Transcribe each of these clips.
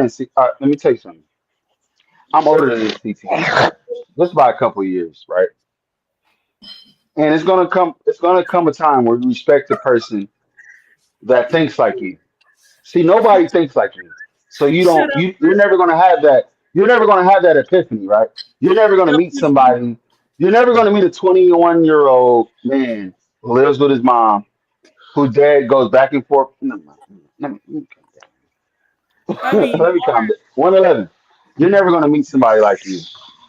see, let me tell you something. I'm older than this, TT, just by a couple of years, right? And it's gonna come. It's gonna come a time where you respect the person that thinks like you. See, nobody thinks like you, so you Shut don't. up. You're never gonna have that. You're never gonna have that epiphany, right? You're never gonna meet somebody. You're never gonna meet a 21-year-old man who lives with his mom, whose dad goes back and forth. No, no, no, no, I mean, let me calm down. 111. You're never gonna meet somebody like you.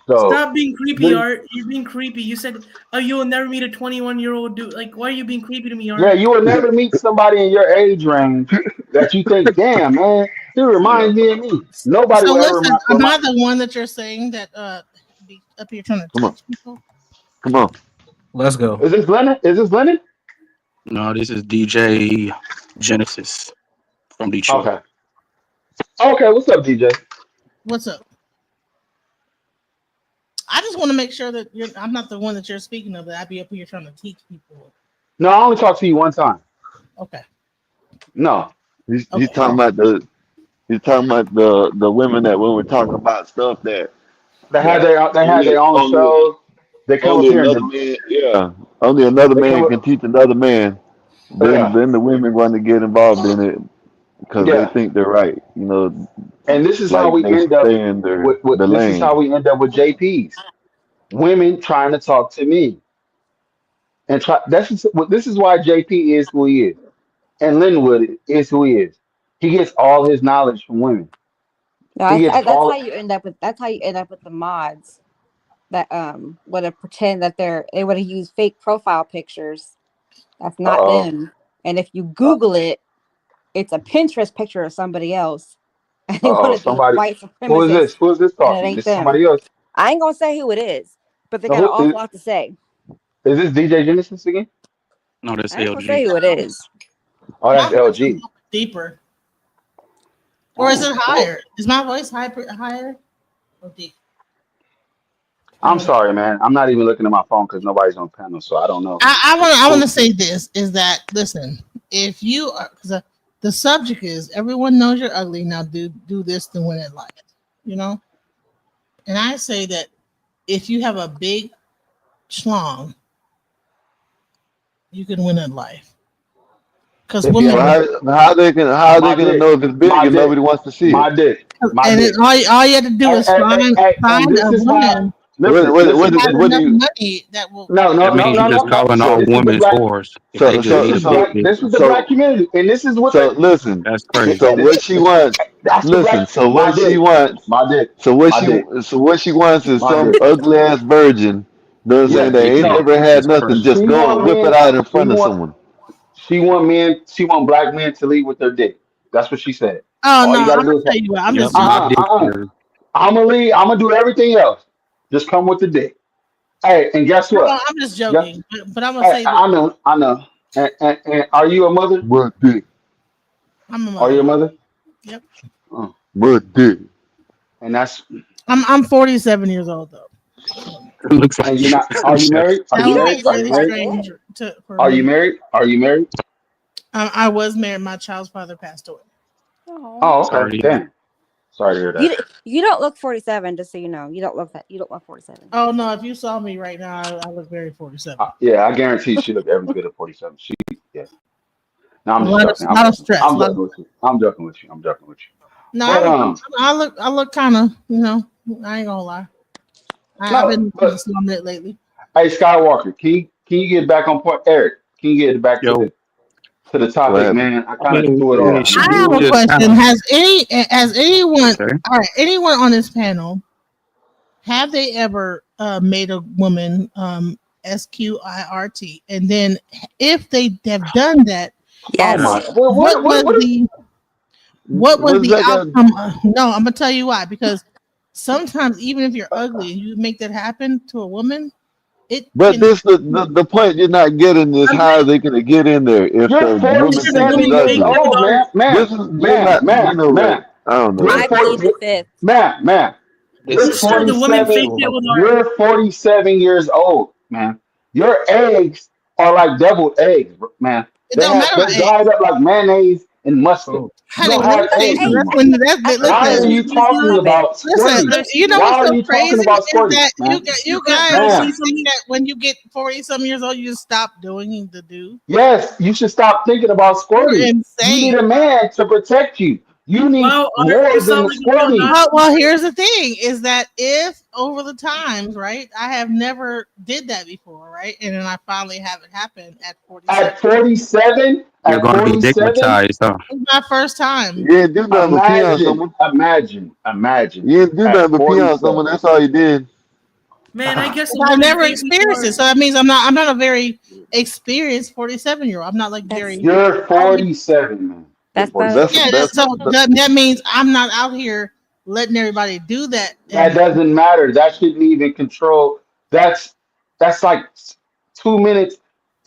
So, stop being creepy, then- Art. You're being creepy. You said, "Oh, you will never meet a 21-year-old dude." Like, why are you being creepy to me, yeah, Art? you will never meet somebody in your age range that you think, damn, man, he reminds me of me. Nobody So will ever listen, am remind. I the one that you're saying that be up here trying to Come on, touch people? come on. Let's go. Is this Lennon? Is this Lennon? No, this is DJ Genesis from Detroit. Okay. Okay, what's up, DJ? What's up? I just want to make sure that I'm not the one that you're speaking of. That I be up here trying to teach people. No, I only talked to you one time. Okay. No. He's Okay. talking about the women that when we're talking about stuff that They had only their own only shows. They come up only here and another man, yeah, only another they come man can up, teach another man. Then yeah, then the women want to get involved in it because they yeah. think they're right. And this is how Like we they end up stay in with the this is how lane. we end up with JPs. Women trying to talk to me. And try this is why JP is who he is. And Linwood is who he is. He gets all his knowledge from women. No, He gets that's how all you end up with. That's how you end up with the mods that would have pretend that they would have used fake profile pictures. That's not uh-oh. them. And if you Uh Google it, it's a Pinterest picture of somebody else, and they want oh. to be Somebody white who is this? supremacists, Who is this and it talking? ain't This is them. somebody else. I ain't gonna say who it is, but they No, got an who awful lot to say. is this DJ Genesis again? No, that's I ain't gonna say LG. who it is. Oh, My that's voice is LG. deeper, or is Oh, it oh. higher? Is my voice higher or deep? I I'm don't know. sorry, man. I'm not even looking at my phone because nobody's on panel, so I don't know. I want to Who? say this is that listen, if you are because the subject is everyone knows you're ugly now do this to win at life, you know. And I say that if you have a big schlong, you can win at life because If you women have a Well, love big, how are they my gonna dick, know if it's big my and dick, nobody wants to see my it? dick, my and then dick. all you have to do is And find this a is why. woman Listen, What listen, that has what do enough you money that will no, That no, no, means you no, no, just no. calling all so This is the women black. whores if they so just This is so need the a big so black. dick. This is the black so community, and this is what so they. listen. That's So crazy. what she wants, That's the black. listen. So My what she dick, wants, my dick, so what my she dick, so what she wants is my some dick. ugly ass virgin. You know what I'm saying? Yeah, That Big ain't dick. no. never had That's nothing. crazy. Just She go want and whip it men. out in She front of want. someone. She want men. She want black men to lead with their dick. That's what she said. Oh All no, you I'm got to gonna do is, tell you what. I'm Yep, just my joking. uh, dick uh, uh. is. I'm gonna lead. I'm gonna do everything else. Just come with the dick. Hey, and guess No, what? I'm just Yeah, joking. But I'm gonna hey, say that I know, I know. And are you a mother? What dick? I'm a Are you mother. a mother? Yep. Oh, What dick? and that's I'm 47 years old though. So It looks like and you're not. Are you married? Are that you You would don't be married? Are look you really like married? it. strange for Are you me. married? Are you married? I was married. My child's father passed away. Oh. Oh, okay. sorry to hear that. Damn. Sorry to hear You that. you don't look 47, just so you know. You don't look that. You don't look 47. Oh no! If you saw me right now, I look very 47. Yeah, I guarantee she looked every bit of 47. She, yeah. No, A I'm just joking. I'm lot of joking. stress. I'm A lot of, joking with you. I'm joking with you. I'm joking with you. no, But I look kind of, you know. I ain't gonna lie. I've no, been but slumming it lately. hey, Skywalker, can you get back on point? Eric, can you get back Yo, to the What topic, happened? man? I I kind of mean, threw it yeah, off. she I have did a just kind question. of. Has anyone, Okay. all right, anyone on this panel, have they ever made a woman SQIRT, and then if they have done that, Oh Yes. my, Yes. what was What's the that got? outcome? No, I'm gonna tell you why. Because sometimes even if you're ugly and you make that happen to a woman, it But can. this the point you're not getting is I'm how saying are they gonna get in there if you're the woman because the thinks she's 47 women years think ugly? that with old, art. man. This Ma'am, is they're ma'am, not. You ma'am, know what? ma'am. I don't know. You're I plead 40, the fifth. ma'am. This You're is Because the crazy. women What's think 47. going that on? with art. You're 47 years old, man. Your eggs are like deviled eggs, man. It They don't have matter they're about age. dried up like mayonnaise and mustard. Oh, You Honey, don't let me have tell you something. anything. That's when Why are listen, you talking about squirting? you know Why what's are so you crazy talking about is squirting, that man? you Can guys I Man. say think something? that when you get 40 some years old, you just stop doing the do. Yes, you should stop thinking about You're squirting. You need insane. a man to protect you. You need Wow, Art, more you than sound the like a real squirting. Nazi. Well, here's the thing: is that if over the times, right, I have never did that before, right, and then I finally have it happen at 47. At 47, you're at gonna be 47, digmatized, huh? It was my first time. You didn't do nothing but pee on imagine, someone. imagine. You didn't do At nothing but pee on 47. someone. That's all you did. Man, I guess a I've woman never fake me experienced it, more. so that means I'm not a very experienced 47-year-old. I'm not like That's very. You're 47, man. You're that's the 47. Yeah, That's so that means I'm not out here letting everybody do that. That And doesn't matter. That shouldn't even control. That's that's like 2 minutes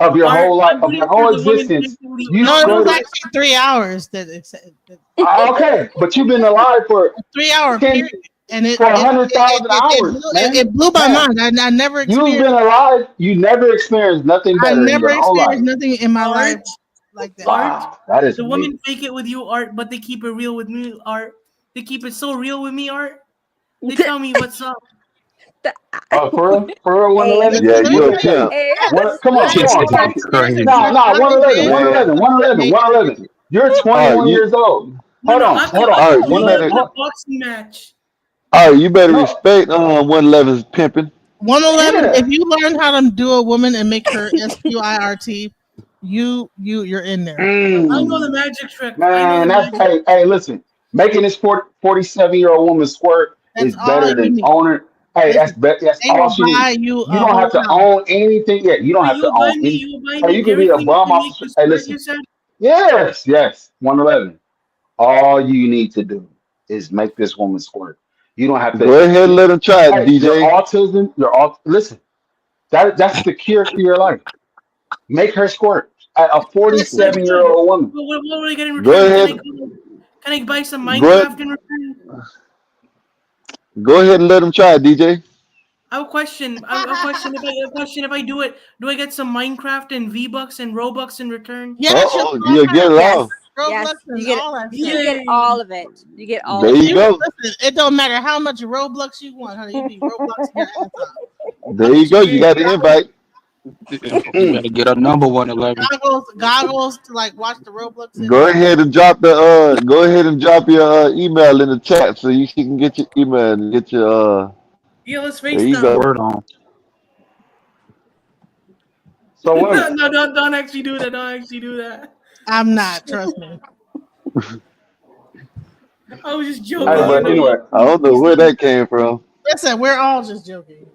of your Art, whole life, I'm of your pretty sure whole the woman fake existence. me with you. You no, it was squirted. actually 3 hours that Okay, but you've been alive for 3 hour 10 period, and for 100,000 hours, man. it blew my Man, mind. I never you've experienced been alive. You never experienced nothing I better in never your whole experienced life. nothing in my Art, life like that. Art, Wow, that is the amazing. women fake it with you, Art, but they keep it real with me, Art. They keep it so real with me, Art. They tell me what's up. Oh, for real, hey, 111. yeah. Let me You a tell you, pimp. hey. Come on, I come have on, more talk. experience crazy. with No, more no, ugly 111, men Man, 111, than 111, naked men. 111. You're all right, 21 years old. No, Hold no, on, hold on. all right. I You could better, meet 111, you in a boxing match. all right. You better no, respect 111's pimping. 111. yeah. If you learn how to do a woman and make her squirt, you're in there. I know the Mm. magic trick. I know the Man, that's magic. hey, listen. Making this 47-year-old woman squirt That's is all better you than need. owning. Hey, Listen, that's they all will she buy needs. you You a don't have whole to house. own anything yet. You don't Wait, have to own any. you'll buy Hey, me you can be Dairy a Queen bum to make officer. you Hey, squirt, listen. you said? Yes, 111. All you need to do is make this woman squirt. You don't have Go to. ahead and let him try it, Hey, your DJ. autism, your listen. That's the cure for your life. Make her squirt. A That's not 47 year good. old woman. What will I get in Go return? ahead. Can I buy some Go ahead. Minecraft in return? Go ahead and let him try it, DJ. I have a question. I have a question. If I do it, do I get some Minecraft and V Bucks and Robux in return? Yes, you'll Oh, get all you'll get kinds it of Yes, all. Roblox yes. and all that You stuff. get Yay! all of it. You get all There of you it. go. Listen, it don't matter how much Roblox you want, honey. You be Robloxing your ass off. There you go. You Yay! got the invite. You better get a number 111. Goggles to like watch the Roblox in. Go ahead and drop go ahead and drop your email in the chat so you can get your email and get your Yeah, let's there you FaceTime. go. Word on. So No, women. no, don't actually do that. Don't actually do that. I'm not, trust me. I was just Hey, joking. Uh, You but know, anyway. I don't know where that came from. Listen, we're all just joking.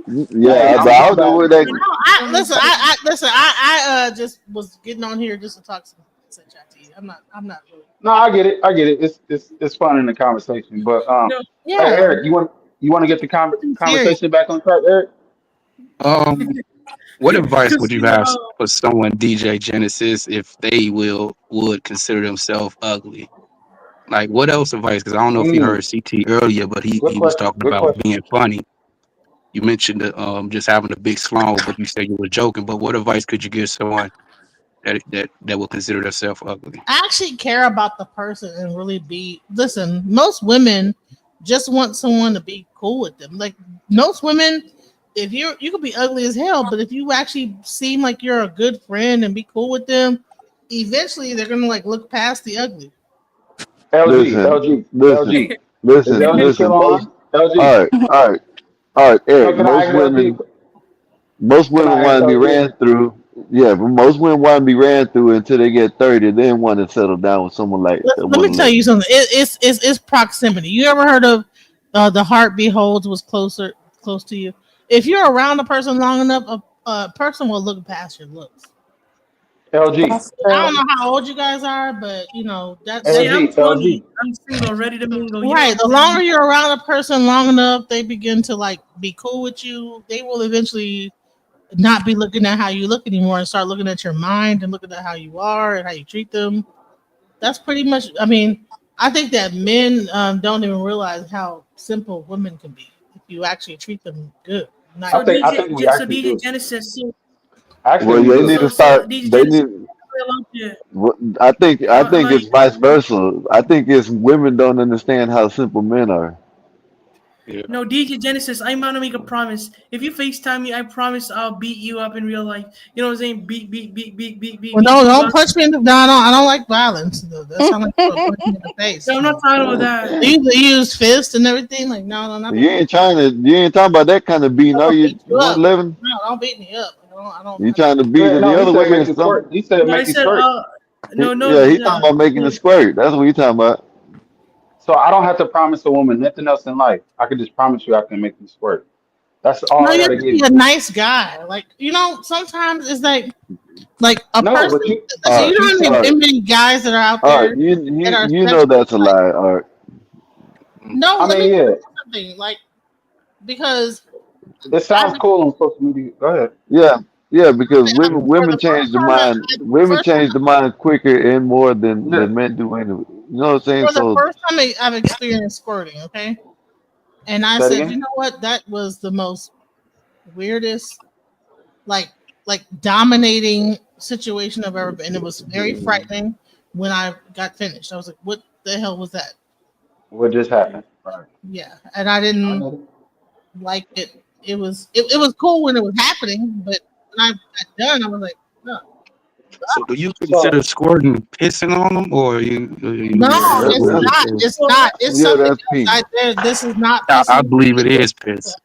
Hey, Yeah, but I'm I my don't know bad. where that. No, I just was getting on here just to talk some chat to you. I'm not really. No, I get it. I get it. It's fun in the conversation. But no, hey Yeah, Eric, you want to get the I'm serious. conversation back on track, Eric? Um, what advice would because you have for someone DJ Genesis if they would consider themselves ugly? Like, what else advice? Because I don't know if you Mm, heard CT earlier, but good he was question. talking Good about question. being funny. You mentioned just having a big slong, but you said you were joking. But what advice could you give someone that will consider themselves ugly? I actually care about the person and really be. Listen, most women just want someone to be cool with them. Like most women, if you could be ugly as hell, but if you actually seem like you're a good friend and be cool with them, eventually they're gonna like look past the ugly. LG, Listen, LG, listen, LG. Is listen, LG listen. still online? LG. All right, all right, all right, No, Eric. can I ask LG? Most Can women I ask want to be LG? ran through. Yeah, but most women want to be ran through until they get 30, then want to settle down with someone like Let me tell 111. you something. It's proximity. You ever heard of the heart beholds was close to you? If you're around a person long enough, a person will look past your looks. LG, That's I don't true. know how old you guys are, but you know see, that's I'm LG, 20. LG. I'm single, ready to mingle. You know right. what The I'm saying? longer you're around a person long enough, they begin to like be cool with you. They will eventually not be looking at how you look anymore and start looking at your mind and looking at how you are and how you treat them. That's pretty much. I mean, I think that men don't even realize how simple women can be if you actually treat them good. So Nice. I think we actually DJ do. Genesis. Actually, Well, we they do. need to So start. DJ They Genesis. need. I think Like, it's vice versa. I think it's women don't understand how simple men are. Yeah. no, DJ Genesis, I'm gonna make a promise. If you FaceTime me, I promise I'll beat you up in real life. You know what I'm saying? Well, Beat no, you don't up. punch me in the. No, I don't like violence. That sounds like you're punch me in the face. No, I'm not talking about that. You use fists and everything. Like, no, not You ain't talking about that kind of beating, I'm are gonna you? beat you up. 111? No, don't beat me up. You trying to beat Yeah, it no, the he other said way make or it squirt. something? He said No, I make it said, squirt. no, Yeah, he talking about making a squirt. That's what he talking about. So I don't have to promise a woman nothing else in life. I can just promise you I can make you squirt. That's all No, I you have gotta to give be a you. nice guy. Like, sometimes it's like a No, person. but you, Listen, but you Art, you know how said art, many guys that are out art. there You that you are you know sexually that's a like. lie, Art. No, I let me mean, tell yeah, you something. Like, because it I sounds cool on social media. Go ahead. Yeah, yeah, because for women the first change the time mind. Women first change the mind quicker and more No, than men do anyway. You know what I'm saying? for the So first time I've experienced squirting. Okay, and I say it said, you again. know what? That was the most weirdest, like dominating situation I've ever been. And it was very frightening when I got finished. I was like, what the hell was that? What just happened? Right. Yeah, and I I didn't know. like it. It was cool when it was happening, but when I got done, I was like, no, So do you consider So, squirting pissing on them, or no, you it's what would that's you not. say? It's So not. It's yeah, something that's else. pee. This is not I pissing. believe it is piss.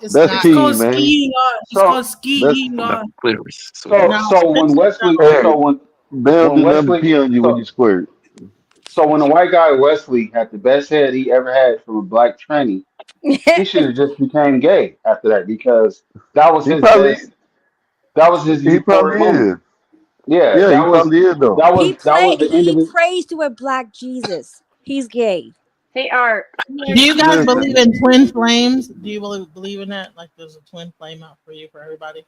It's That's not. it's pee, called man. skiing on. It's called so, That's skiing From the on. clitoris. So yeah. so, No, so when pissing, Wesley, no. hey, so they don't when do nothing but Wesley, pee on you when you so, squirt. so when the white guy Wesley had the best head he ever had from a black tranny, he should have just became gay after that because that was He his probably best. That was his he euphoric probably moment. is. Yeah, Yeah, he that was probably is though. that was the end He of it. prays to a black Jesus. He's gay. Hey, Art. Do you guys believe Listen, in twin flames? Do you believe in that? Like, there's a twin flame out for you for everybody.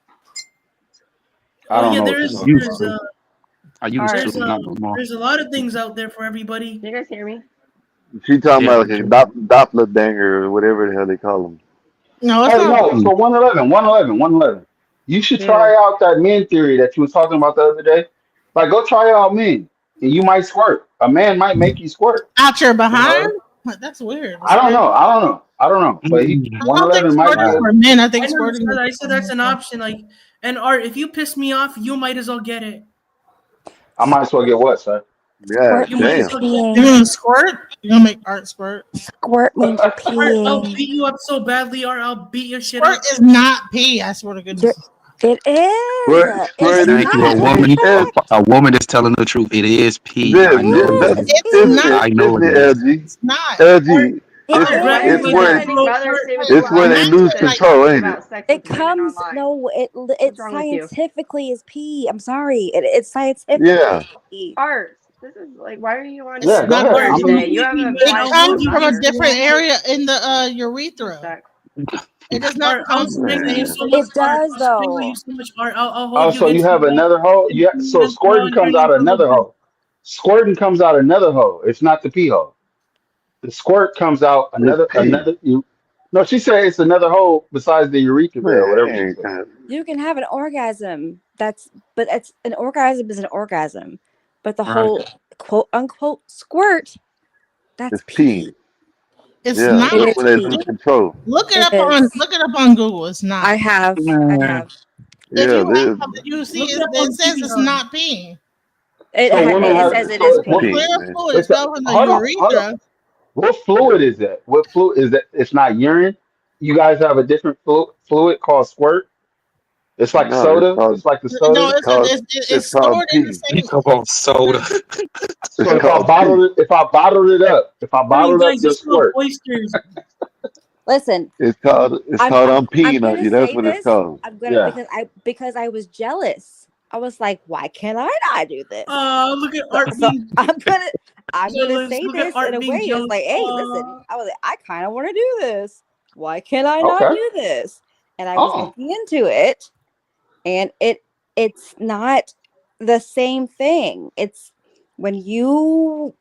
I Oh don't yeah, know what you're talking Used there's about. to. I used to, Art. not no more. there's a lot of things out there for everybody. Can you guys hear me? she talking Yeah, about for like a sure. Doppler danger or whatever the hell they call them. No, it's Hey, not. no, Mm. so 111, 111, 111. You should Yeah. try out that men theory that you was talking about the other day. Like, go try out men, and you might squirt. A man might make you squirt. Out your behind? 111. What? That's weird. I don't know. I don't know. I don't know. But he Mm. I don't think 111 might be squirting a. for men. I think I never squirting said is that. I said that's an option. Like, and Art, if you piss me off, you might as well get it. I might as well get what, sir? Yeah, Squirt You might means as damn. well get You're it. peeing. gonna squirt? You're gonna make Art squirt? Squirt means you're Art, I'll peeing. beat you up so badly, Art. I'll beat your shit Squirt up. is not pee. I swear to There- goodness. It is. It's Squirt is Thank you. not. A pee. Look at woman, the Hey, fact. a woman is telling the truth. It is P. I know it Yes, is. it's It's pee. not. I know listen, it is. LG. It's not. Art, LG. It Art, Art, grab why me are is. It's you by the when defending throat, mothers Art. saving it's when they lives Imagine lose instead like of control, talking ain't it? about sex with It women comes online? no. It What's wrong with you? scientifically is pee. I'm sorry. It's scientifically Yeah. pee. Art, this is like, why are you on it's Yeah, here go not ahead. Art, I first if you mean, today? You make me haven't wet, it applied I'll for hold the comes you from a against mother. the different wall. area in the One urethra. sec. It does not Art, come I'll from strangle you Man. so much, It Art. does I'll strangle you though. so much, Art. I'll oh, hold you so you against the have wall. another hole? And Yeah. put you So against the wall squirting and turn comes you out into a another vagina. hole. Squirting comes out another hole. It's not the pee hole. The squirt comes out It's pee. another. You, no, she said it's another hole besides the urethra or Man, whatever she ain't said. that. You can have an orgasm. But it's an orgasm is an orgasm. But the Right. whole quote unquote squirt, that's It's pee. pee. It's Yeah, not. It that's is when they pee. lose control. It is. Look it up on Google. It's I not. have. I Man, have. If Yeah, you this have, you see Look it up it on says TV, it's Art. not peeing. So women It have says it is so it's what? pee. Clear pee, man. fluid is It's a, going from the hold on. urethra. What fluid is that? What fluid is that? It's not urine. You guys have a different fluid called squirt. It's like No, it's soda. called It's like the No, soda. it's it's called stored in the pee. you same. talk about soda. So It's if I called pee. bottled it, if I No, you bottled up guys, your it's called squirt, oysters. Listen, It's called I'm I'm peeing on gonna you. That's say what it's this. called. I'm gonna yeah. because I was jealous. I was like, why can't I not do this? Look at So, Art so being I'm gonna jealous. say Look at this in Art a way. being It's jealous. like, hey, listen. I was like, I kind of want to do this. Why can't I not Okay. do this? And I was Oh, looking into it, and it's not the same thing. It's when you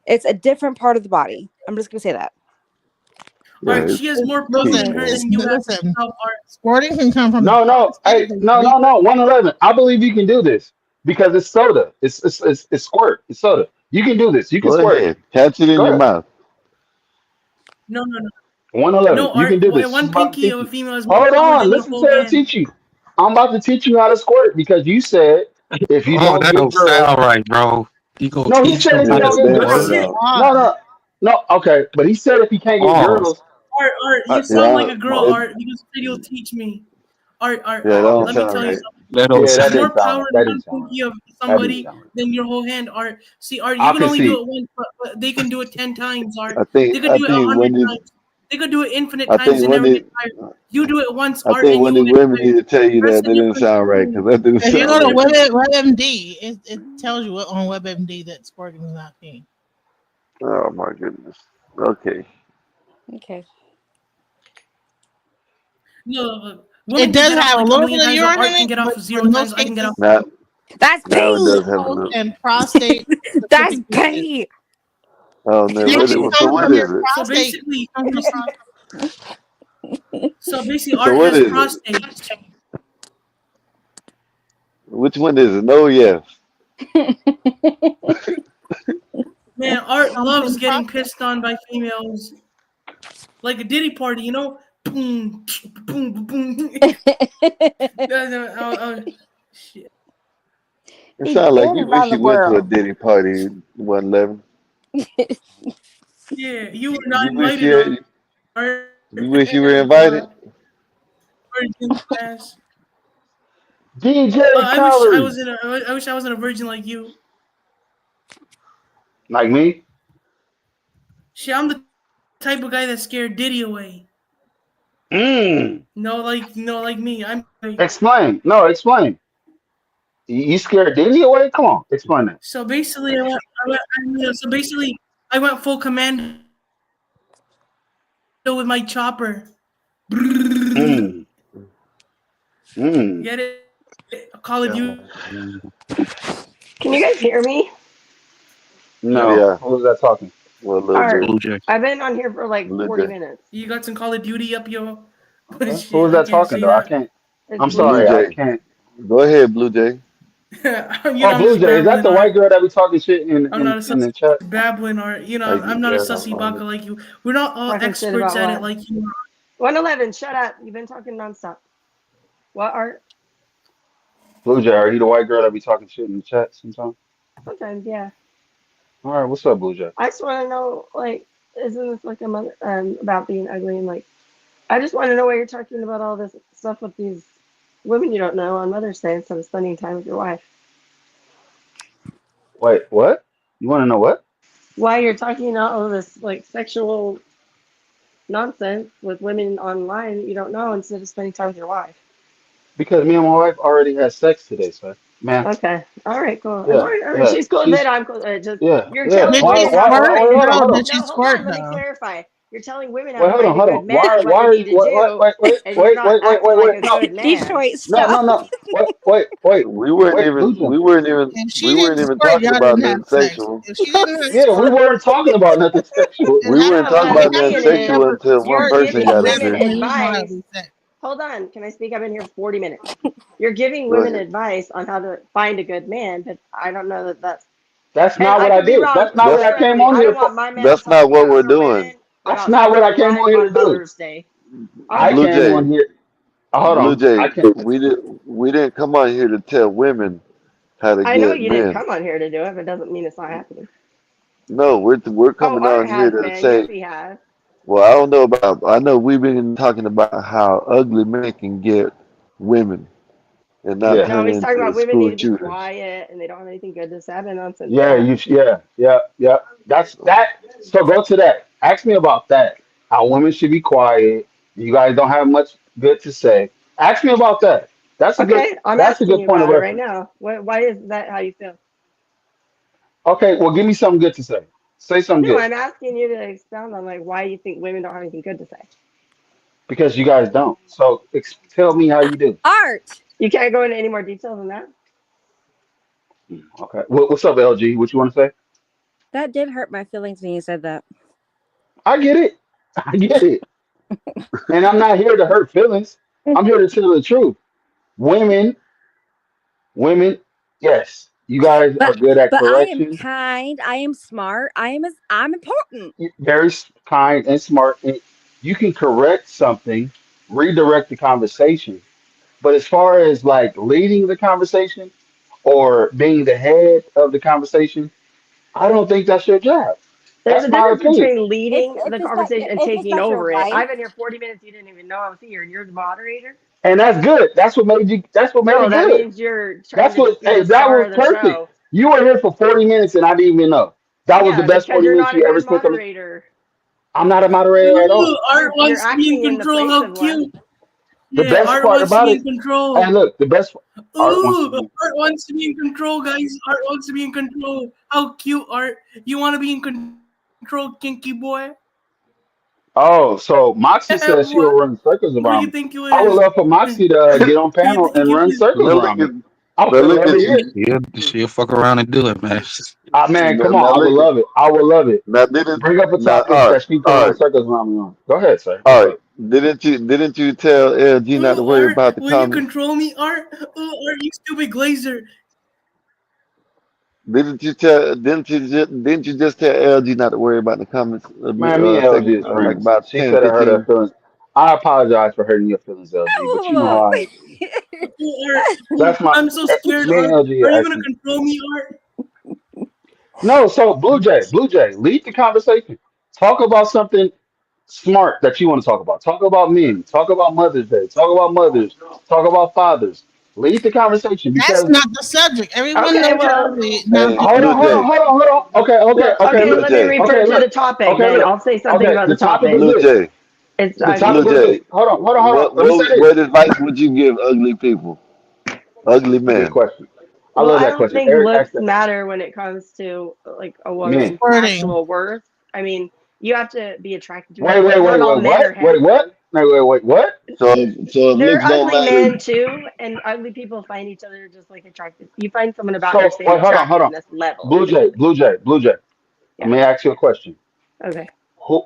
it's a different part of the body. I'm just gonna say that. yeah. Art, she has more flow in Listen, her Yeah. than you have listen. yourself, Art. Squirting can come from No, no. Hey, the no, no, urethra. no. 111. I believe you can do this. because it's soda. It's squirt. It's soda. You can do this. You can Go squirt. ahead. Catch it in Go your ahead. mouth. No, no, no, 111. no. You can Art. do this. She's One about to pinky teach of a you. female is more Hold power on. than your Listen whole to her hand. teach you. I'm about to teach you how to squirt because you said if you Oh, don't that get don't girls. sound right, bro. You gonna No, he teach said them if how he to Yeah, don't get baby, squirt? chill girls. out. Why? No, no, no. Okay, but he said if he can't get Pause. girls. Art. I, You sound like yeah, a girl. it, Art. You said you'll teach me. Art. yeah, that Oh, don't okay. Let me sound tell you right. something. That don't Yeah, that sound. More didn't sound power right. in That one didn't sound right. pinky of That didn't somebody sound right. than your whole hand. Art. See, Art. You I can can only do see. it once, but they can do it 10 times. Art. I think They could I do it think 100 when these times. They could do it infinite I times think and when never get these tired. You do it once, I Art, think and you when won't these get women tired. need to tell you Rest that of that your didn't sound right control. because that didn't If you Rest go sound of to your right. WebMD, it tells you on WebMD that squirting is not pee. Oh my goodness. Okay. Okay. Look, It women can does get off have a like a little million bit of times, but urine Art in can it, get but off for 0 times. most I can get cases, off. Now That's now it pee. does have a little. and prostate That's specifically too. pee. Oh It no, actually so comes what from your is it? So prostate. basically, Comes from So Art what has is it? prostate. Which one is it? No, yes. Man, Art loves getting prostate. pissed on by females, like a Diddy party, you know? Boom, boom, boom. Shit. It He sounds like you dances wish around the you went to a world. Diddy party 111. Yeah, you were not You wish invited, you Art. you wish you were invited. Virgin ass. DJ I wish I Khaled. was in a. I wish I was in a virgin like you. Like me? Shit, I'm the type of guy that scared Diddy away. Mm. No, like me. I'm Explain. No, explain. You scared Dizzy away? Come on, explain that. so basically so basically I went full commando with my chopper. Mm. Mm. Get it? Call of Duty. Can you guys hear me? No. Yeah, Who was that talking? well, a little Art, bit, Blue Jay. I've been on here for a like little 40 bit. minutes. You got some Call of Duty up your Huh? Who shit. was I that can't talking say though? I that. can't. It's I'm Blue Blue sorry. Jay. I Jay. can't. Go ahead, Blue Jay. Oh, I'm Blue just Jay. Is that babbling, the white Art. girl that be talking shit I'm not a in sussy the chat? babbling, Art. I, I'm not a yeah, sussy baka like you. We're not all Talking shit experts about at it what? like you are. 111, shut up. You've been talking nonstop. What, Art? Blue Jay. Are you the white girl that be talking shit in the chat sometimes? Sometimes, yeah. All right. What's up, Blue Jay? I just want to know, like, isn't this like a mother about being ugly and like, I just want to know why you're talking about all this stuff with these women you don't know on Mother's Day instead of spending time with your wife. Wait, what? You want to know what? Why you're talking all this like sexual nonsense with women online that you don't know instead of spending time with your wife. Because me and my wife already had sex today, sir. Man. Okay. All right, cool. As Yeah. long as Yeah. she's cool with She's it, I'm cool with it. Just yeah. you're Yeah. telling Did Why? she women how to Wait, squirt? find a hold on. No, good Hold on. did she no, hold on, squirt let me though? clarify. You're telling women how Wait, to hold on. find a Hold good on. Why? man, what you Why? need to do, and you're not acting like Wait. a No. good man. Detroit, No. stop. No. No. we weren't Blue even Jay. If we she weren't didn't even squirt, talking y'all about didn't have nothing sex. sexual. If she didn't Yeah, we squirt, weren't talking about nothing sexual. then We after weren't No, talking what the I'm about nothing fact saying that is sexual until one you're person giving there's got in women there. definitely a reason why advice. it'll be sex. Hold on, can I speak? I've been here 40 minutes. You're giving Go women ahead. advice on how to find a good man, but I don't know that that's, That's and not I what I could be did. wrong. That's not Please what I That's correct came me. on I here don't for. want my man to that's talk not to what we're other doing. women That's about not what having I a came life on here on to do. Mother's Day. I Okay. Blue came Jay, on here. Hold Blue on. I Jay, can't. we didn't come on here to tell women how to I know get you didn't men. come on here to do it, but it doesn't mean it's not happening. No, we're Oh, coming Art on here has to been. Yes, say, he has. well, I don't know about, I know we've been talking about how ugly men can get women and not Yeah. No, turn he's talking into about women need school to be shooters. quiet and they don't have anything good to say. I've been on since Yeah. 10. Yeah. That's that. So go to that. Ask me about that. How women should be quiet. You guys don't have much good to say. Ask me about that. That's a good. Okay, I'm That's a asking good you point of about it right reference. now. Why is that how you feel? Okay. Well, give me something good to say. Say something No, good I'm asking you to expound on like why you think women don't have anything good to say. because you guys don't. So tell me how you do. Art. You can't go into any more detail than that. Okay. What's up, LG? What you want to say? That did hurt my feelings when you said that. I get it. I get it. And I'm not here to hurt feelings. I'm here to tell the truth. Women, women. Yes, you guys are But good at I am correction. kind. I am smart. I'm important. You're very kind and smart, and you can correct something, redirect the conversation. But as far as like leading the conversation or being the head of the conversation, I don't think that's your job. There's That's a my difference opinion. between leading the conversation and If it's taking not your over it. wife, I've been here 40 minutes. You didn't even know I was here, and you're the moderator. And that's good. That's what made you. That's what made No, it that good. means you're trying That's to what. be Hey, the that star was of the perfect. show. You were here for 40 minutes, and I didn't even know. That was the Yeah, best because 40 you're minutes not a you ever good spent on. moderator. I'm not a moderator at all. Ooh, Art You're wants to be in acting in the control. place How of one. cute. The Yeah, best Art part wants to about be it, in and control. look, the best art wants to Ooh, be. Art wants to be in control, guys. Art wants to be in control. How cute, Art. You want to be in control, kinky boy? Oh, so Yeah, Moxie boy. says she will run circles Who do you around me. think you I would is? love for Moxie to Who get on do you panel think and you run is? circles Now look around at me. I now would look love to at hear you. it. She'll fuck around and do it, man. Ah, man, come on. Now I would look at love it. I would love it. now didn't Bring up a now topic that she can all run right, circles around me on. Go ahead, sir. all What's right. up? Didn't you tell LG not to Ooh, worry Art, about the will you comments? control me, Art? Ooh, Art, you stupid glazer. Didn't you just tell LG not to worry about the comments Man, me and second LG is like friends. about She 10, said it hurt her 15? feelings. I apologize for hurting your feelings, LG, but you know oh, how I am. Ooh, Art, That's my. I'm so scared, Me and Art. LG Are are you gonna actually. control me, Art? No, so Blue Jay, lead the conversation. Talk about something smart that you want to talk about. Talk about men. Talk about Mother's Day. Talk about mothers. Talk about fathers. Lead the conversation That's because not the subject. Everyone Okay, knows you're well, ugly. Now, Hey, hold Blue, on, Blue hold on, Jay, hold on, hold on. well, Okay, okay. Blue look. Let me Jay, refer Okay, to look. the topic. Okay, Then look. I'll say something Okay, about the the topic topic. is Blue this. Jay, It's The Blue topic is ugly. this. Jay. Hold on. Let me say this. What advice would you give ugly people? Ugly That's a good men. question. I Well, love I that don't question. think Eric asked looks that. matter when it comes to like a Men. woman's wording. actual worth. I mean, you have to be attracted to her. Wait, Like, wait, not wait, all wait, men what? are Wait, what? handsome. Wait, what? So if There looks are don't ugly matter, men too, and ugly people find each other just like attractive. You find someone about your So same wait, hold on. attractiveness level. Blue Jay. Let Yeah. me ask you a question. Okay. Who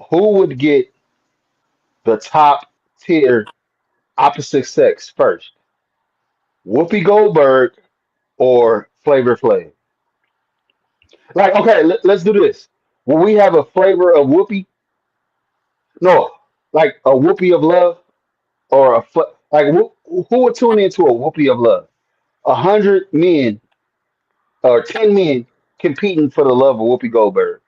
who would get the top tier opposite sex first? Whoopi Goldberg or Flavor Flav? Like, okay, let's do this. Will we have a flavor of Whoopi? No, like a Whoopi of love or like who would tune into a Whoopi of love? 100 men or 10 men competing for the love of Whoopi Goldberg,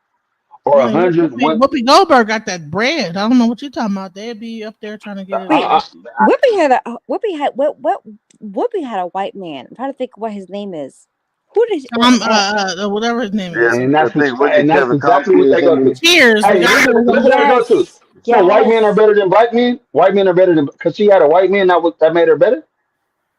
or a Yeah, hundred women. Whoopi Goldberg got that bread. I don't know what you're talking about. They'd be up there trying to get it. wait. I, I, Whoopi had a white man. I'm trying to think what his name is. Who did? Whatever his name yeah, is. and I think wasn't it that's Kevin exactly what Costner or they go through. something? Cheers. The Hey, guy from look what they go to. Yes, So white men are yes. better than black men. White men are better than because she had a white man that made her better.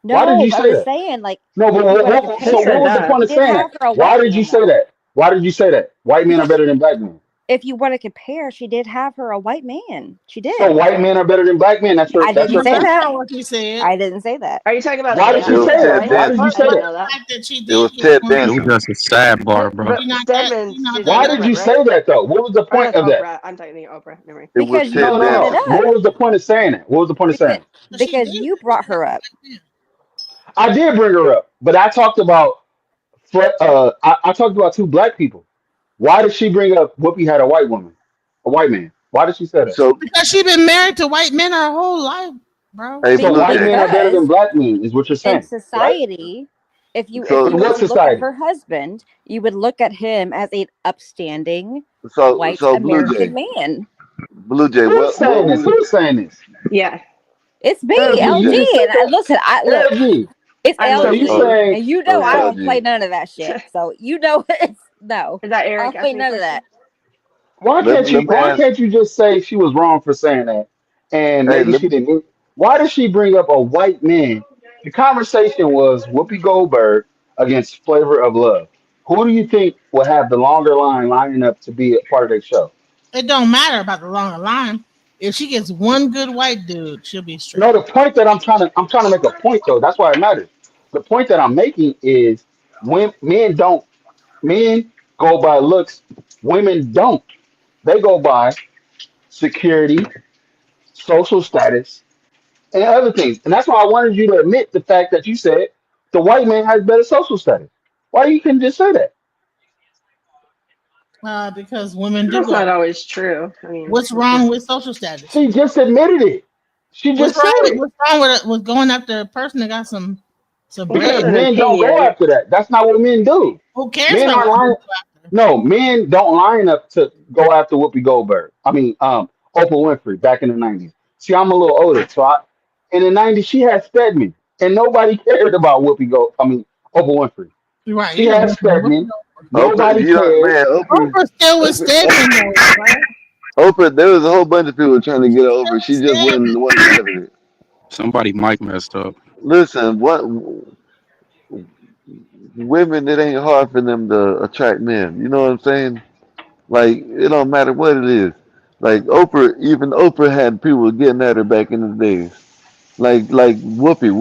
Why did No, you but I'm say just that? saying, like, No, but if you want to Who so what said compare, was the that? point she of did saying that? have her a Why white did you man say though. that? Why did you say that? White men are Because better than black men. if you want to compare, she did have her a white man. She So did. white men are better than black men. I That's didn't your No, say point. that's that. not what he said. I didn't say that. Are you talking about Why the did you It was say actual that? Ted wife? Why did you Danson. I say didn't that? know that. Fact that she It did was get Ted one. It was Danson. just a sidebar, bro. You're But not that. Stedman's You're not super that Why guy. did different, you right? say that though? What was the Or point that's of that? Oprah. I'm talking Oprah. Never mind. It was Because No, you Ted no, brought no. it Danson. up. What was the point of saying that? What was the point of Because saying? But she because did you get brought her up. one. I did bring her up, but I talked about I talked about two black people. Why did she bring up Whoopi had a white man? Why did she say that? So Because she been married to white men her whole life, bro. hey Be- So Blue white Jay. men are better than because black men, is what you're in saying, right? society, if So you In were what to look at society? her husband, you would look at him as an upstanding so white so Blue American Jay. man. Blue Jay, Who's what saying this? would Who's saying this? Yeah. It's me, LG, Blue LG, you Jay? said and that? listen. I look. LG. It's I'm So you Oh, LG, saying and you know oh I don't LG. play none of that shit. So you know it's no. Is that I Eric don't play asking me a none of that. question? Let me why ask. can't you just say she was wrong for saying that and Hey, maybe let she didn't mean why did she bring up a white man? The conversation was Whoopi Goldberg against Flavor of Love. Who do you think will have the longer line lining up to be a part of their show? It don't matter about the longer line. If she gets one good white dude, she'll be straight. No, the point that I'm trying to make a point though. That's why it matters. The point that I'm making is when men go by looks, women don't. They go by security, social status, and other things. And that's why I wanted you to admit the fact that you said The white man has better social status. Why you can just say that? Because women do That's go. not always true. I mean, What's it's wrong just with social status? She just admitted it. She What's just wrong said with it. with going after a person that got some it's just Because bread? an men don't go opinion. after that. That's not what men do. Who cares Men about are what lying. women go after? No, men don't line up to go after Whoopi Goldberg. I mean, Oprah Winfrey back in the '90s. See, I'm a little older, so in the '90s she had Stedman, and nobody cared about Whoopi Gold. I mean, Oprah Winfrey. Right, She you had don't listen to what Stedman. Oprah, Nobody you know, cared. man, Oprah, Oprah still with Oprah, Stedman though, right? Oprah. There was a whole bunch of people trying to get her Still over. with She just Stedman. wasn't having it. Somebody mic messed up. Listen, what women? It ain't hard for them to attract men. You know what I'm saying? Like it don't matter what it is. Like Oprah, even Oprah had people getting at her back in the days. Like Whoopi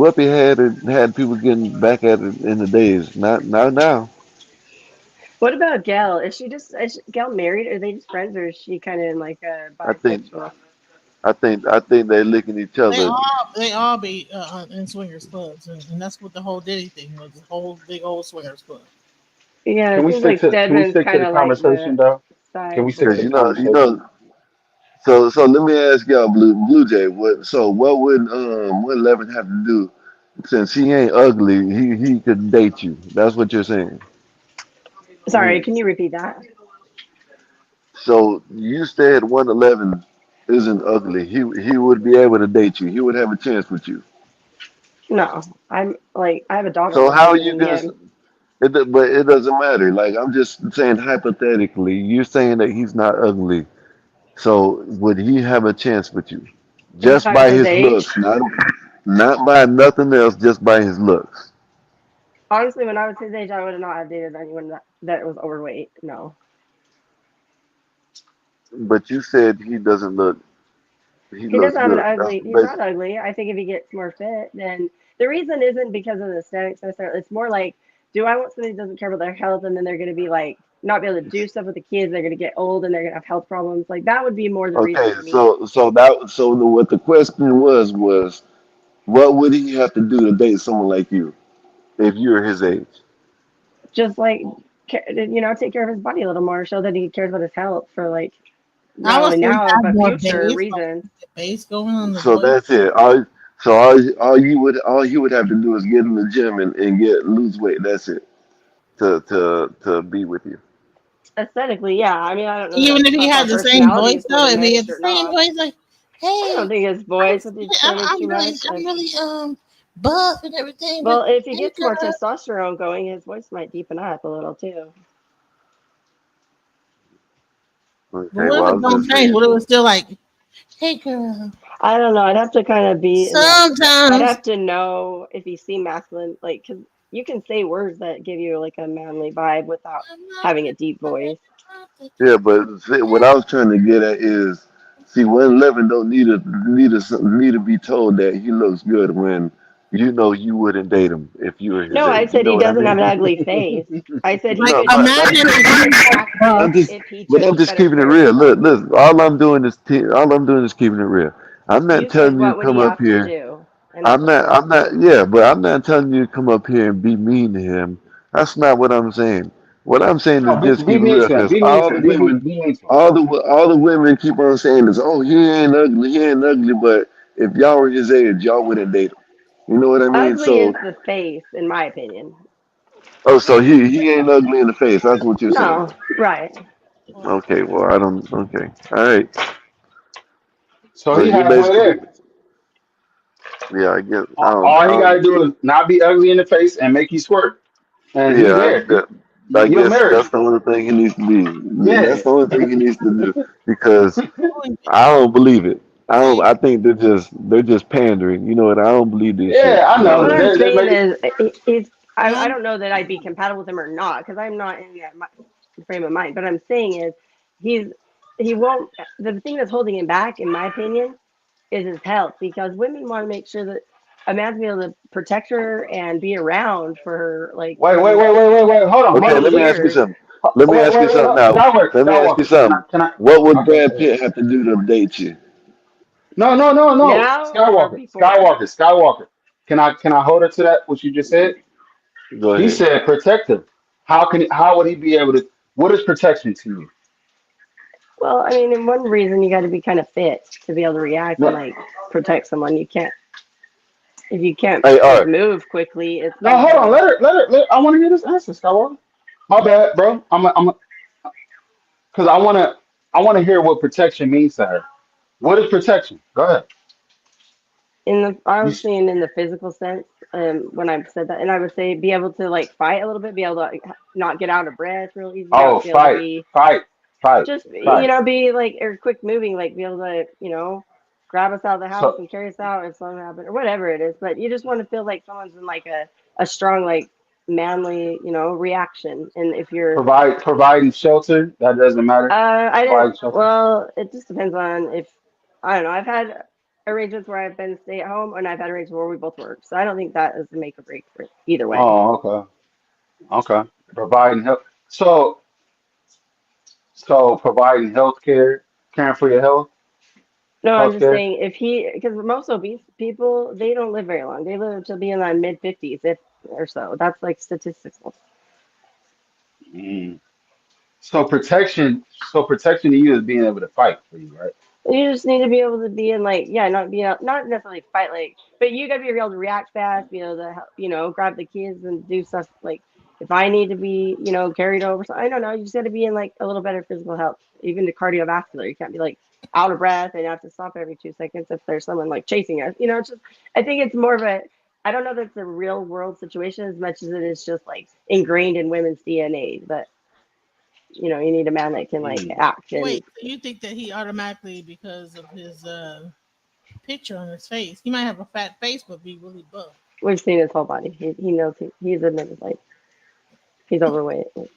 had people getting back at her in the days. Not now. What about Gail? Is Gail married? Are they just friends, or is she kind of like a I think bisexual? I think they licking each They other. all they all be in swingers clubs, and that's what the whole Diddy thing was. The whole big old swingers club. Yeah, it seems like Can we Stedman's stick to kind the of like conversation the though? Can we side stick Cause to boy. the you conversation? know. So let me ask y'all, Blue Jay. What would Levin have to do since he ain't ugly? He could date you. That's what you're saying. Sorry, Mm. can you repeat that? So you said 111 isn't ugly. He would be able to date you. He would have a chance with you. No, I'm like I have a daughter So that's how are bigger you than gonna? him. But it doesn't matter. Like I'm just saying hypothetically, you're saying that he's not ugly. So would he have a chance with you? If Just I was by his his age, looks, not by nothing else, just by his looks. honestly, when I was his age, I would not have dated anyone that was overweight. No, But you said he doesn't look. He he looks doesn't have an good. That's ugly. He's not basically ugly. I think if he gets more fit, then the reason isn't because of the aesthetics necessarily. It's more like, do I want somebody who doesn't care about their health, and then they're going to be like not be able to do stuff with the kids. They're going to get old, and they're going to have health problems. Like that would be more the reason okay. for me. So what the question was what would he have to do to date someone like you if you're his age? Just like take care of his body a little more, show that he cares about his health for like I not would only say now have but more future base, reasons. base going on the So voice. that's it. All he would have to do is get in the gym and get lose weight. That's it to be with you. Aesthetically, yeah. I mean, I don't know that Even I'd if he fuck our had the same voice, personalities would though, have if he had meshed the or same not. voice, like, I don't hey, think his I'm voice would be trending too much. I'm really buff and everything, but Well, if he hey, gets more girl. testosterone going, his voice might deepen up a little too. But Okay, what if well I it was don't just change? saying. What if it's still like, hey, girl? I don't know. I'd have to kind of be in that. I'd Sometimes have to know if he seemed masculine, like because you can say words that give you like a manly vibe without I'm not having a deep voice. Yeah, but see, what I was trying to get at is, see, 111 don't need to be told that he looks good when you know you wouldn't date him if you were his No, I age. You said know he what I doesn't have mean? an ugly face. I said he like No, could imagine he if could be he was buff. attractive if he but I'm took just better keeping it care of real. himself. Look, all I'm doing is keeping it real. I'm not You said telling you to what would he come up have to here. do, and that's what I'm I'm asking. not, yeah, but I'm not telling you to come up here and be mean to him. That's not what I'm saying. What I'm saying No, is just be keep it mean real, to him. because Be mean all to the him. women, Be mean to him. all the women keep on saying is, oh, he ain't ugly. But if y'all were his age, y'all wouldn't date him. You know what I mean? Ugly So, is the face, in my opinion. oh, so he ain't ugly in the face. That's what you're saying. No, right. Okay, well, I don't. Okay, all right. So So he you halfway basically, there. yeah, I guess All he gotta do is not be ugly in the face and make you squirt, and he yeah, there. I You're guess married. that's the only thing he needs to be. That's Yeah. the only thing he needs to do because I don't believe it. I don't. I think they're just pandering. You know what? I don't believe this shit. Yeah, I What know. I'm They're saying making. is, he's. I Um, don't know that I'd be compatible with him or not because I'm not in that frame of mind. But I'm saying is, he's he won't. The thing that's holding him back, in my opinion, is his health because women want to make sure that a man's be able to protect her and be around for her like Wait. Hold Okay, many on. let me ask you years. something. Let me ask you something now. Let me ask you Skywalker. something. Can I? What would Okay, Brad go ahead. Pitt have to do to date you? No. Now or Skywalker. before? Can I hold her to that? What you just said? Go He ahead. said protective. How would he be able to? What is protection to you? Well, I mean, in one reason you got to be kind of fit to be able to react and No, like protect someone. You can't if you can't Hey, like Art. move quickly. It's no, kind of hold on. hard. I want to hear this answer, Skywalker. My bad, bro. Because I want to hear what protection means to her. What is protection? Go ahead. In the I You, was saying in the physical sense, when I said that, and I would say be able to like fight a little bit, be able to like, not get out of breath real easy, oh, not be able to fight, be fight, fight, just fight. be like or quick moving, like be able to grab us out of the house So and carry us out if something happened or whatever it is. But you just want to feel like someone's in like a strong like manly reaction. And if you're providing shelter. That doesn't matter. I didn't. Providing shelter. Well, it just depends on if I don't know. I've had arrangements where I've been stay at home, and I've had arrangements where we both work. So I don't think that is a make or break for either way. Oh, okay, okay. Providing help. So providing health care, caring for your No, I'm health just care. saying because most obese people they don't live very long. They live to be in their mid 50s if or so. That's like statistical. Mm. So protection to you is being able to fight for you, right? You just need to be able to be in like not be out, not necessarily fight like, but you gotta be able to react fast, be able to grab the kids and do stuff like if I need to be carried over. So I don't know. You just got to be in like a little better physical health, even the cardiovascular. You can't be like out of breath and have to stop every 2 seconds if there's someone like chasing us. It's just I think it's more of a I don't know that it's a real world situation as much as it is just like ingrained in women's DNA. But you need a man that can like Mm. act and Wait, so you think that he automatically, because of his picture on his face, he might have a fat face but be really buff? we've seen his whole body. He knows he's admitted like he's overweight, like,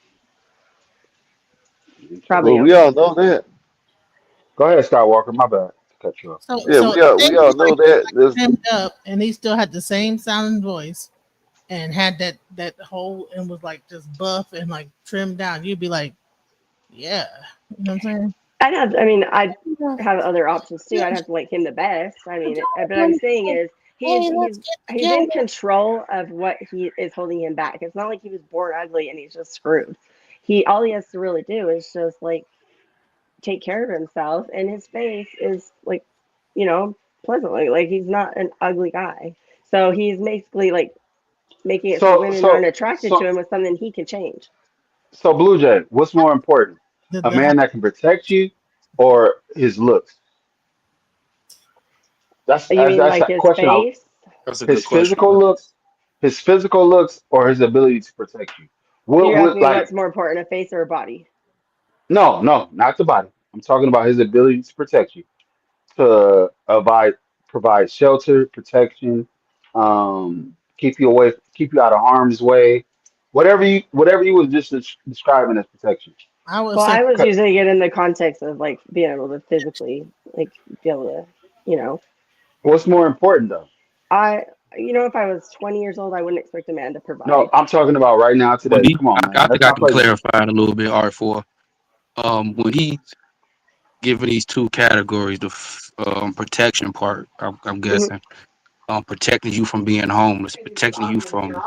Interesting. probably Well, we over. all know that. Go ahead, Skywalker. My bad. Cut you off. So, Yeah, so we if all they we were all know like that. trimmed up and he still had the same sounding voice and had that whole and was like just buff and like trimmed down, you'd be like, yeah, you know what I'm I mean, I'd saying? have other options too. I'd have to like him the best. I mean, but I'm saying is he's Hey, he's let's get he's in together. control of what he is holding him back. It's not like he was born ugly and he's just screwed. All he has to really do is just like take care of himself, and his face is like, you know, pleasantly like he's not an ugly guy. So he's basically like making it so So women aren't so attracted to so him with something he can change. so Blue Jay, what's more important? A The man that can protect you or his looks? You mean That's like that his question. face? That's a His good question. physical looks, or his ability to protect you. You're What asking me like what's more important, a face or a body? no, not the body. I'm talking about his ability to protect you, to provide shelter, protection, keep you out of harm's way, whatever you was just describing as protection. I would Well, say I was 'Cause using it in the context of like being able to physically like be able to, you know, what's more important though? I if I was 20 years old, I wouldn't expect a man to No, provide. I'm talking about right now When today. he, Come on, man. I think Let's I not can play games. clarify it a little bit, Art, for when he given these two categories, the protection part, I'm Mhm. guessing, protecting you from being homeless, protecting you from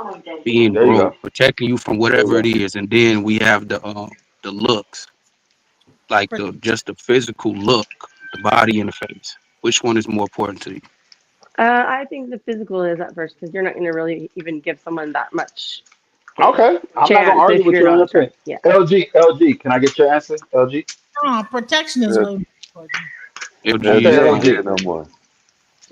being There you broke, go. protecting you from There you whatever it go. is, and then we have the looks, like for the just the physical look, the body and the face. Which one is more important to you? I think the physical is at first because you're not going to really even give someone that much Okay, I'm not gonna chance argue if with you're you on not your opinion. attracted. Yeah. LG, can I get your answer? LG. protection is Yeah, way more important. LG Okay, is LG ain't gone. here LG. no more.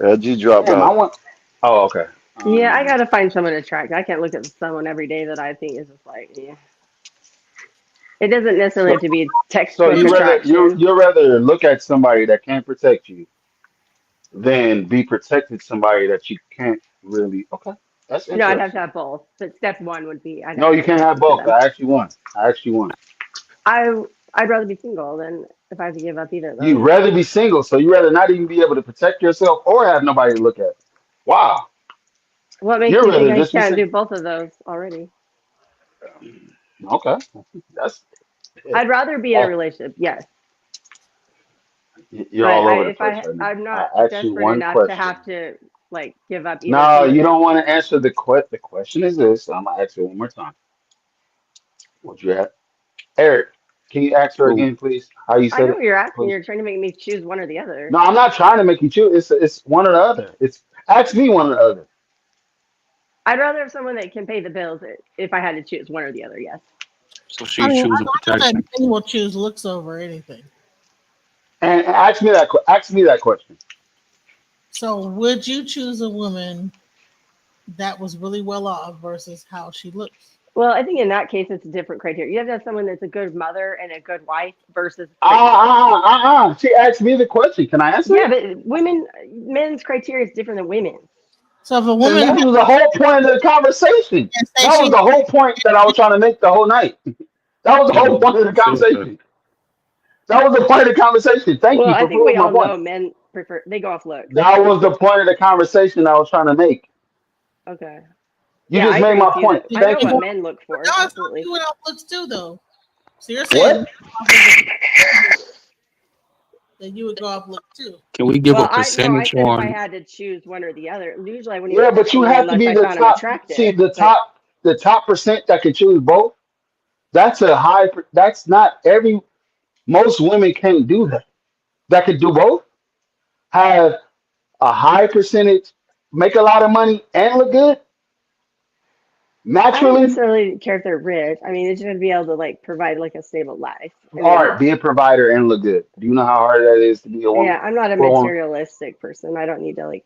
LG dropped Damn, I out. want. Oh, okay. Yeah, I got Um, to find someone attractive. I can't look at someone every day that I think is just like, yeah. It doesn't necessarily have so to be so textbook you rather attraction. you rather look at somebody that can't protect you than be protected somebody that you can't really. Okay, that's No, I'd have to interesting. have both. But step one would be I'd No, have you to be can't have attracted to both. them. I actually won. I I'd rather be single than if I have to give up either of You'd those. rather be single, so you rather not even be able to protect yourself or have nobody to look at. Wow, What makes you're you think rather I just be can't do single. both of those already? Okay, that's I'd rather be in a uh, relationship, yes. you're But all I over the if place I right now. I'm I not asked you desperate one enough to question. have to like give up either No, you female. don't want to answer the question. The question is this. I'm gonna ask you one more time. What you have, Eric? Can you ask her Cool. again, please? How you I said know it, what you're asking. please? You're trying to make me choose one or the other. No, I'm not trying to make you choose. It's one or the other. It's ask me one or the other. I'd rather have someone that can pay the bills if I had to choose one or the other. Yes. So I she's mean, choosing I know that protection. men will choose looks over anything. And ask me that. Ask me that question. So, would you choose a woman that was really well off versus how she looks? Well, I think in that case, it's a different criteria. You have to have someone that's a good mother and a good wife versus pretty. She asked me the question. Can I answer Yeah, it? but men's criteria is different than women's. So, if a And woman that had, was the whole point of the conversation. and say That was she, the whole point that I was trying to make the whole night. That was the Yeah, whole point of the who said that? conversation. That was the point of the conversation. Thank Well, you I for think we proving my all point. know men prefer they go off looks. That was the point of the conversation I was trying to make. Okay. You Yeah, I just made agree my with you point. that you I know Thank what you. know, men look but for. no, some Absolutely. people off looks too, though. So you're saying What? that you would go off look too. Can we give a Well, I percentage said if I on? had to choose one or the other. Usually, I wouldn't even Yeah, pick but you someone have to unless be I the found him top. See, attractive. But the top percent that can choose both. That's a high. That's not every. Most women can't do that. That could do both. Have a high percentage, make a lot of money, and look good I don't naturally. necessarily care if they're rich. I mean, they should be able to like provide like a stable life. I mean, Hard, be a provider and look good. Do you know how hard that is to be a woman? yeah, I'm not a For a woman. materialistic person. I don't need to like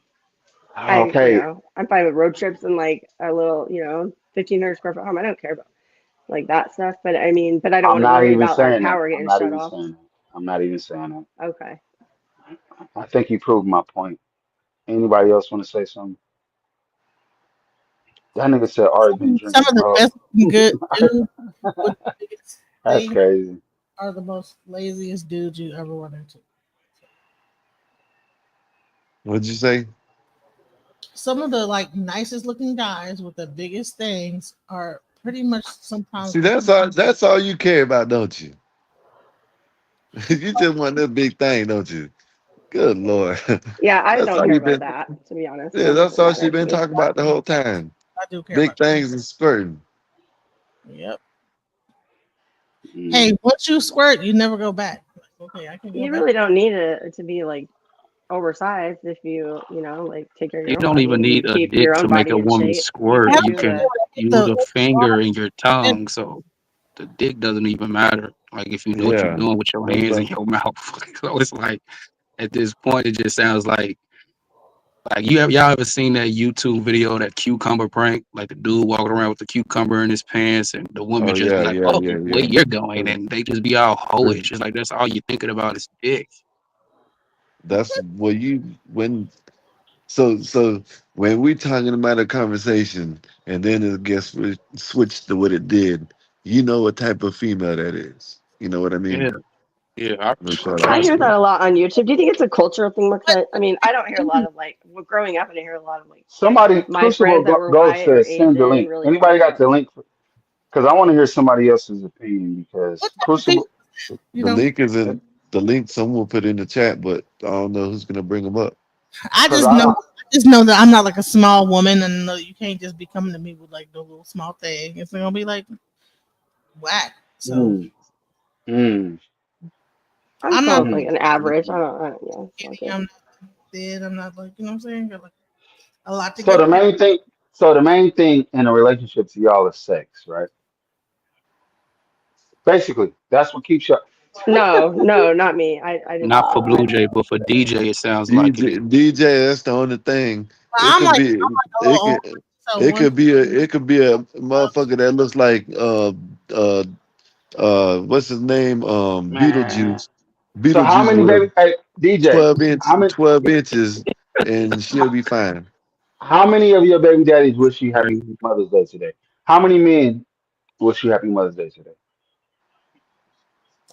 Okay, I'm fine with road trips and like a little, 1,500 square foot home. I don't care about like that stuff. But I mean, but I don't I'm want to not worry even about like saying that. power I'm getting not shut even off. saying that. I'm not even saying that. Okay. I think you proved my point. Anybody else want to say something? That nigga said Art been Some drinking, of the bro. best looking good dudes with the biggest That's thing crazy. are the most laziest dudes you ever run into. What'd you say? Some of the like nicest looking guys with the biggest things are pretty much sometimes See, that's all you care about, don't you? You just want that big thing, don't you? Good Lord. Yeah, I That's don't all care you've about been that, to be honest. It yeah, doesn't that's really all she's matter to been me. talking about the whole time. I do care Big about that. things and squirting. Yep. Mm. Hey, once you squirt, you never go back. Like, okay, I can go You back. really don't need it to be like oversized if like take care of You your own don't body even and you need a keep your dick own to make body a in woman shape. You squirt. can Hell You do yeah, can the get use a finger water and your in. tongue, so the dick doesn't even matter. Like if you know what you're Yeah. doing with your That's hands right. in your mouth. So it's like at this point, it just sounds like y'all ever seen that YouTube video, that cucumber prank? Like the dude walking around with the cucumber in his pants, and the woman Oh just be yeah, like, yeah, "Oh, yeah, where yeah. you're going," That's and they just be all hoish. It's like that's all you're thinking about is dick. that's what you when so when we talking about a conversation and then it gets switched to what it did, you know what type of female that is. You know what I Yeah, mean? yeah. I, That's all I'm I trust hear me. that saying. a lot on YouTube. Do you think it's a cultural thing? But Because I mean, I don't hear a lot of like growing up, I didn't hear a lot of like Somebody, my Crucible friends that were Ghost white or says send the Asian link. really Anybody talking got about the like link? Because I want to hear somebody else's opinion. what Because type of thing, Crucible, you The know? link is in the link someone put in the chat, but I don't know who's gonna bring them up. I because just I know, don't. I just know that I'm not like a small woman, and you can't just be coming to me with like the little small thing. It's gonna be like whack. So Mm, mm, I'm I'm not still like mm, an average. mm. Yeah, it's skinny. all good. I'm not dead. I'm not like you know what I'm saying. Got like a lot to So go the through. main thing, so the main thing in a relationship to y'all is sex, right? Basically, that's what keeps you. No, no, not me. I didn't Not say for that. Blue Jay, but for DJ, it sounds like it is. DJ, that's the only thing. But It could be I'm like a it little could old. So it one, could be a motherfucker that looks like uh what's his name? Man. Beetlejuice. So how Beetlejuice many with baby? Hey, DJ, how many? 12 inches and she'll be fine. How many of your baby daddies wish you happy Crazy. Mother's Day today? How many men wish you happy Mother's Day today?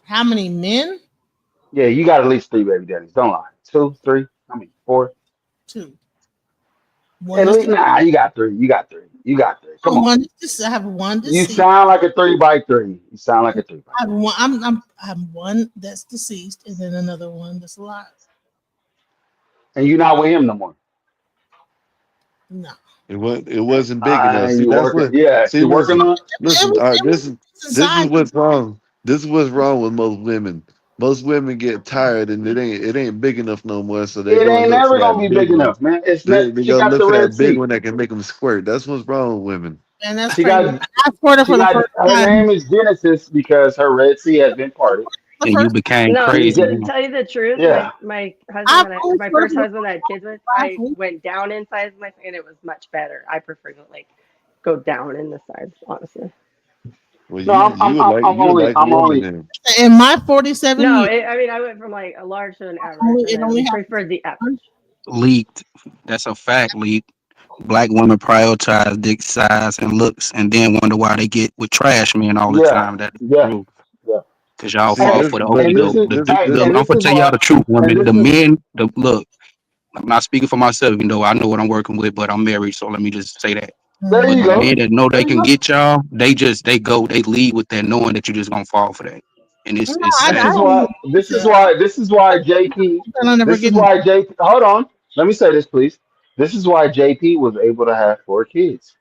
how many men? Yeah, you got at least three baby daddies. Don't lie. Two, three. I mean, four. Two. One At is least, the nah. You got three. You got three. You got three. Come on. one. I have one You deceased. sound like a 3x3. You sound like a 3x3. I have one. I have one that's deceased, and then another one that's alive. And you're not with him no more. No. It wasn't big enough. See, You that's working? what. Yeah, See, you working listen, on? listen. All right, It was this is inside. what's wrong. This is what's wrong with most women. Most women get tired and it ain't big enough no more, so they It go and ain't look for never gonna that be big big one. enough, man. It's not. They She go got look the for Red that big Sea. one that can make them squirt. That's what's wrong with women. And that's She crazy. got. I scored it She for the got. first Her time. name is Genesis because her Red Sea has been parted. The And you first became No, She's crazy. get. to Huh? tell you the truth, Yeah. my husband I that only my scored it first for the husband that I had kids with, last I week. went down in size with my and it was much better. I prefer to like go down in the size, honestly. Well, No, you you would like I'm you would only. like a I'm woman only. then. In my 47 No, years, I mean I went from like a large to an average, and it I only preferred the happened. average. Leaked. That's a fact. Leaked. Black women prioritize dick size and looks, and then wonder why they get with trash men all the Yeah. time. That's Yeah. true. Yeah. Cause y'all See fall And this, for the but okey and this doke. is. this And I'm this gonna is tell y'all why. the truth, And woman. this The is. men, look. I'm not speaking for myself, I know what I'm working with, but I'm married, so let me just say that. There But you the Mhm. go. men that know There they you can go. get y'all, they lead with that knowing that you're just gonna fall for that, and No, it's I This sad. is told why. him This is why JP. I'll never This is get in. why JP. Hold on. Let me say this, please. This is why JP was able to have 4 kids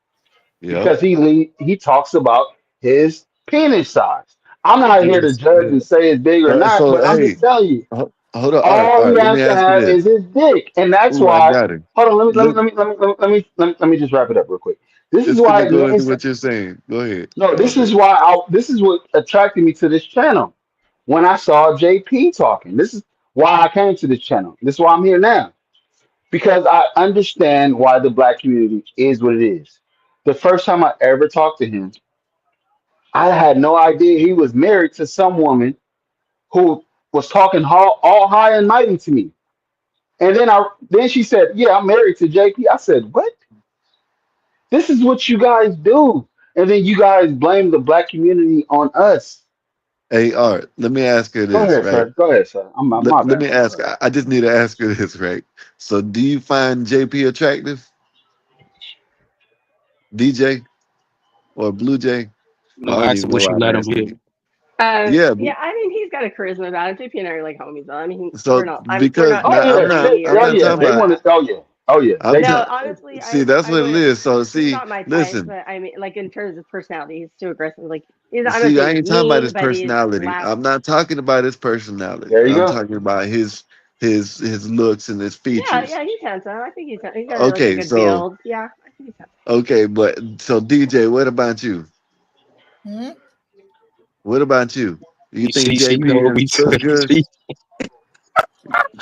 yep. because he talks about his penis size. I'm not here to Yes. judge and say it's big or not, So but I'm hey, just telling you, hold on. all All he right. Let me has to ask you have this. is his dick, and that's Ooh, I why. got it. Hold on, Look, let me just wrap it up real quick. This is it's why gonna go men. into what you're saying. Go ahead. No, My this is bad. why. This is what attracted me to this channel when I saw JP talking. This is why I came to this channel. This is why I'm here now because I understand why the black community is what it is. The first time I ever talked to him, I had no idea he was married to some woman who was talking all high and mighty to me. And then she said, "Yeah, I'm married to JP." I said, "What? This is what you guys do." And then you guys blame the black community on us. Hey, Art. Let me ask you Go this, ahead, right? sir. Go ahead, sir. My Let bad. me Go ask. ahead. I just need to ask you this, right? So, do you find JP attractive, DJ or Blue Jay? I No, don't ask even him know what she why I'm let him asking hit. you. Yeah. Yeah, I mean he's got a charisma about him. JP and I are like homies though. I mean So we're because not Oh now together yeah, many oh I'm not yeah. years, talking They but about. want to. Oh yeah, oh yeah. I'm They no, t- honestly, See, that's I what it wouldn't. is. So He's see, not my type, listen. but I mean, like in terms of personality, he's too aggressive. Like I'm not See, I saying he's ain't talking about his mean, but he's personality. loud. I'm not talking about his personality. There you I'm go. talking about his looks and his Yeah, features. yeah, he's handsome. I think he's got like a Okay, good so build. Yeah, I think he's handsome. okay, but so DJ, what about you? Hmm? What about you? You You think see, she know JP what we looks good? see.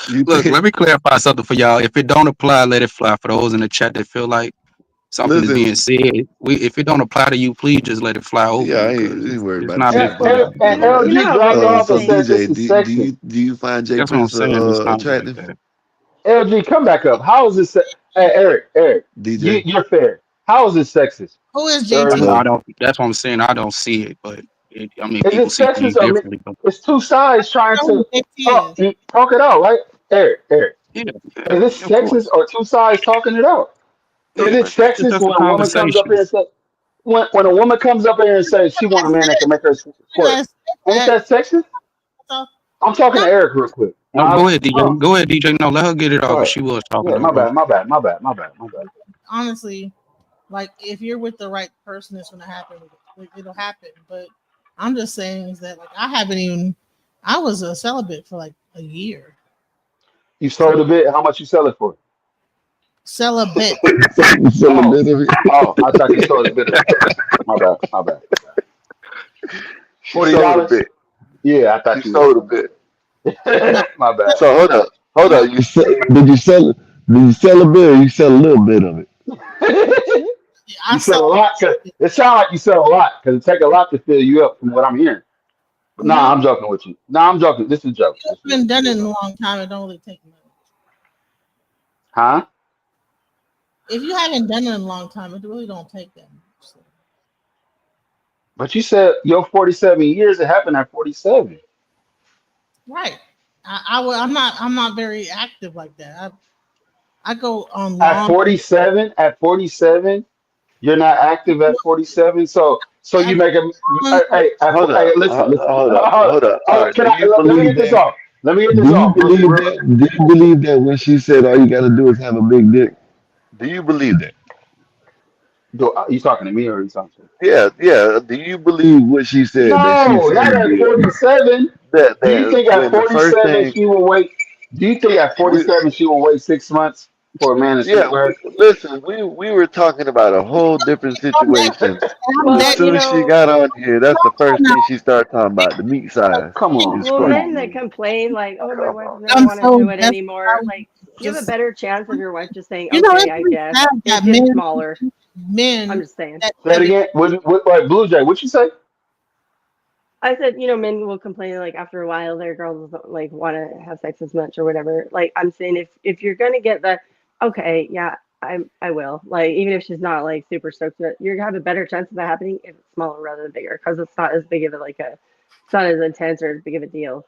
You Look, think? let me clarify something for y'all. If it don't apply, let it fly. For those in the chat that feel like something is Listen, being said, if it don't apply to you, please just let it fly yeah, open I because ain't worried it's about the not And, meant chat. for They and, can everybody. and deal with that. You know LG how dropped women off So and think. said this DJ, is do sexist. you find That's what I'm JP saying. It's not like attractive? that. LG, come back up. How is this? Hey, Eric, DJ. you're fair. How is this sexist? Who is Or I is JP? know this I So don't. That's what I'm saying. I don't see it, but is people it see sexist things or differently. But it's two sides trying Know who to JP is? talk it out, right? Eric, yeah, yeah, is this of sexist course. or two sides talking it out? Is Yeah, it that's just sexist that's a when a woman comes up conversation. here and says when a woman comes up here and says she want a man that can make her You squirt? guys said Ain't that. that sexist? So, I'm talking no, to Eric real quick. No, go ahead, Hold on. DJ. Go ahead, DJ. No, let her get it Go off. Cause ahead. she was talking Yeah, though. Go ahead. my bad. honestly, like if you're with the right person, it's gonna happen. It'll happen. But I'm just saying is that like I haven't even. I was a celibate for like a year. You So sold a bit. How much you sell it for? celibate. a Oh, bit of it. I thought you sold a bit of it. My bad. She sold a $40? bit. Yeah, I She thought you would have sold a sold bit. No, it. My bad. So hold no. up. Did you sell? Did you sell a bit or you sell a little bit of it? You I sell sold. a lot. It sounds like you sell a lot because it take a lot to fill you up from what I'm hearing. But nah, No, I'm joking with you. Nah, I'm joking. This is a joke. I haven't done it in a long time. It don't really take much. Huh? If you haven't done it in a long time, it really don't take that much. So. But you said your 47 years, it happened at 47. Right. I'm not very active like that. I go on At long. 47, you're not active at 47. So I you go make a on, Hold hey, up. listen. Hold up. All right. Can Do I you let me believe get this that? off? Let me get Do this you off. believe that? Do you believe that when she said all you got to do is have a big dick? Do you believe that? You talking to me or are you talking to? Yeah, yeah. Do you believe what she said? That she No, said not at 47. Do you that think at when the first 47 thing she will wait? Do you think at we 47 she will wait 6 months for a man to sleep yeah, with listen, we were talking about a whole different I'm that, situation. I'm And as Well, that you soon as she know, got on here, that's the first no, thing she started talking about, the meat size her? Come and on, well, come squirting. men on, that man. complain like, "Oh, my wife doesn't I'm want to so do it that's anymore," I was like you have a just better chance of your wife just saying, it's "Okay, I pretty guess," sad and that getting smaller. I'm men just saying. that Say it again. What Blue Jay? What you say? I said, men will complain like after a while their girls don't like want to have sex as much or whatever. Like I'm saying, if you're gonna get the, okay, yeah, I will. Like even if she's not like super stoked, you're gonna have a better chance of that happening if it's smaller rather than bigger because it's not as big of a it's not as intense or as big of a deal.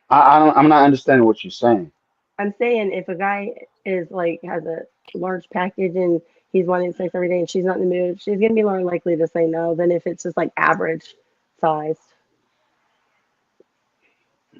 I don't. I'm not understanding what you're saying. I'm saying if a guy is like has a large package and he's wanting sex every day and she's not in the mood, she's gonna be more likely to say no than if it's just like average size.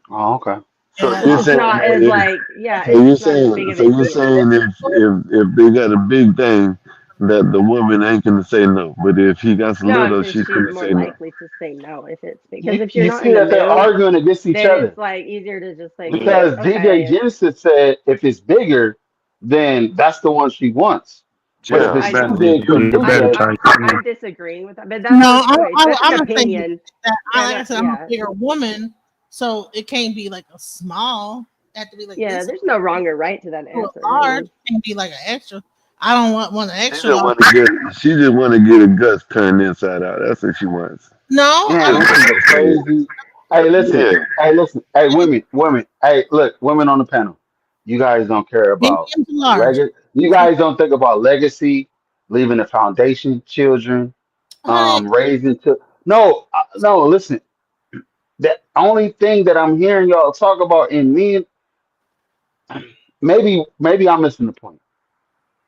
Oh, okay. So yeah, It's you're just saying not as like, yeah, so it's you're just not as big saying of a deal. if they got a big thing that the woman ain't gonna say no, but if he got a No, I'm little, saying she's she's gonna more say no. likely to say no if it's because You if you're you not see in the that they're mood, arguing against each then other it's like easier to just like be Yeah. like, because DJ okay. Genesis said if it's bigger, then that's the one she wants. But if Yeah, Yeah. it's I too don't. big for it better DJ, type. Yeah. I'm disagreeing with that, but that's her no, choice. That's I'm an gonna say opinion. that I And like I said I'm a yeah, bigger woman, so it can't be like a small. It have to be like yeah. this. There's no wrong or right to that To a answer. I large, mean, it can't be like an extra. I don't want an She extra just large. want to she just want to get her guts turned inside out. That's what she wants. No, I man, don't. this is a crazy. Hey, listen. Yeah. Hey, listen. Hey, women. Hey, look, women on the panel. You guys don't care Medium about to large. legacy. You guys don't think about legacy, leaving a foundation, children, Honey, raising to. No, no. Listen. The only thing that I'm hearing y'all talk about in me, maybe I'm missing the point.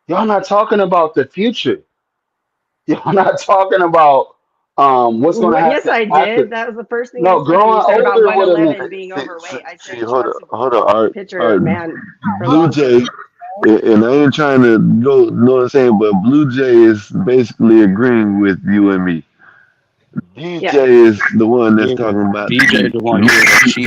Y'all not talking about the future. Y'all not talking about what's going to yes, happen I after. did. That was the first thing I No, said when growing you said about older with a man. 111 being overweight. I said she Hold wants on, to hold on, picture a Art. man for hold Blue long. Jay, and I ain't trying to go, know what I'm saying, but Blue Jay is basically agreeing with you and me. Yeah. DJ is the one that's Yeah. talking about the DJ meat, the one, yeah, she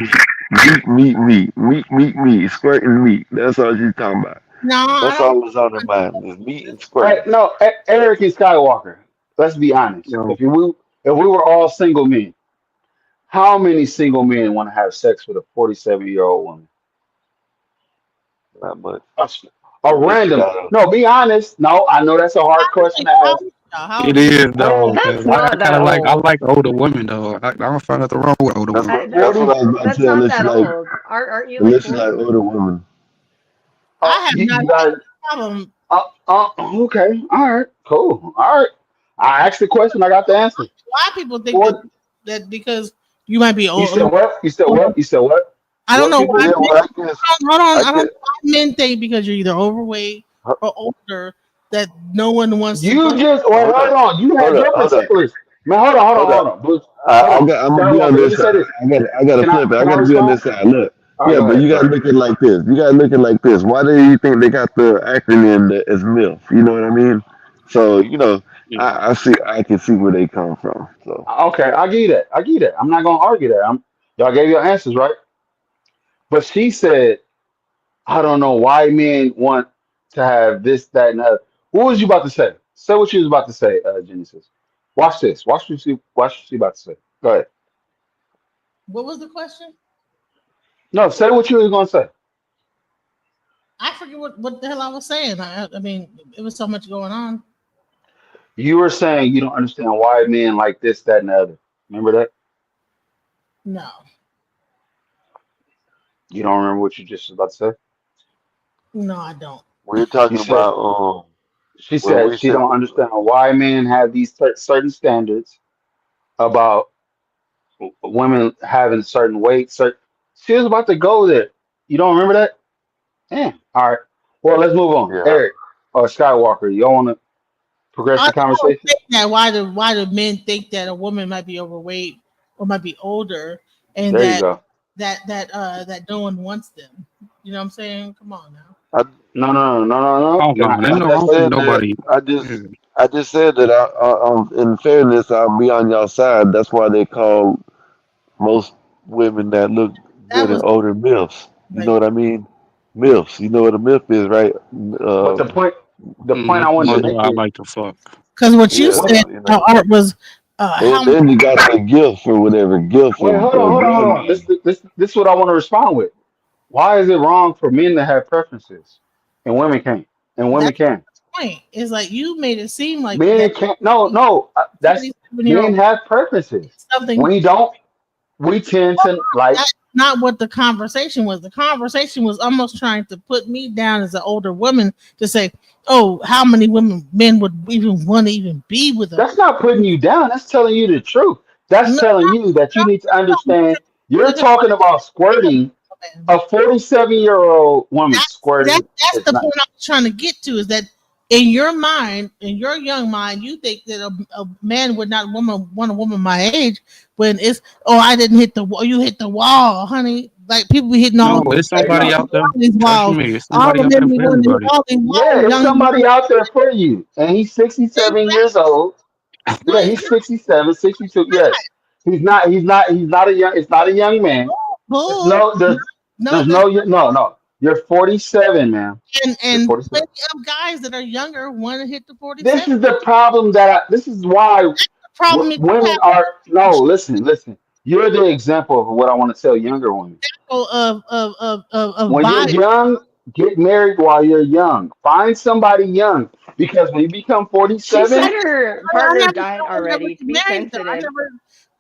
squirting meat. That's all she's talking about. no, I That's don't. all that's on her mind is meat and Hey, squirting. no, Eric and Skywalker. Let's be honest. yo, If we were all single men, how many single men want to have sex with a 47-year-old woman? Not much. A, a Unless you random. got a No, be honest. No, I know that's a hard question to How ask. old y'all? How it old are you? is though. Oh, That's 'Cause I not kind that of I old. like older women though. I don't find nothing wrong with older that's women. what that's what 40. I was about to That's say. not that old. Aren't you like Unless you like 40? older women. Oh, I have not you had guys. a problem. Okay. All right. Cool. All right. I asked the question. I got the answer. Why people think that 40. because you might be You old, a said little what? You said older. what? You said what? I don't What know people why. Yeah, think? well, I guess Hold on. I I don't get know why men think because you're either overweight ho- or older that no one wants to You go. just wait. hold Hold up, on. You hold had up, your hold up, particulars. Man, hold on. Hold on. hold up. Hold on. Bruce, hold I on. got. I'm gonna be on Skywalker. Let me this say side. this. I gotta flip it. I Can I gotta be on respond? this side. Look, All right. yeah, Go but ahead. you Go gotta ahead. look at it like this. You gotta look at it like this. Why do you think they got the acronym as MILF? You know what I mean? So Yeah. I can see where they come from. So Okay. I get that. I get that. I'm not gonna argue that. Y'all gave your answers right. But she said, I don't know why men want to have this, that, and other. What was you about to say? Say what you was about to say, Genesis. Watch this. Watch what she about to say. Go ahead. What was the question? No, say what you was gonna say. I forget what the hell I was saying. I mean, it was so much going on. You were saying you don't understand why men like this, that, and the other. Remember that? No, You don't remember what you just was about to say? no, I don't. we're You talking said about she when said we she said don't understand why men have these certain standards about women having certain weight. Certain. She was about to go there. You don't remember that? Yeah. All right. Well, let's move on. yeah. Eric or Skywalker, y'all want to progress the I was conversation? saying that why do men think that a woman might be overweight or might be older and There you go. that no one wants them. You know what I'm saying? Come on now. I No, no, no, no, no, no. I don't You're know. not. There's I no That's wrong just that's with said that. nobody. I just Yeah. I just said that in fairness, I'll be on y'all side. That's why they call most women that look That good and was older MILFs. You know like what I mean? MILFs. You know what a MILF is, right? But the point I wanted to Wonder make I is like to fuck. because what you Yeah. what. said, So you know. Art, was how And then you got the gifts or whatever, gifts Wait, of hold on. grandma. This is what I want to respond with. Why is it wrong for men to have preferences and women can't? And women that's can. the point. It's like you made it seem like that Men can't. No, no. That's 27-year men old have preferences. something. We don't. We tend to like. That's not what the conversation was. The conversation was almost trying to put me down as an older woman to say, "Oh, how many men would even want to even be with a?" That's not putting you down. That's telling you the truth. That's No, telling you that you need to understand. You're because talking about squirting. A 47-year-old woman squirting that's is the not. point I was trying to get to. Is that in your mind, in your young mind, you think that a man would not want a woman my age when it's oh I didn't hit the wall, you hit the wall, honey. Like people be hitting No, all it's Hey, somebody no. out there. these Trust walls. me, it's All somebody the out men there be for running everybody. all these Yeah, walls, it's young somebody out there for you. And he's 67 men. years old. No, Yeah, he's 67, 62. Yes. He's not a young, it's not a young man. There's bull. no, No, there's no, no, no. You're 47, man. You're and 47. plenty of guys that are younger want to hit the This 47. is the problem this is why The problem is you women have are, no, listen. You're the example of what I want to tell younger women. people of When you're body. young, get married while you're young. Find somebody young because when you become She said 47, her I partner never died told her never already. get To be married though. I sensitive. never.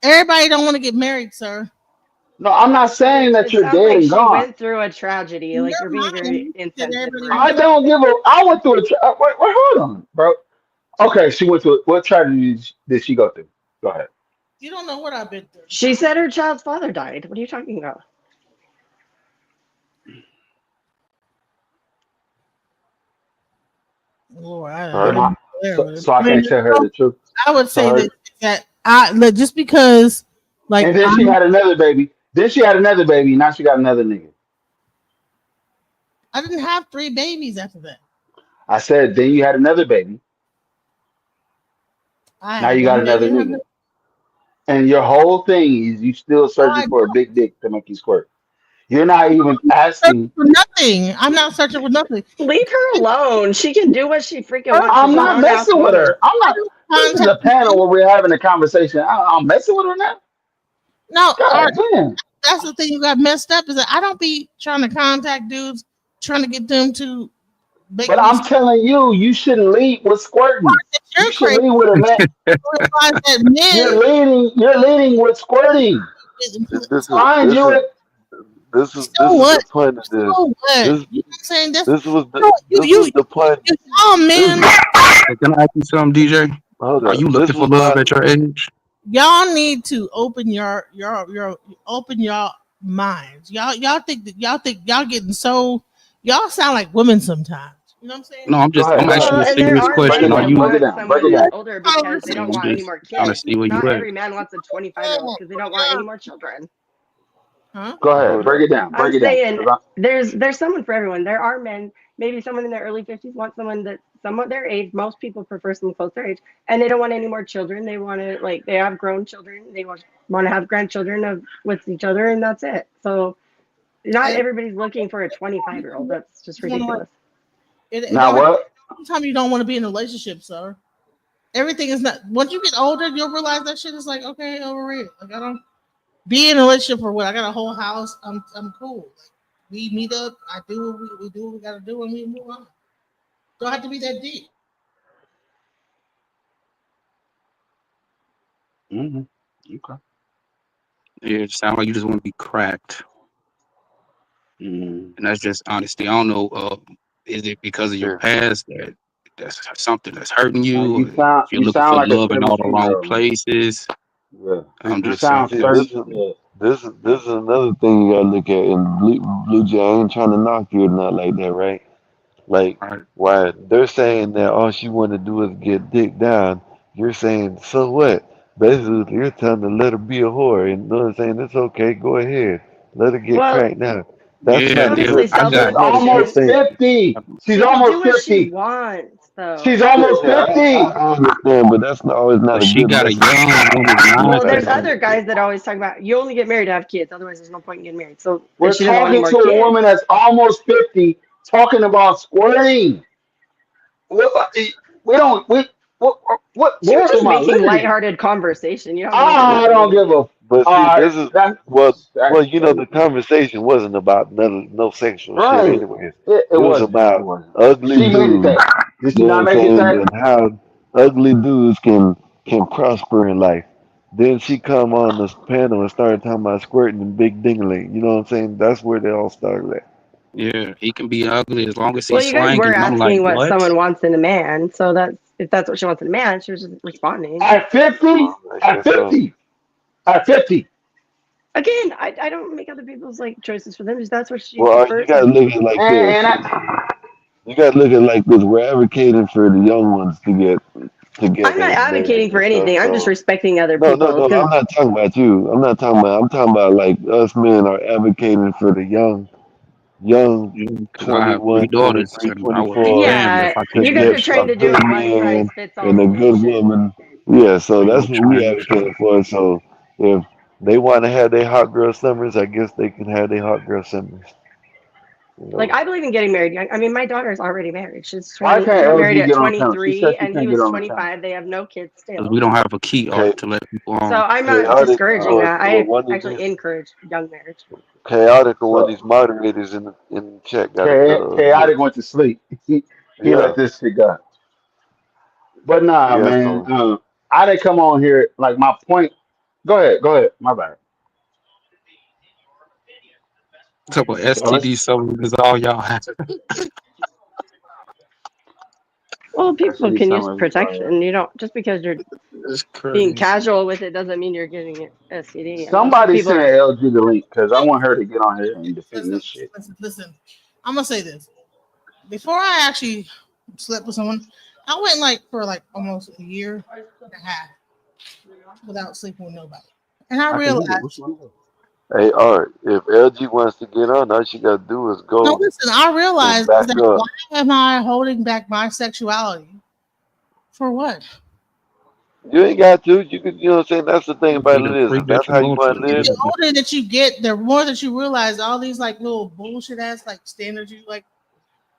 Everybody don't want to get married, sir. no, I'm not saying that It you're sounds dead like and she gone. went through a tragedy. In Like your you're being mind, very you said insensitive to everybody her. I wants. don't give a. I went through a. Wait, hold on, bro. Okay, she went through. What tragedy did she go through? Go ahead. You don't know what I've been through. She said her child's father died. What are you talking about? Lord, I And Pardon? don't I, know there so, with it. so I can't tell her the truth. I would So say her, that I look, just because like and then she had another baby. Then she had another baby. Now she got another nigga. I didn't have three babies after that. I said, then you had another baby. I Now had you got one another baby. nigga. And your whole thing is you still No, searching I for a don't. big dick to make you squirt. You're not even I'm not searching asking. for nothing. I'm not searching for nothing. Leave her alone. She can do what she freaking wants. First She's I'm a of all, not grown ass messing with woman. her. I'm I not. don't This is contact a panel men. where we're having a conversation. I'm messing with her now. No, God Art, damn. that's the thing you got messed up is that I don't be trying to contact dudes, trying to get them to make But me. I'm telling you, you shouldn't lead with squirting. You You're should crazy. lead with a man. You realize that men. You're leading with squirting. This is Find this you is a So this is what? the point of this. So what? This You know what I'm saying? That's this was the no, this was the point. y'all This men, Hey, can I ask you something, DJ? hold Are up. you This looking for was love my at your age? y'all need to open your open your minds. Y'all think y'all getting so y'all sound like women sometimes. You know what I'm saying? No, go ahead, I'm go asking ahead. you Well, a and there serious are Break it question. men Are that down, break you? it want down, break someone it that's down. older because they don't Conversation. I'm want any just more trying to kids. see where you Not at. every man wants a 25-year-old because they don't want any Huh? more children. Go ahead, hold up. break it down, I'm break it down. saying there's someone for everyone. There are men, maybe someone in their early 50s wants someone that's somewhat their age. Most people prefer someone close to their age, and they don't want any more children. They want to like they have grown children. They want to have grandchildren with each other, and that's it. So not And everybody's looking for a 25-year-old. That's just ridiculous. it Now don't have what? sometimes you don't want to be in a relationship, sir. Everything is not once you get older, you'll realize that shit is like okay, overrated. Like I don't be in a relationship for what I got a whole house. I'm cool. Like, we meet up, I do what we do what we gotta do and we move on. Don't have to be that deep. Hmm. Okay. Yeah, it sounds like you just want to be cracked, Hmm. and that's just honesty. I don't know. Is it because of your Yeah. past that's something that's hurting you? Or if you're You looking sound for like a love in all the 17 year wrong old man. places? Yeah. I'm You just saying. sound See, certain. Yeah. this is another thing you gotta look at. And Blue Jay, I ain't trying to knock you or not like that, right? Like, All right. why they're saying that all she want to do is get dick down. You're saying, so what? Basically, you're telling her let her be a whore. And you know what I'm saying? It's okay. Go ahead. Let her get Well, cracked down. That's Yeah, not a yeah. good. Obviously, I She's got selfish That's not a good almost reasons. thing. 50. She's She can do almost what she 50. wants, She's though. almost Yeah, 50. I understand, but that's not always not but a she good got a message. young woman's Well, there's mindset though. other guys that always talk about you only get married to have kids. Otherwise, there's no point in getting married. So if We're she doesn't want any talking more to a kids, woman that's almost 50 talking about squirting. What, we don't, we, what she was world just am I making living in? lighthearted conversation. You don't have to make it I into don't anything. give a, But see, alright, this is well, that's you know, the crazy. conversation wasn't about no sexual shit, Right. anyways. It It was wasn't. It about wasn't. ugly She made it dudes. that. Did she You know what not I'm make it saying? that? And how ugly dudes can prosper in life. Then she come on this panel and started talking about squirting and big dingling. You know what I'm saying? That's where they all started at. Yeah, he can be ugly as long as Well, he's you guys slanging. were And I'm like, asking what what? someone wants in a man, so that's if that's what she wants in a man, she was just responding. At 50? I At guess so. 50? At 50? Again, I don't make other people's like choices for them. Just that's what she Well, you prefers. gotta And look at it like this. And You gotta look at it like this. We're advocating for the young ones to get I'm not married advocating for and stuff. anything. I'm just So respecting other no, no, people no. because I'm not talking about you. I'm not talking about. I'm talking about like us men are advocating for the young Because I have 21, three daughters 23, and I would be 24 damned if yeah, I to can't you get guys with are a get trying a to shorty. do a good one size man fits all and a good solution. woman. Yeah, so Ain't that's no what we trying. advocating for. So if they want to have their hot girl summers, I guess they can have their hot girl summers. You Like know. I believe in getting married young. I mean, my daughter's already married. She's why 20. She can't got married LG at get on the panel? She said 23, she and he can't get was on the panel. 25. They have no kids Because still. we don't have a key art Okay, to let people So on. I'm not chaotic discouraging that. or I one of actually these encourage young marriage. chaotic or one of So these moderators in the chat got a hit. Chaotic went to sleep. He Yeah, let this shit go. But nah, yeah. man. So I didn't come on here like my point. Go ahead. Go ahead. My bad. A couple So let's. STD summaries is all y'all have. Well, people STD can use summaries is all right. protection. You don't just because you're It's being crazy. casual with it doesn't mean you're getting an STD. I mean, some Somebody people. send LG the link because I Hey, want her to get on here and defend listen, this shit. listen. I'm gonna say this. Before I actually slept with someone, I went like for like almost a year and a half without sleeping with nobody. And I I can hear it. Which realized, one is it? hey, Art, if LG wants to get on, all she got to do is no, go listen, I and realized is back that up. why am I holding back my sexuality? For what? You ain't got to. You could, you know what I'm saying? That's the thing It'd be about the it is, freak if that that's you how you want want to to. live, The older that you get, the more that you realize all these like little bullshit ass like standards you like.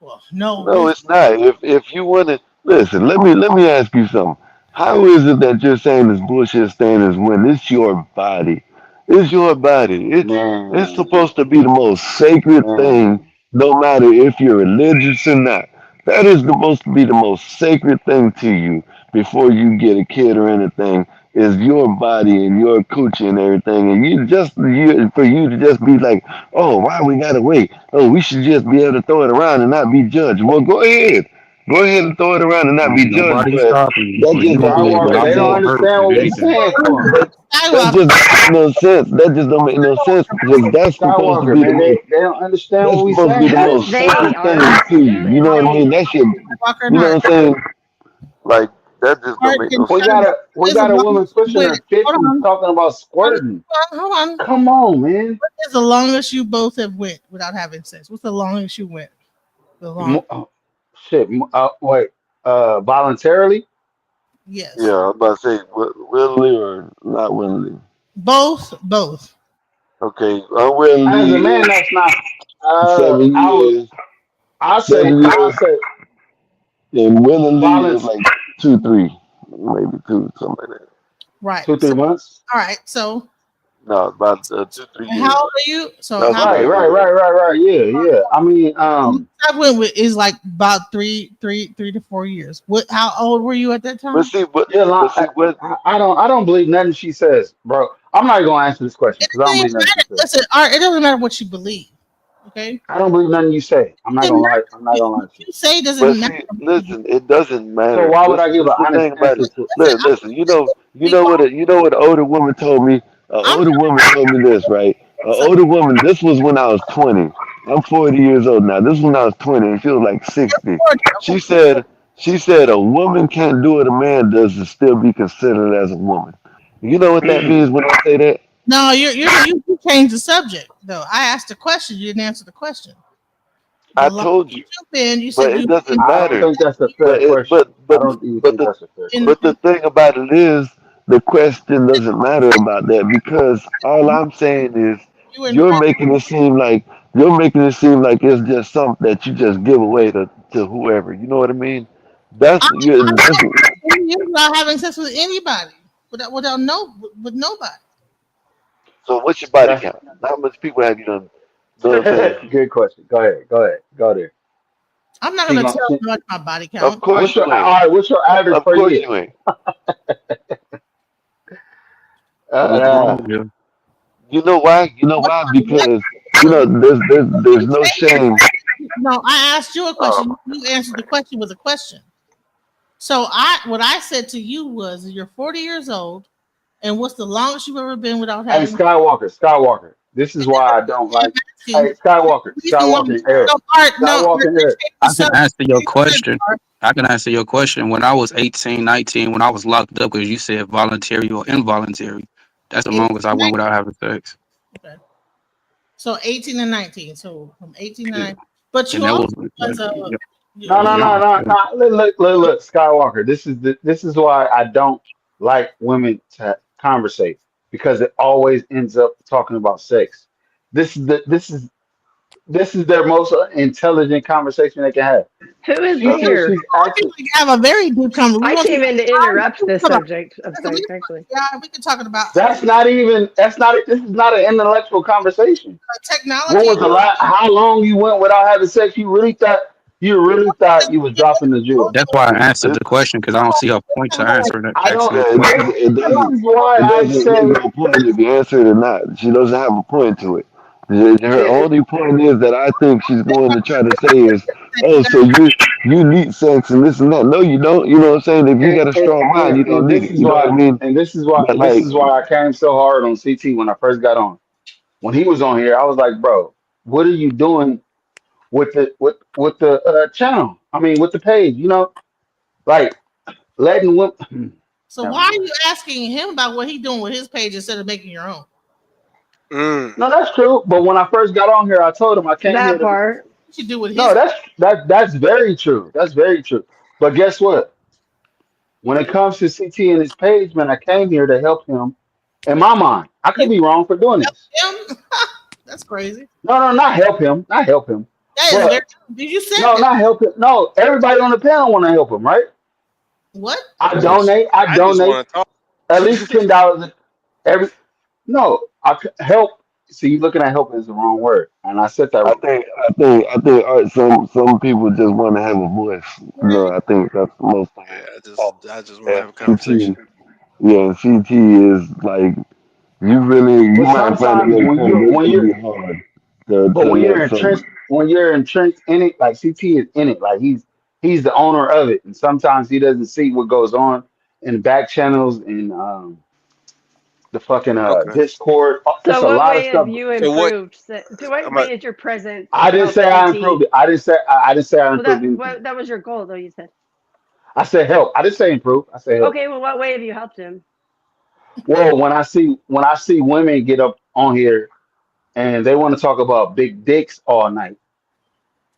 Well, no, no, this it's not. If you want to listen, let me ask you something. How is it that you're saying this bullshit standards when it's your body? It's your body. It's Man, supposed to be the most sacred thing, man, no matter if you're religious or not. That is supposed to be the most sacred thing to you before you get a kid or anything. Is your body and your coochie and everything, and for you to just be like, oh, why we gotta wait? Oh, we should just be able to throw it around and not be judged. Well, go ahead and throw it around and not be Ain't judged. nobody But stopping you, that but just you don't don't believe make that no Skywalker. I'm They don't more sense. hurtful understand than what we anything. saying to them. That Skywalker. just don't make no sense. That just don't make no sense because that's supposed to Skywalker, be the man. most. They don't understand That's what we supposed to be saying, the Who's man. most they, sacred Art? thing to you. Who's You know what I mean? they? That shit. Skywalker and You know Hart. what I'm saying? Like that just don't Hart make and no We sense. got Skywalker a we is the got a woman longest you pushing went. her 50s talking about squirting. Hold on. Come on, man. What is the longest you both have went without having sex? What's the longest you went? The long. Oh, shit. Wait. Voluntarily? Yes. Yeah, I'm about to say willingly or not willingly. Both. Okay, As a unwillingly man, is that's not. 7 years. I'll say. 7 years, and willingly is Volunteer. like 2, 3, maybe 2, something like that. Right. Two, So 3 months. all right. So No, about 2, 3 how years. old are you? So That's how what Right, I right, heard. right, right, right. Yeah, yeah. I mean, I went with is like about three to 4 years. What? How old were you at that But time? see, what? yeah. But see, what? I don't believe nothing she says, bro. I'm not gonna answer this question It because I don't doesn't believe even nothing she matter. says. Listen, all right, it doesn't matter what you believe. Okay. I don't believe nothing you say. I'm It not doesn't gonna matter. lie. I'm not gonna lie What to you. you say But doesn't matter. see, listen, it doesn't So matter. why would I Listen, give this an is the honest thing about answer it. to? Listen, Listen, you I'm know what? You know what? An older woman told me. An I'm older woman told me this, right? An so older woman. This was when I was 20. I'm 40 years old now. This was when I was 20 and she was like 60. She said, she said a woman can't do what a man does and still be considered as a woman. You know what that means when I say that? No, you changed the subject though. I asked a question. You didn't answer the question. I The long told you, you've been, you but said it you doesn't I don't matter. think that's a fair But it, question. I but don't even but think the that's a fair in question. but the thing about it is, the question doesn't matter about that because all I'm saying is you were in the you're past. making it seem like you're making it seem like it's just something that you just give away to whoever. You know what I mean? That's you. I've That's had years without having sex with anybody, without no with nobody. so. What's your body That's count? How much people have you done? Know what I'm saying? good question. Go ahead. Go ahead. Go there. I'm not She gonna gon' tell she, you what my body Of count. course what's you your ain't. all right? What's your average Of per course year? you ain't. What's Uh, wrong with you? you know why? You know What why? what Because what there's you no say? shame. No, I asked you a Oh, question. You answered the question with a question. So what I said to you was you're 40 years old, and what's the longest you've ever been without hey, having? Skywalker. This is why I don't I'm like. asking Hey, Skywalker. the reason why. Skywalker and Eric. No, Art, no, Art, Skywalker and let's Eric. change the I can subject. answer your Change the subject, question. Art. I can answer your question. When I was 18, 19, when I was locked up, because you said voluntary or involuntary, that's the 18 longest I and went 19. without having sex. Okay. So 18 and 19. So from 18 to Yeah. 19. But you And that also was was yeah, No, no, you yeah. no, no, no. Look, Skywalker. This is why I don't like women to conversate because it always ends up talking about sex. This is their most intelligent conversation they can have. Who is She That's said here? she's I feel asking. like have a very good conversation. We I want to came in to interrupt we this can talk about subject of we sex, actually. yeah, we can talk about That's not even. That's not. This is not an intellectual conversation. When technology. was the last? How long you went without having sex? You really thought. You really thought you was dropping the jewel. That's why I answered it. the question because I don't see a point to answering that, I asking don't. that Yeah, question. This is why it I doesn't make say. no point if you answer it or not. She doesn't have a point to it. Her It, only point is that I think she's going to try to say is, oh, so you need sex and this and that. No, you don't. You know what I'm saying? If you got a strong mind, you don't and need this it. is You know what I why. mean? And this is why. But This like, is why I came so hard on CT when I first got on. When he was on here, I was like, bro, what are you doing with the channel? I mean, with the page. You know, like letting women. So Never why are mind. you asking him about what he's doing with his page instead of making your own? Mm. No, that's true. But when I first got on here, I told him I came here That to. part. You should do with No, his that's very true. That's very true. But guess what? When it comes to CT and his page, man, I came here to help him. In my mind, I you could be wrong for doing this. him. That's crazy. No, no, not help him, not help him. That is very. But Did you said no, that? not help him. No, everybody on the panel want to help him, right? What? I Just, donate. I I just donate want to talk. at least $10 every. No, help. See, you looking at help is the wrong word, and I said that wrong. I think some people just want to have a voice. You know, I think that's most of Yeah, it. I just want to And have a conversation. CT, yeah, CT is like you But might find it sometimes at times it can be hard but to when you're let some. entrenched, in it, like CT is in it, like he's the owner of it, and sometimes he doesn't see what goes on in back channels and the fucking Okay. Discord. It's So, a what lot of way have stuff. you So what? improved? To what I'm a, way is your presence I didn't say helped I CT? improved it. I didn't say I Well, improved anything. that was your goal, though. You said. I said help. I didn't say improve. I said help. Okay, well, what way have you helped him? Well, when I see women get up on here and they want to talk about big dicks all night,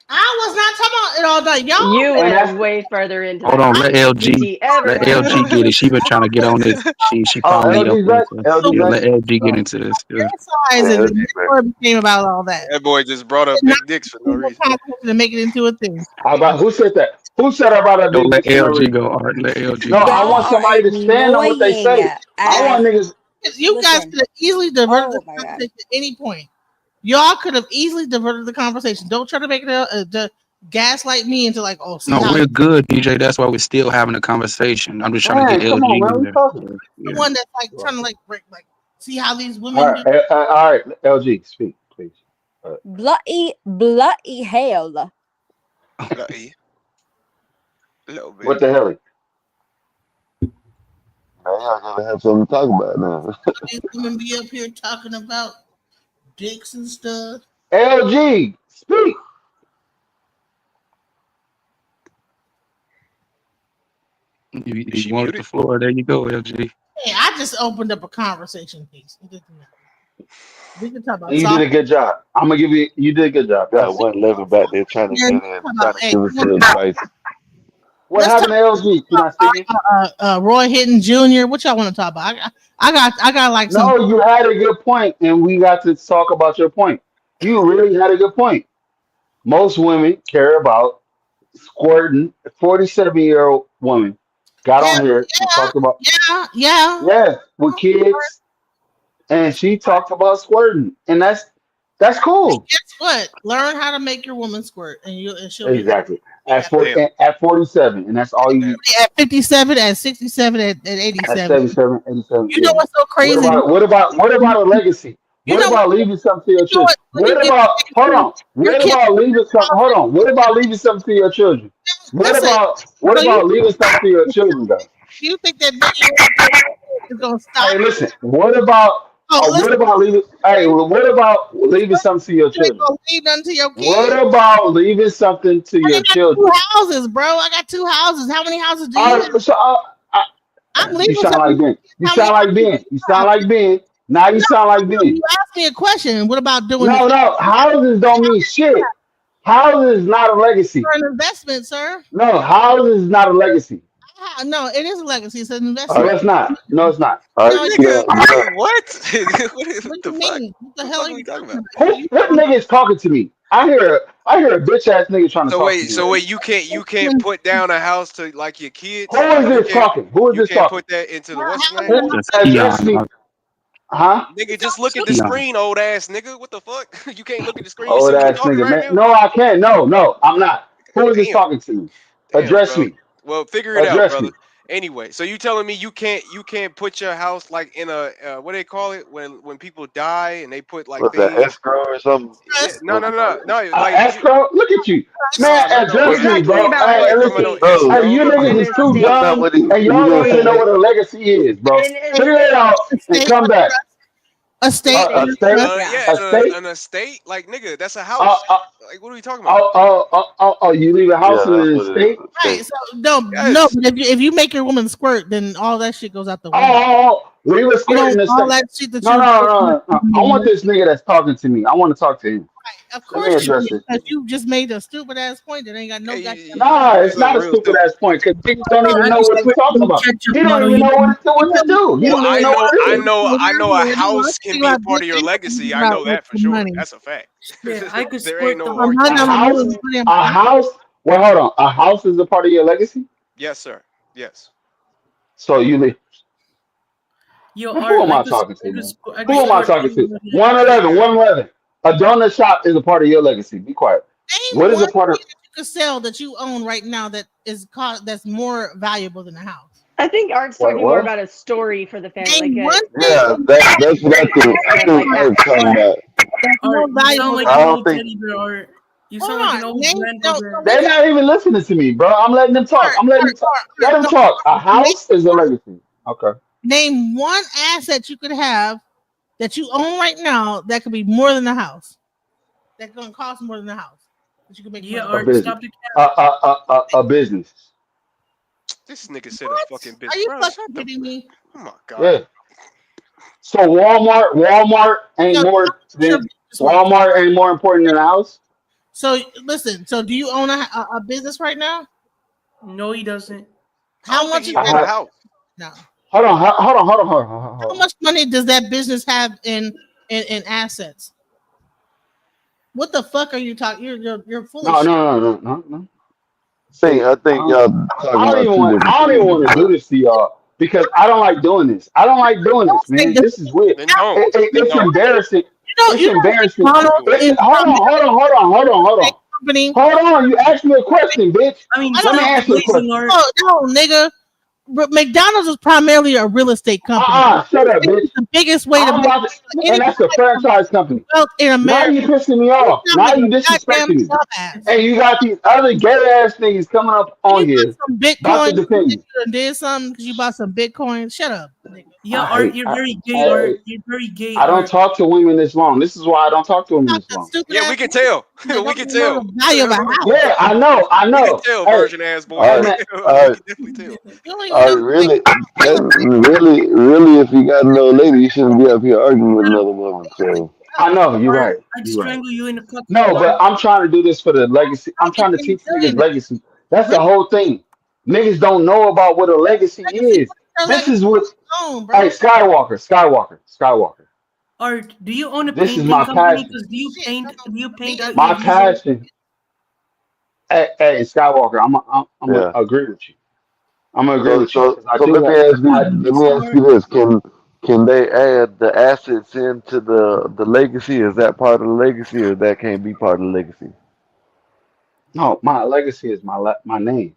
I was not talking about it all day. You Y'all, and went that's way further into Hold that on, than let CT LG, ever let could LG have. get it. She been trying to get on this. She oh finally up LG's here. back. So LG's yeah, back. let LG get Oh. into this. Yeah. size Yeah, and that's before it became about all that. that boy just brought up Not big dicks for no do the reason. conversation and make it into a thing. How about who said that? Who said about a Don't big let dick for no LG reason? go, Art. Let LG No, go. I Y'all want are somebody to stand on what they annoying. say. I As want niggas. You guys listen, could have easily diverted the oh my god. conversation at any point. Y'all could have easily diverted the conversation. Don't try to make it to gaslight me into like, oh, see No, how we're good, DJ. That's why we're still having a conversation. I'm just trying to get Man, come on, LG man. in We there. talking. Yeah. the Yeah. one that's like trying to like break like see how these All women right, do. all right. LG, speak, please. Bloody hell. Bloody, a little bit. What the hell? now y'all gotta have something to talk about now. These women be up here talking about dicks and stuff. LG, speak. If Is you she wanted the muted? floor, there you go, LG. Hey, I just opened up a conversation piece. It didn't matter. We can talk about And you did a good job. I'm gonna give you. You did a good job. Got Yes. 111 back there trying to Yeah, get we in, can talk trying about. to Hey, give us some advice. What let's talk happened to LG? She not speaking. Roy Hitton Jr. What y'all want to talk about? I got like some. No, you had a good point, and we got to talk about your point. You really had a good point. Most women care about squirting. A 47-year-old woman got Yeah, on here and yeah, talked about yeah. yeah with kids, and she talked about squirting, and that's cool. Guess what? Learn how to make your woman squirt, and she'll be happy. Exactly. Be happy. Damn. At 47, and that's all you Damn. need. At 57, at 67, at At 87. 77, 87, You know yeah. what's so crazy? What about a legacy? You What know about leaving something to your you know children? what you What get about hold on? your What kids. about leaving something? Hold on. What about leaving something to your children? Listen, What so about leaving something to your children though? you think that million is gonna stop? Hey, listen. What Listen, about leaving? Hey, what about leaving something to your you ain't children? gonna leave nothing to your What kids. about leaving something to I your got two children? houses, bro. I got two houses. How many houses do you All have? right, so I'm you leaving sound something. like Ben. You How many sound like houses do Ben. You you sound have? like Ben. Now you No, sound like no, Ben. you asked me a question. What about doing this? No, no, houses don't mean shit. Houses is not a legacy. For an investment, sir. No, houses is not a legacy. No, it is a legacy. It's an All No, investment. right, it's not. No, it's not. all right, No, you Nigga, know, you know, nigga, what? what What do the you fuck? mean? What the What the hell fuck are are we you talking talking about? about? What nigga is talking to me? I hear a bitch ass nigga trying to talk to me So right wait, now. you can't put down a house to like your Who kids? is Like this talking? Who is you this can't talking? put that into the what's the How name? Who That's address Keon. me? Huh? Nigga, just look at the Keon. screen, old ass nigga. What the fuck? You can't look at the screen. You see Old me ass talking nigga, right man. now? No, I can't. No, no, I'm not. Who is this Damn, talking to me? damn, Address bro. me. Well, figure it out, Address brother. me. Anyway, so you telling me you can't put your house like in a what do they call it when people die and they put like what's that, things? escrow or something? Yeah, Yes, no, What no, you call no, it? no. Like you, Escrow? Look at you. Man, no. address He's me, asking bro. about Hey, Nobody talking about listen. no No, Hey, you escrow. niggas an is too that's estate. not young what and he y'all gonna don't even know say. what a legacy is, bro. An Figure it estate. out and estate, come back. estate, A Estate. state, Yeah. a state. An estate, like nigga, that's a Uh, house. uh, Like what are we talking about? you leave a house Yeah, in that's an what it is. estate? Right. Say, So no, Yes. but if you make your woman squirt, then all that shit goes out the window. Leave a You squirt don't in the all estate. that shit that No, you're no, doing. no, no. I want this nigga that's talking to me. I want to talk to him. Of Let me course you address did, this because nigga. you just made a stupid ass point that ain't got no Hey, goddamn. Nah, you it's said something not a real stupid stupid. ass point because niggas don't No, even I know just what said he's talking you about. ketchup He don't bottle. even You know didn't. what to do. He Well, don't even know what it is. I know a house can be a About part of your legacy. I know that for sure. money. That's a fact. Yeah, I could There ain't squirt no the I'm whole not A arguing gonna that. house, money. a house. Well, hold on. A house is a part of your legacy. Yes, sir. Yes. So you live. Yo, Man, who Art, am I talking to, man? I could Who am I squirt talking to? anybody I want. 111, 111. A donut shop is a part of your legacy. Be quiet. Name What is one a part thing of? that you could sell that you own right now that is that's more valuable than a house. I think Art's Wait, talking more what? about a story for the family, like Name a one thing yeah, that's what inheritance I stuff think like that. Eric's talking Art, about. that's more Art, you sound valuable like than. I an don't old think teddy bear, Art. You Hold sound like on, an old name so grandmother. They're listen. not even listening to me, bro. I'm letting them talk. I'm letting them talk. Let them No, talk. A name, house is a legacy. Okay. name one asset you could have that you own right now that could be more than a house. That's gonna cost more than a house that you can make Yeah, money A off. Art, business. stop the A cap. a a business. This nigga said a What? fucking Are business, you bro. fucking Shut the. kidding me? Oh my god. Yeah. So Walmart ain't So more you're a than business right now. Walmart ain't more important than a house. So listen. So do you own a business right now? No, he doesn't. I How don't think much he is I that own a have. house. now? Hold on. Hold How on. much money does that business have in assets? What the fuck are you talking? You're full of No, shit. no, no, no, no, no. think See, I think y'all talking about two different I don't even things, want to bro. do this to y'all because I don't like doing this. I don't like doing Don't this, say man. this. This is weird. Then don't. Then It's don't. embarrassing. It's You know embarrassing. Don't McDonald's do it. is Hold a on. company. Hold on. You asked me a question, bitch. I mean, I don't Let me stop answer the blazing, question. Art. no, nigga. But McDonald's is primarily a real estate company. Shut up, bitch. It's the biggest way to I'm make about to, any and that's a kind franchise company. of wealth in Now America. you pissing me You off. sound Now like you a goddamn disrespecting me. dumbass. And you got these other gay ass niggas coming up You on bought here some about Bitcoin. to You defend think me. you done did something because you bought some Bitcoin. Shut up, nigga. Yeah, I Art, hate. you're very gay, I Art. You're very gay, I don't Art. talk to women this long. This is why I don't talk to women Not this that long. stupid Yeah, we ass can nigga tell. that We don't can even know tell. the value of a house. Yeah, I know. I We can know. tell, Hey, virgin ass boy. All hey, right, man. all We right, can definitely tell. You don't even all know right. like Really, real estate. really, if you got no lady, you shouldn't be up here arguing with another woman. So I know. You're Art, right. I'd You're right. strangle you in the cuckold, No, but Art. I'm trying to do this for the legacy. I'm He trying to became teach a niggas billionaire. legacy. That's the What whole thing. Niggas don't know about what a legacy legacy? is. What's your This legacy is what. on, Hey, bro? Skywalker. Art, do you own a This is painting my company? passion. Because do you Shit, paint? come on. Do you Me paint and out your My visa? passion. Hey, Skywalker. I'm gonna yeah. agree with you. I'm gonna agree So with you so because I so do let me have. ask you. I Let me ask you this: can they add the assets into the legacy? Is that part of the legacy, or that can't be part of the legacy? no. My legacy is my name.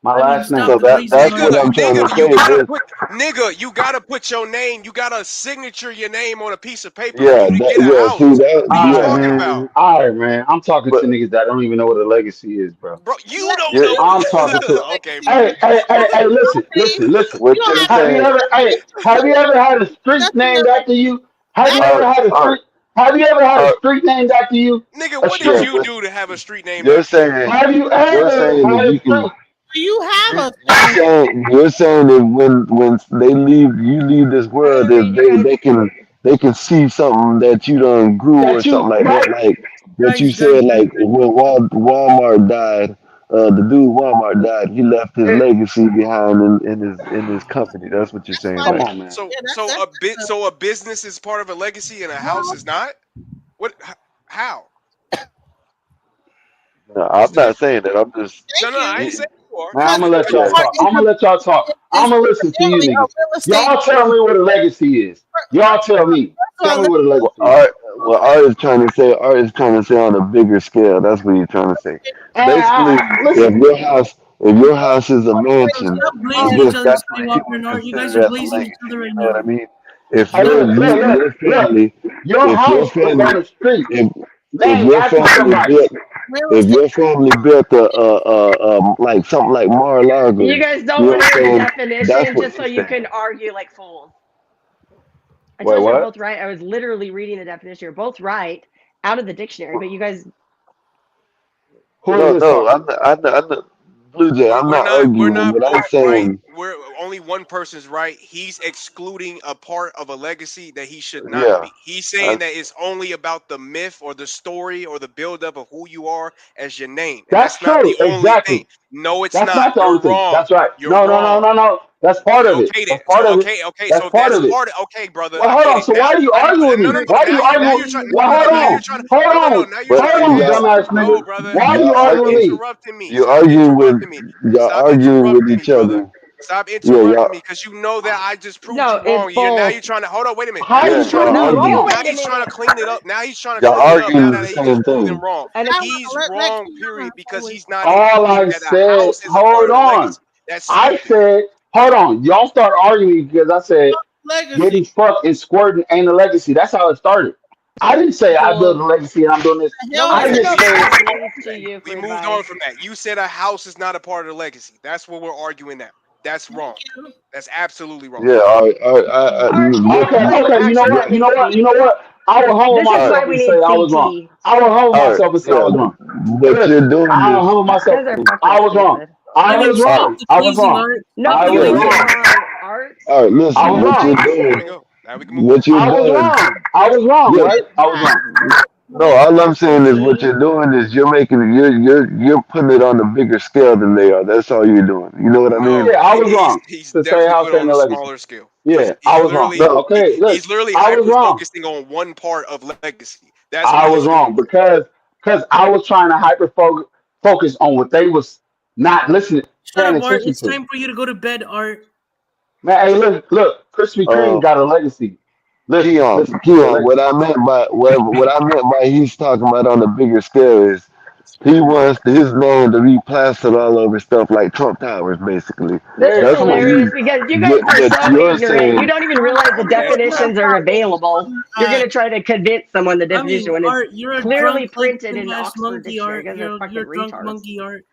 My I mean, last stop name. So the that's crazy, Nigga, what Art. I'm trying nigga, to you say. gotta This, put nigga, you gotta put your name, you gotta signature your name on a piece of paper for yeah, you to that, get a yeah. See house. that, What are you yeah. talking about? All right, man. I'm talking But to niggas that don't even know what a legacy is, bro. Bro, you let don't yeah, I'm you talking know. to. know Okay, legacy, bro. bro. Hey, listen, Okay, what you don't you're have Have you saying. ever, hey, have you ever had a street nothing named to after you? Have you back. All ever right, had a all right, street? Have you ever had a all right. street named after you? Nigga, A what did Yeah, street. you but do to have a street named you're after you? saying Have you you're ever saying had that a you can. street? You have a street You're name. saying that when they leave, you leave this I'm world, gonna that read you guys. they can see something that you done grew or That something you like that. right? Like you Guys, said, guys. like when Walmart died, the dude Walmart died, he left his Eh, legacy behind in his company. That's what you're That's saying, why Come we right? on, man. So yeah, so a bit that's so a business is part of a legacy and a house well is not? What how? No, What's I'm the not difference? saying that. I'm just No, thank no, I you. ain't you, saying you are. Man, I'm Because gonna let y'all I Walmart talk. I'm gonna let y'all talk. I'm is gonna listen to you primarily a niggas. real estate. Y'all tell me what a legacy is. Y'all tell me. First of Tell all, me let what a well, legacy is. Art is trying to say on a bigger scale. That's what he's trying to say. And Basically, listen. if your house is a mansion, Stop I glazing each guess other, that's what he Skywalker would and Art. You guys are consider as a glazing each legacy. other right You know what I now. mean? If Hey, your you your look. family, Your if your house is family, on the street, if named your after family somebody. built real if estate. your family built like something like You Mar-a-Lago, guys you don't know want what to I'm hear the saying? That's definition what just so he's you saying. can argue like fools. I Wait, told you you're what? both right. I was literally reading the definition. You're both right out of the dictionary, but you guys, Who is No, this no, talking? I'm not Blue Jay. I'm not We're arguing. not What I'm both right. saying, We're only one person's right. He's excluding a part of a legacy that he should not yeah, be. He's I, saying that it's only about the myth or the story or the buildup of who you are as your name. And That's that's not true. the only thing. Exactly. No, it's That's not. not the only You're thing. wrong. That's right. You're No. wrong. No. That's part of it. Okay then. That's So part of it. okay. That's So part that's of it. part of okay, brother. Well, I hold get on. it. So Now why are you I arguing with no me? no no. Why are you Now arguing? you're trying Well, no no. hold Now you're on. trying Hold no no no. on. Now you're but trying to Hold see, on, add dumbass no, nigga. brother. Why are you y'all Stop arguing with arguing, me? interrupting me. you're Stop arguing with, interrupting me. y'all Stop arguing with interrupting me, each brother. other. Stop Yeah, interrupting y'all, me because you know that I just proved no, you it's wrong. You now both. you're trying to hold on. Wait a minute. How Now you he's yeah, trying to prove y'all me No, clean. you arguing, wrong? Now wait a he's trying to minute. clean it up. Now he's trying to y'all clean it up. Now arguing that the he just same proved him thing. wrong. And He's let wrong. you Period. Because always he's not All including I that a said, house is a part hold of the on. legacy. That's I stupid. said, hold on. Y'all start arguing because I said legacy. getting fucked and squirting ain't a legacy. That's how it started. I didn't say I built a Fools. legacy and I'm doing this. The No hell one's I is gonna it? just go said, past listening to you We for moved on advice. from that. You said a house is not a part of the legacy. That's what we're arguing now. That's wrong. Thank you. That's absolutely wrong. Yeah, Art, can you okay, like okay. You know actually what? let You me know what? speak? You know what? I will humble This is all right, why myself we and say need I was wrong. CT. I will humble all right, myself and say I yeah. was wrong. What you're Listen, doing I'll is, humble You myself. guys are I fucking was wrong. stupid. I Okay, was all stop right, wrong. the I was glazing, wrong. Art. Stop No, I the you was were glazing. wrong. wrong, Art. all right. I Listen, was what you're wrong. There we doing, go. Now we can move on. what you're I was doing, wrong. I was wrong, yeah. right? I was Right. wrong. No, This is all why I'm saying is what CT. you're doing is you're putting it on a bigger scale than they are. That's all you're doing. You know what I mean? No, Yeah, I was wrong he's to say definitely house put it ain't on no a legacy. smaller scale. Yeah, I was wrong. No, Okay, look, He's literally I was hyper wrong. focusing on one part of legacy. That's what I he's was doing wrong right because I was trying to focus on what they was not listening, Shut paying up, Art. attention It's to. time for you to go to bed, Art. Man, hey, look, Krispy Kreme uh, got a legacy. Listen, the Keon. legacy. What I meant by he's talking about on a bigger scale is He wants his name to be plastered all over stuff like Trump Towers, basically. This is Man, That's come what on. hilarious he. because you guys are But so you're ignorant. You saying, don't even realize the That's definitions are available. You're Uh, gonna try to convince someone the I mean, definition when it's Art, you're a clearly drunk like printed in the ass Oxford monkey, Dictionary. Art. You guys are You're fucking drunk retards. monkey, Art.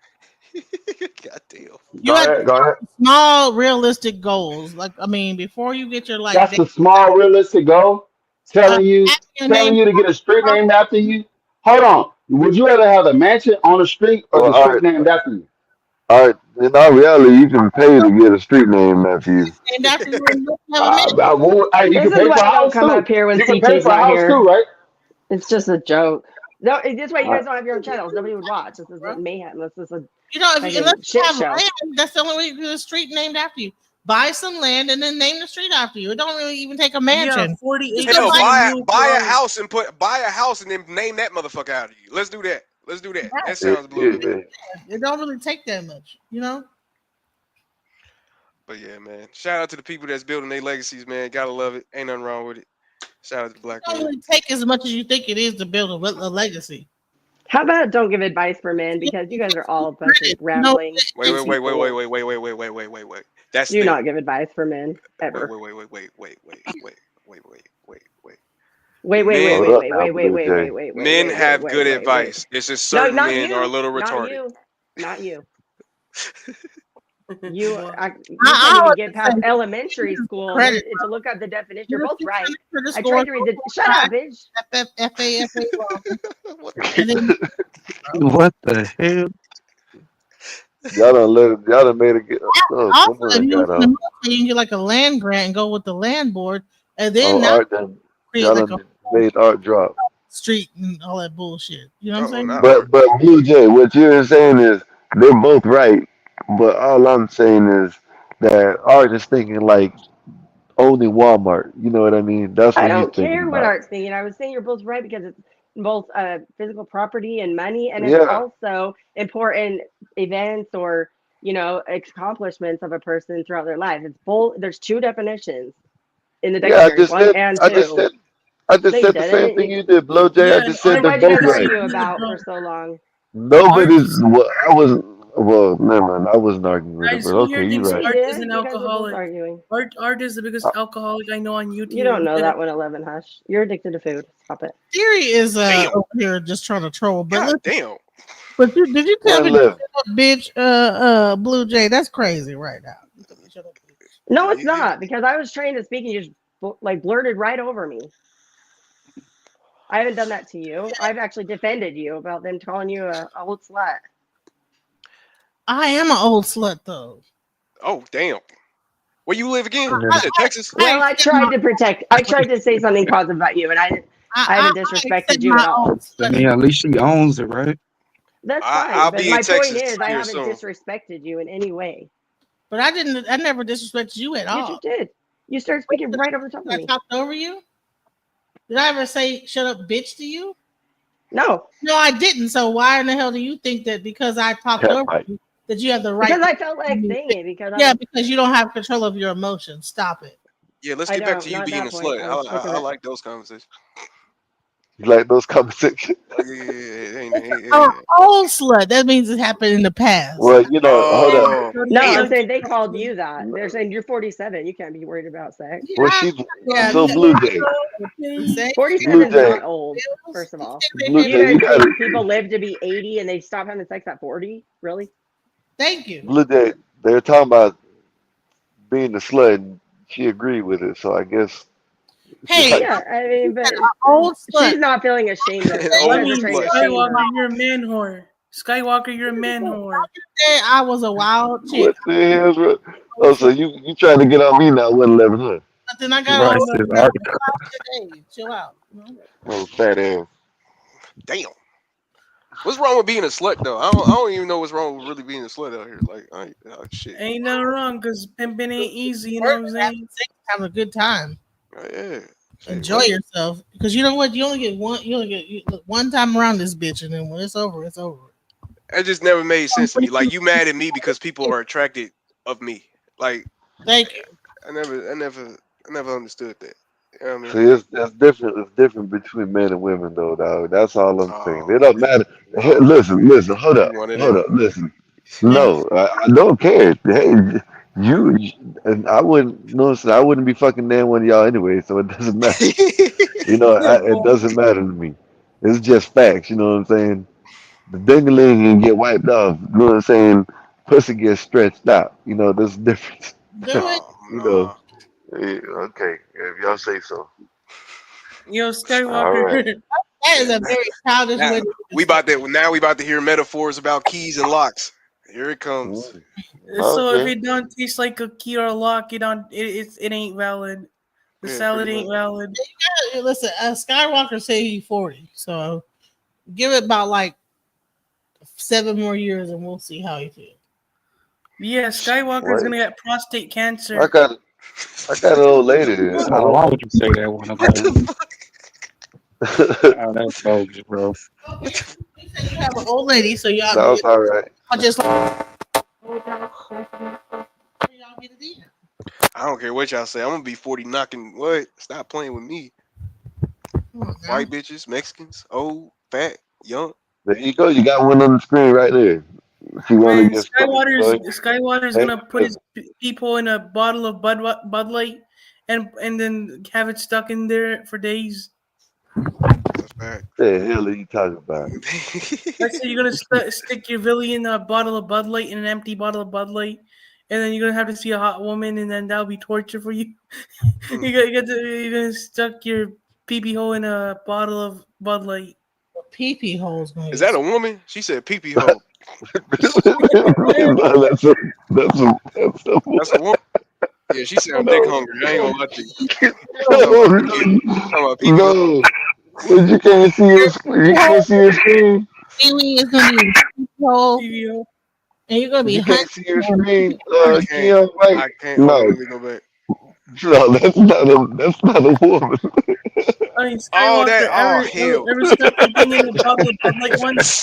God damn. you Go have ahead. Go ahead. small, realistic goals. Like, I mean, before you get your like, That's the small, realistic goal. having your Telling name. you to get a street named after you. Hold on. Would you rather have a mansion on the street or well, the street named after you? in all reality, you can pay to get a street name after you. Named after you, and you have a man. Hey, you This can is pay why for a I don't house come too. up here when You can pay CT's for a not house too, here. right? It's just a joke. No, this way you All right. guys don't have your own channels. Nobody would watch. This is a mayhem. This is a You know, if you, unless fucking you shit have show. land, that's the only way you can get a street named after you. Buy some land and then name the street after you. It don't really even take a Yeah, mansion. 40 Just acres go Hell, buy and a buy mule a, for buy a Art. house and buy a house and then name that motherfucker out of you. Let's do that. Let's do that. That that. Yeah, sounds yeah, believable. man. It don't really take that much, you know. But yeah, man. Shout out to the people that's building their legacies, man. Gotta love it. Ain't nothing wrong with it. Shout out to the It black don't men. really take as much as you think it is to build a legacy. How about don't give advice for men because you guys are all a bunch of rambling Wait, goofy fools. wait. That's Do them. not give advice for men ever. Men Hold up now, Blue Jay. men have good Wait. advice. It's just No, certain not men are a you. little Not retarded. you. Not you. Boy. You I can't even always get say past elementary school credit. to look up the definition. You're You're both right. credit I score. tried to read the. Shut up, bitch. FAFA, What and then What the hell? Y'all done made it get. Oh, also if someone you in got the off. military, you can get like a land grant and go with the land board, and then Oh, now Art done. create Y'all like a done made Art drop. street and all that bullshit. You know what I'm Uh-oh, saying? not art. But Blue Jay, what you're saying is they're both right. But all I'm saying is that Art is thinking like only Walmart. You know what I mean? That's I what he's don't thinking care what about. Art's thinking. I was saying you're both right because it's both physical property and money, and it's Yeah, also important events or accomplishments of a person throughout their life. It's both. There's two definitions in the yeah. dictionary, one and I just two. said, I No, just you said the same didn't. thing you did, Blue Jay. I Yeah, and just said Art Then they're why'd you both guys is right. argue being a about for drunk. so long? Art Nobody's. is Well, I was. Well, never mind. I wasn't arguing with it, Guys, but who okay, here you're thinks Yeah, right. you Art is did. an You guys were both alcoholic? arguing. Art is the biggest Uh, alcoholic I know on You YouTube. don't know Look at that it. 111, Hush. You're addicted to food. Stop it. Theory is Damn. over here just trying to troll. But God listen, damn. but did you tell me to 111. shut up, bitch? Blue Jay, that's crazy right now. You tell me to shut up, bitch. No, it's Yeah. not because I was trained to speak and you just blurted right over me. I haven't done that to you. I've actually defended you about them calling you a old slut. I am an old slut though. Oh, damn. Where you live again? And You then said Texas? Well, I accept my, tried to protect. I tried to say something positive about you, and I haven't I disrespected accept you my at all. old I slut. mean, at least she owns it, right? That's I'll fine. But be in my point Texas is, I here haven't soon. disrespected you in any way. But I didn't. I never disrespected you at Yes, you all. did. You started speaking right over the top of I me. talked over you. Did I ever say "shut up, bitch" to you? No, No, I didn't. So why in the hell do you think that because I talked cat over fight. you that you have the right? because I felt like saying it because Yeah, because you don't have control of your emotions. Stop it. Yeah, let's I get back to don't. you Not at being a that point. slut. I was sick of I it. like those conversations. You like those conversations? Oh, old slut. That means it happened in the past. Well, hold up. Oh, No, damn. I'm saying they called you that. They're saying you're 47. You can't be worried about sex. Well, Yeah, she. yeah. So Blue Jay, Say, 47 Blue is Jay, not old, first of all. Blue You Jay, you guys got think it. people live to be 80 and they stop having sex at 40? Really? Thank you. Blue Jay. They're talking about being a slut, and she agreed with it. So I guess she Hey, like. Yeah, I mean, but old slut. she's not feeling ashamed of it. You I Old guys are mean, trying to slut. shame her. Skywalker, you're a man whore. Skywalker, you're a man whore. Say I was a wild chick. What the hell's wrong? Oh, so you trying to get on me now? 111, huh? But then I got Right, all No, says no, Art. today. Chill out. You know? Oh, fat ass. Damn. What's wrong with being a slut though? I don't even know what's wrong with really being a slut out here. Like, shit. ain't nothing wrong because pimping ain't easy. You know Work, what I'm having saying? sex, have a good time. Yeah. Shit, Enjoy what? yourself. Because you know what? You only get one. You only get look, one time around this bitch, and then when it's over, it's over. That just never made sense to me. Like, you mad at me because people are attracted of me. Like, Thank you. I never understood that. I mean, See, it's different. It's different between men and women, though, dog. That's all I'm saying. oh It don't matter. Hey, no, listen. you one of Hold them. up. Listen. No, I don't care. Hey, you and I wouldn't. No, I wouldn't be fucking damn one of y'all anyway, so it doesn't matter. You know, it doesn't matter to me. It's just facts. You know what I'm saying? The dingling can get wiped off. You know what I'm saying? Pussy gets stretched out. You know, there's a difference. Do it. Oh You know. no. Okay, if y'all say so. Yo, All Skywalker. right. That is a very childish Now way to do we stuff. about to now we about to hear metaphors about keys and locks. Here it comes. Mm, So if okay. it don't taste like a key or a lock, it ain't valid. The Yeah, pretty salad much. ain't valid. Hey, listen, Skywalker say he's 40, so give it about like 7 more years, and we'll see how he feels. Yeah, Skywalker's Wait. gonna get prostate I cancer. got I got an old lady. So I why don't. would you say that one What about the him? fuck? Oh, that's bogus, bro. What the You said you have an old lady, so No, it's all right. y'all just like y'all get it in. I don't care what y'all say. I'm gonna be 40 knocking what? Stop playing with me. Come on now. White bitches, Mexicans, old, fat, young. There you go. You got one on the screen right there. If you want to Man, get started, go ahead. Skywalker's Hang gonna up put his people in a bottle of Bud Light, and then have it stuck in there for days. That's fact. the hell are you talking about? I said you're gonna stick your Villy in a bottle of Bud Light, in an empty bottle of Bud Light, and then you're gonna have to see a hot woman, and then that'll be torture for you. You're gonna stuck your pee hole in a bottle of Bud Light. Pee holes gonna Is get that a woman? She said pee pee hole. No, that's a That's a woman. Yeah, she sound dick no, hungry. I ain't gonna lie to you. Talking no, about no, pee pee. Talking about pee pee hole. no. Well, you can't see your screen. You can't see your screen. feeling is gonna be a pee hole, Pee hole. and you're gonna be You hunting can't see your on screen, I can't. Keon, right? I can't. Hold on. No, Let me go back. no, that's not a woman. I mean, Oh, that. Skywalker, Oh, hell. ever stuck your thing in a bottle of Bud Light once?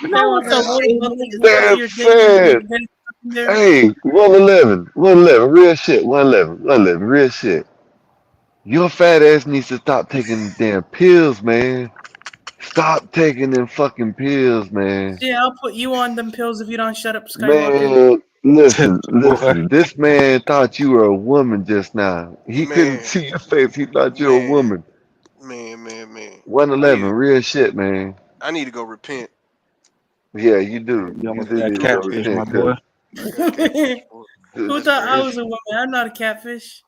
You know what's Skywalker, so a bottle of crazy? Bud Light stuck to your That's thing, and sad. you get it stuck in there. Hey, 111, 111, real shit, 111, 111, real shit. Your fat ass needs to stop taking damn pills, man. Stop taking them fucking pills, man. Yeah, I'll put you on them pills if you don't shut up, Skywalker. Man, listen, Boy, listen. This man thought you were a woman just now. He couldn't Man, see your face. He thought you were a man, woman. man. I 111, need. real shit, man. I need to go repent. Yeah, you do. you You almost do I need got to need to go go catfish, repent. my repent, boy. cause I got catfish. Boy. Who That's thought I crazy. was a woman? I'm not a catfish.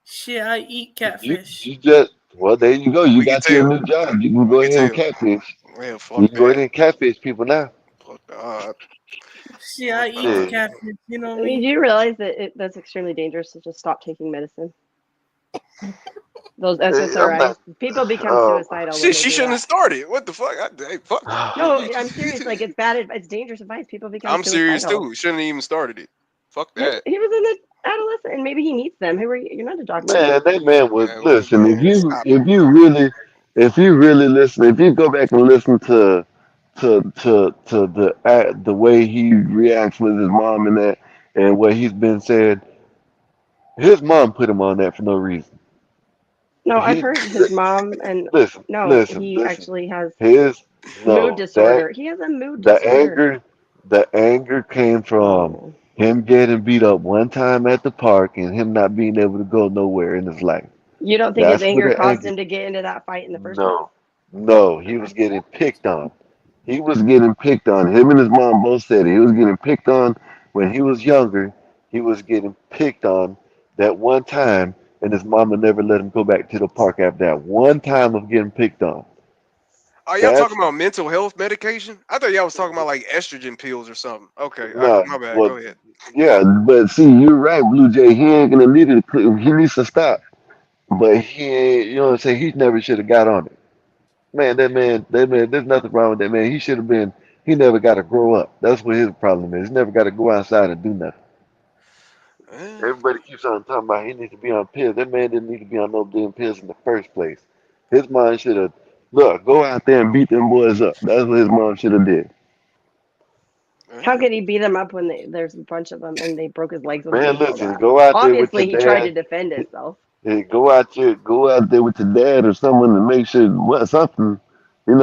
Shit, I eat catfish. you just well, there you go. You We can got you a tell. new job. You can We go can ahead and tell. catfish. Well, You fuck can go ahead that. and catfish people now. Fuck that. Shit, I eat the Yeah. catfish. You know I mean, me. do you realize that that's extremely dangerous to just stop taking medicine? Those Hey, I'm SSRIs. not. People become Um, suicidal when Shit, they she do shouldn't have that. started. What the fuck? Hey, fuck. No, I'm serious. Like it's bad. It's dangerous advice. People become I'm serious suicidal. too. Shouldn't have even started it. Fuck He that. was in the adolescent, and maybe he needs them. Who are you? You're not a doctor. man, that man was Yeah, well, listen. man, stop. If you really listen, if you go back and listen to the way he reacts with his mom and that, and what he's been saying, his mom put him on that for no reason. No, I've He heard his mom, and listen, no, listen, he listen. actually has His mood no that disorder. He has a mood the disorder. anger the anger came from Oh, him getting beat up one time at the park and him not being able to go nowhere in his life. you don't think his That's where anger the caused anger. him to get into that fight in the first place? No, no, he was getting picked on. He was getting picked on. Him and his mom both said it. He was getting picked on when he was younger. He was getting picked on that one time, and his mama never let him go back to the park after that one time of getting picked on. Are y'all talking That's about mental health medication? I thought y'all was talking about like estrogen pills or something. Okay, not my bad. Go well, ahead. yeah, but see, you're right, Blue Jay. He ain't gonna need it. He needs to stop. But he ain't, you know what I'm saying? He never should have got on it. Man, that man, there's nothing wrong with that man. He should have been, he never got to grow up. That's what his problem is. He never got to go outside and do nothing. Eh, Everybody keeps on talking about he needs to be on pills. That man didn't need to be on no damn pills in the first place. His mom should have, look, go out there and beat them boys up. That's what his mom should have did. How could he beat them up when there's a bunch of them and they broke his legs when Man, he fell listen, down? go out there with your Obviously, he tried to dad. defend himself. Hey, go out there with your dad or someone to make sure what something, he A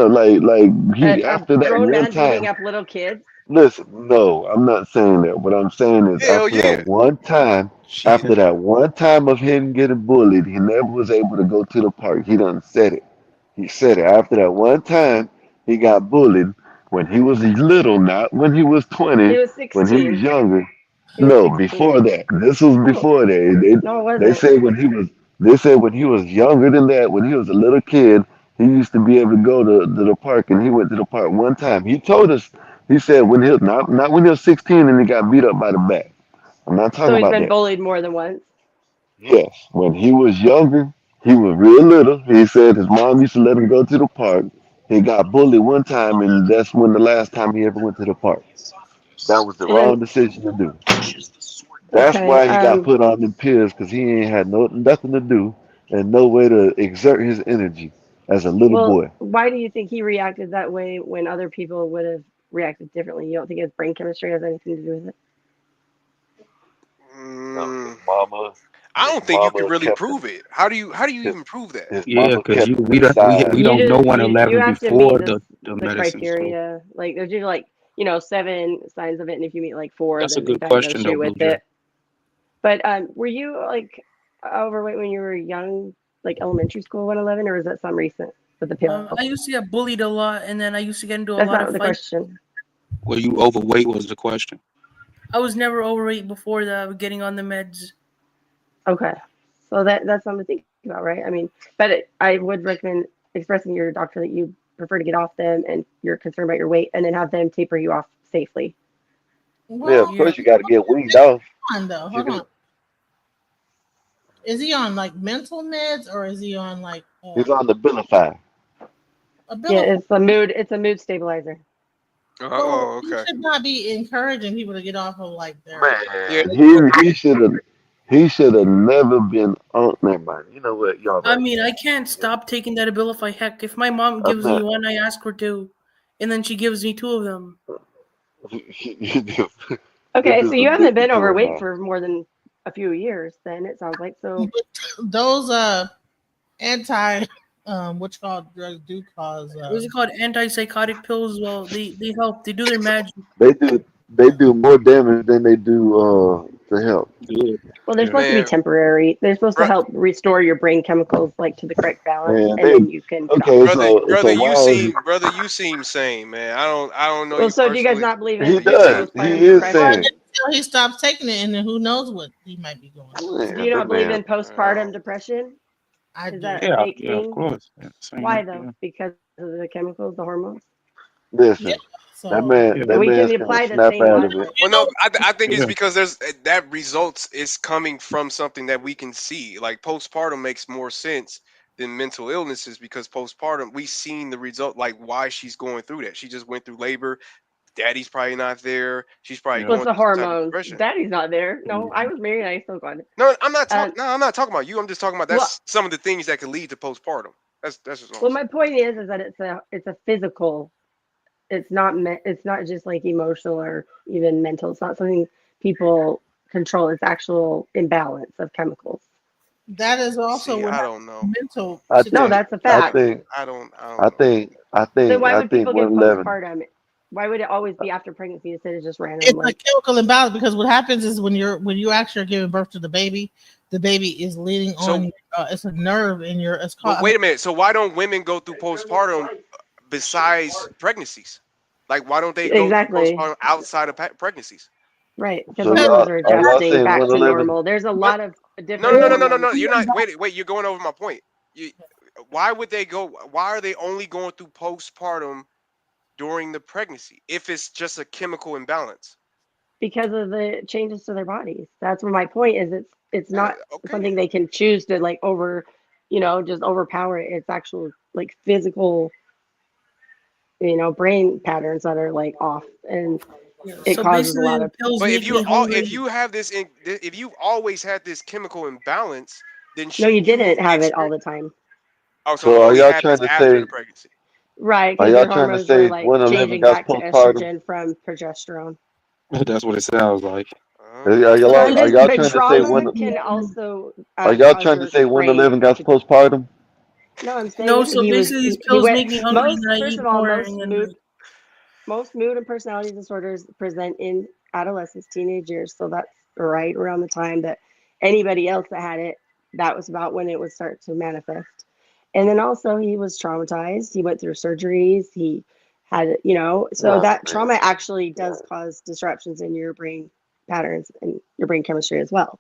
after that grown one man beating time. up little kids. Listen, no, I'm not saying that. What I'm saying is Hell yeah. after that one time of him getting bullied, he never was able to go to the park. He done said it. He said it. After that one time, he got bullied when he was little, not when he was He 20, was when he was 16. younger. He was No, 16. before that. This was No, before that. no, it They wasn't. said when he was younger than that, when he was a little kid, he used to be able to go to the park, and he went to the park one time. He told us, he said when he was not when he was 16 and he got beat up by the back. I'm not So talking he's about been that. bullied more than once. Yes, when he was younger, he was real little. He said his mom used to let him go to the park. He got bullied one time, and that's when the last time he ever went to the park. That was the And wrong decision to do. That's okay, why he got put on them pills because he ain't had nothing to do and no way to exert his energy as a little well, boy. why do you think he reacted that way when other people would have reacted differently? You don't think his brain chemistry has anything to do with it? No, Mm, I don't his think you can mama really kept him. prove it. How do you His even prove that? his Yeah, mama because kept him we inside. don't know You 111 have to meet before this the the medicine. So criteria. Like there's usually like 7 signs of it, and if you meet like 4, that's a then they good diagnose question though, you with Blue Jay. it. But were you like overweight when you were young, like elementary school 111, or is that some recent with the pill? I used to get bullied a lot, and then I used to get into a That's lot not of the fights. question. Were you overweight was the question. I was never overweight before that, getting on the meds. Okay, so that's something to think about, right? I mean, but I would recommend expressing to your doctor that you prefer to get off them and you're concerned about your weight, and then have them taper you off safely. Yeah, of Well, Yeah. course you got to get weaned off. hold on though. You Hold on. can, Is he on like mental meds or is he on like he's on the Abilify. Yeah, ability? it's a mood stabilizer. Well, Oh, you okay. should not be encouraging people to get off of like their. Yeah. Man, he should have never been on. Never mind. You know what? Y'all I right. mean, I can't stop taking that Abilify. Heck, if my mom I'm gives me not. one, I ask her to, and then she gives me 2 of them. You do. You Okay, do so you some haven't been dipping to it overweight now. for more than a few years, then it sounds like. So Those anti what you call drugs do cause What's it called? Antipsychotic pills. Well, they help. They do their magic. They do more damage than they do to help. Good. well, they're Yeah. supposed to be Man, temporary. They're supposed to bro, help restore your brain chemicals like to the correct balance, Man, and they then you can get off okay. them. So why is brother, you seem sane, man. I don't know Well, you so do you guys personally, not believe he in but you seem does? He postpartum is well saying, depression? until he stops taking it and then who knows what he might be going through. Do man, you that not believe man. in postpartum depression? I Is do. that a Yeah, fake yeah, of thing? course. Yeah, same Why here. though? Yeah. Because of the chemicals, the hormones? Yeah. Listen, So Yeah. And that we can man's gonna apply the snap same out of logic. it. you well, no, know I think it's Yeah. because there's that results is coming from something that we can see. Like postpartum makes more sense than mental illnesses because postpartum we seen the result, like why she's going through that. She just went through labor. Daddy's probably not there. She's probably Yeah. Well, it's going the through some type of hormones. depression. Daddy's not there. No, I Mhm. was married. I still got it. No, I'm not Uh, talking. No, I'm not talking about you. I'm just talking about well, that's some of the things that could lead to postpartum. That's just all I'm well, saying. my point is that it's a physical. It's not just like emotional or even mental. It's not something people control. It's actual imbalance of chemicals. that is also See, what I happens don't know. in mental I No, think, situations. that's a I fact. think, I don't I know. think, I Then think, why I would think people get 111. postpartum? Why would it always be after pregnancy instead of just random? It's a Like, chemical imbalance because what happens is when you actually are giving birth to the baby is leaning So, on it's a nerve in your it's but called wait a minute. So why don't women go through postpartum besides pregnancies? Like, why don't they go through exactly. postpartum outside of pregnancies? Right, because So the because hormones y'all are are y'all adjusting saying back to 111? normal. There's a What? lot of No, no, different no, no, no, no, hormones. no. You're not. Wait. You're going over my point. You, why would they go? Why are they only going through postpartum during the pregnancy if it's just a chemical imbalance? Because of the changes to their bodies. That's where my point is. It's Yeah. not Okay. something they can choose to like just overpower it. It's actual like physical, brain patterns that are like off, and Yeah. it So causes a basically, lot the of. pills But make me if hungry. you have this if you've always had this chemical imbalance, then No, you shouldn't you didn't have it all experience? the time. Oh, so So you are only y'all had trying this to after the say? pregnancy. Right, Are because y'all your trying to hormones were say like 111 changing got back to postpartum? estrogen from progesterone. That's what it sounds like. But Are it, y'all but trying to say trauma one? can also Are y'all cause trying to your say brain 111 got to. postpartum? No, I'm No, saying so basically these he pills went make me hungry, and most. then I First eat of all, more, and then like, most mood and personality disorders present in adolescence, teenage years. So that's right around the time that anybody else that had it, that was about when it would start to manifest. And then also he was traumatized. He went through surgeries. He had, so Oh that man, trauma actually does cause disruptions in your brain patterns and your brain chemistry as well.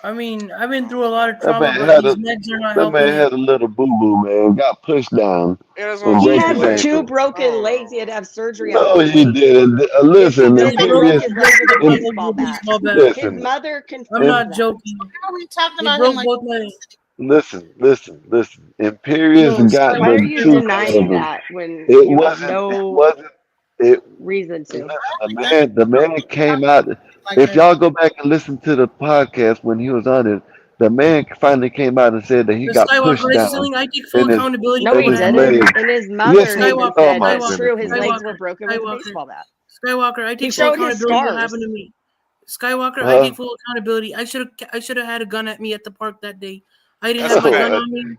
I mean, I've been through a lot of that trauma, man but had these a meds are not that man helping it. had a little boo boo, man. Got pushed down Yeah, that's what I'm and He broke saying. his had Like, two ankle. I broken don't legs. know. He had to have surgery on No, both he legs. didn't. Yes, he Listen, He did. He broke broke Imperious. his both leg with a of my In, legs baseball with a bat. baseball bat. His listen, mother I'm in, confirmed not that. joking. Why are we talking He about him broke like both my listen. Imperious no got Why are the you Skywalker. truth out denying of him. that when It you have wasn't. It no wasn't. It reason to? listen. The that? man. The man came out. Like If that? y'all go back and listen to the podcast when he was on it, the man finally came out and said that he The got pushed Skywalker, I see down something. I take full in his accountability No, for in he what his happened. didn't. leg. And his Yes, mother he. even Skywalker, Oh said my that's Skywalker, goodness, true. His man. legs Skywalker, were broken with a Skywalker, baseball bat. Skywalker. I He take full showed his accountability for what scars. happened to me. Skywalker, I Huh? take full accountability. I should have had a gun at me at the park that day. I didn't That's a have my No, gun fact. on me.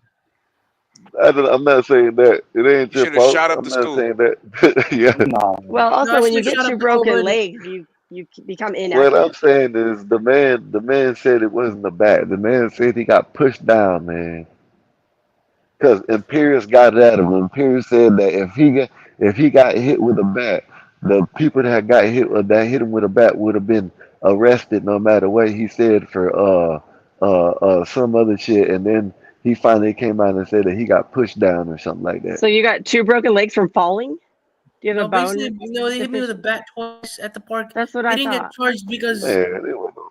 I'm not saying that. It ain't You your should have fault. shot up I'm the not school. saying that. Yeah. Nah, Well, No, I also when should you have get shot two up the whole broken building. legs, you become What I'm inactive. saying is the man said it wasn't the bat. The man said he got pushed down, man. Because Imperius got it at him. Imperius said that if he got hit with a bat, the people that got hit that hit him with a bat would have been arrested no matter what. He said for some other shit, and then he finally came out and said that he got pushed down or something like that. So you got two broken legs from falling? Do you have No, a bone basically, they hit me with a deficient? bat twice at the park. That's what They I didn't get thought. charged because, Man, it was no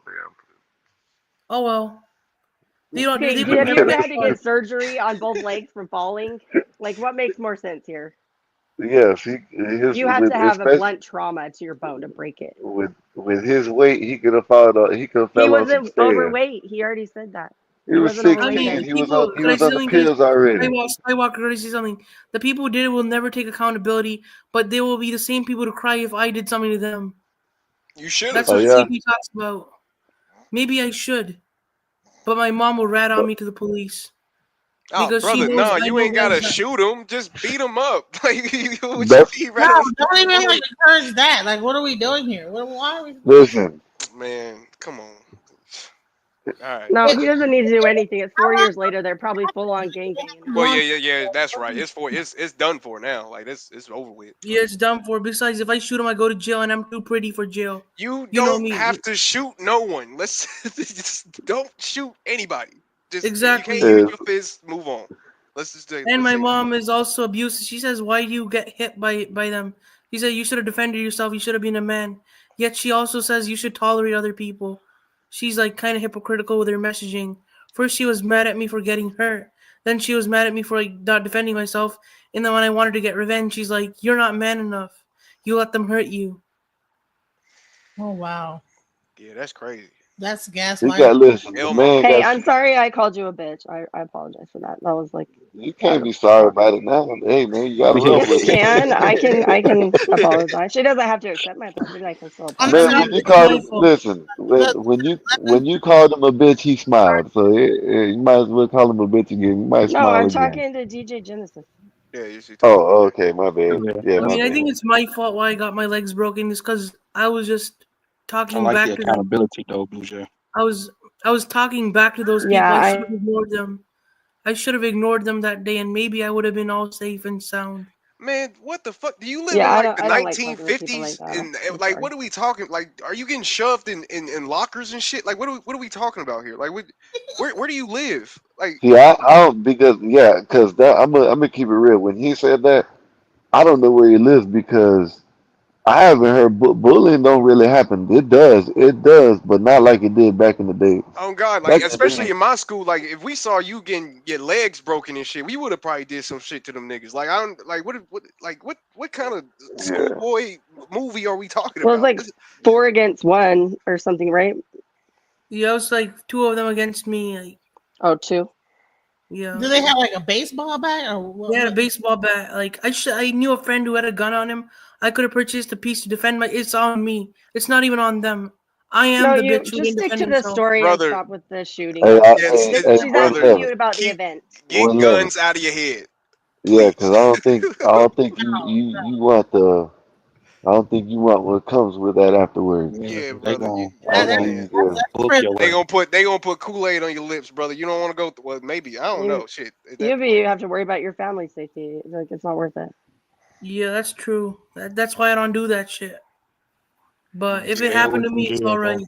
oh well, they don't. Okay, They would have you never ever get had to charged. get surgery on both legs from falling? Like, what makes more sense here? damn. Yes, his You have to with have a especially blunt trauma to your bone to break it. with his weight, he could have He fell on some wasn't stairs. overweight. He already said that. He He was wasn't I overweight 16. mean, then. He was on people. he Could I was say on the something, guys? pills already. Skywalker, could I say something? The people who did it will never take accountability, but they will be the same people to cry if I did something to them. You should That's have. Oh what yeah. CP talks about. Maybe I should, but my mom will rat on But me to the police Oh, because she brother, knows no, I you don't ain't like gotta that. shoot him. Just beat him up. Like, what you that's mean, No, right away to don't the even like police? encourage that. Like, what are we doing here? Why are we? listen. Man, come on. All right. No, It, he doesn't need to do anything. It's 4 years later. They're probably full on gangbanging now. Well, one, yeah. That's right. It's done for now. Like, it's over with. Yeah, it's done for. Besides, if I shoot him, I go to jail, and I'm too pretty for jail. You You know don't have me. to shoot no one. Let's just don't shoot anybody. Just if you can't Exactly. use Uh, your fist, move on. And Let's my say that. mom is also abusive. She says, "Why do you get hit by them?" She said, "You should have defended yourself. You should have been a man." Yet she also says you should tolerate other people. She's like kind of hypocritical with her messaging. First, she was mad at me for getting hurt. Then she was mad at me for like not defending myself. And then when I wanted to get revenge, she's like, "You're not man enough. You let them hurt you." oh wow, Yeah, that's crazy. that's he gaslighting. got listen. The Elmo. man Hey, got. I'm sorry I called you a bitch. I apologize for that. That was like You out can't of. be sorry about it now. Hey man, you gotta roll Yes, you with it. can. I can apologize. She doesn't have to accept my apology, but I can still I'm Man, apologize. sorry. when you It's called my him, fault. listen. Let, When you called him a bitch, he smiled. So you might as well call him a bitch again. You might No, smile I'm again. talking to DJ Genesis. Yeah, you should talk. Oh, okay, my bad. yeah, Yeah, I my mean, I bad. think it's my fault why I got my legs broken. Is because I was just I talking like the back to them. accountability though, Blue Jay. I was I was talking back to those Yeah, people. I should have ignored them. I should have ignored them that day, and maybe I would have been all safe and sound. Man, what the fuck? Do you live yeah, in I like don't the I don't like talking to people like 1950s? that. And I'm like, sorry. what are we talking? Like, are you getting shoved in lockers and shit? Like, what are we talking about here? Like, where do you live? Like, See, I don't because yeah, because that I'm gonna keep it real. When he said that, I don't know where he lives because I haven't heard bullying don't really happen. It does, but not like it did back in the day. oh God, like Back in the especially day, in my school, like if we saw you getting your legs broken and shit, we would have probably did some shit to them niggas. Like I don't like what kind of yeah. schoolboy movie are we talking Well, it's about? like 4 against 1 or something, right? Yeah, it was like two of them against me. Like, Oh, two. Yeah. Do they have like a baseball bat or what? He had a baseball bat. Like I knew a friend who had a gun on him. I could have purchased a piece to defend my. It's on me. It's not even on them. I am No, the you bitch who just didn't stick defend to the himself. story and Brother. stop with the shooting. Hey, I, Yeah, hey, it's, hey, She's one asking brother, you letter, about the keep event. get one letter. guns out of your head, Yeah, please. because I don't think you want the, I don't think you want what comes with that afterwards. Yeah, Yeah, 'cause they brother. gon' I they don't That, think gon' you that's do. book prison. your ass. They gonna put Kool-Aid on your lips, brother. You don't want to go. Well, maybe I don't You know. Shit, at that you point, have to worry about your family safety. Like it's not worth it. Yeah, that's true. That's why I don't do that shit. But if it Stay away happened to from me, it's jail, all bro. right.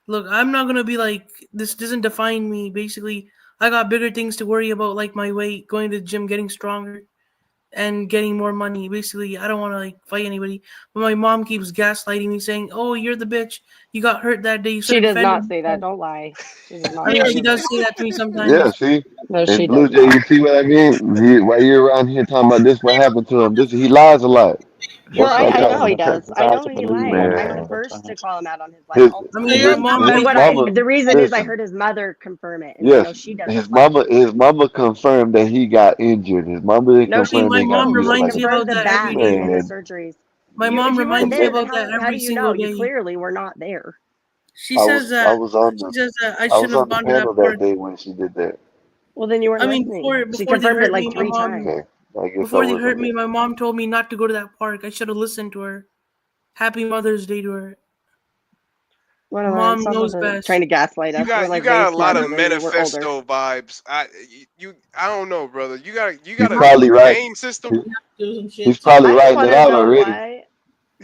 Look, I'm not gonna be like this. Doesn't define me. Basically, I got bigger things to worry about, like my weight, going to the gym, getting stronger, and getting more money. Basically, I don't want to like fight anybody. But my mom keeps gaslighting me, saying, "Oh, you're the bitch. You got hurt that day. You should She have does defended not say that. yourself." Don't lie. She does I not mean, say she any of does that. say that to me Yeah, sometimes. see, No, and she Blue does Jay, you not. see what I mean? While you're around here talking about this, what happened to him? This he lies a lot. No, That's Yeah, I know yeah. he psychotic. does. It's I hard know to he believe lies. on I'm him the all Man, the first to time. call him out on his lies his all the I time. mean, So my you're mom But his makes what me I mama. the reason is I Listen, heard his mother confirm it, and I know yes, she doesn't like him. his mama confirmed that he got injured. His mama didn't No, See, she confirm that my he got mom no, beat up she reminds like me that. confirmed about the that every bats day. and the Man, surgeries. My You, mom if you weren't reminds me there, listen, then about that how do every you know? single You day. clearly were not there. She says I that was on she the says that I I shouldn't was have on the gone to that panel that park. day when she did that. Well, then you weren't I mean, listening. She before they confirmed it hurt me, like my 3 times. mom Okay, I guess I before they hurt wasn't me, there. my mom told me not to go to that park. I should have listened to her. Happy Mother's Day to her. Whatever. Mom Stop with knows the trying best. to gaslight us. We're you like way got a lot of smarter than you. We're older. manifesto vibes. I don't know, brother. You got He's a probably right. game system. He- do some shit He's too. probably I just writing want it to out know already. why.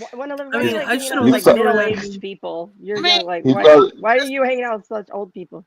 I Why are you mean, like I hanging should out have with He's like listened to pro- her that middle-aged day. people? You're I mean, young. Like he's what? probably Why are you hanging out with such old people?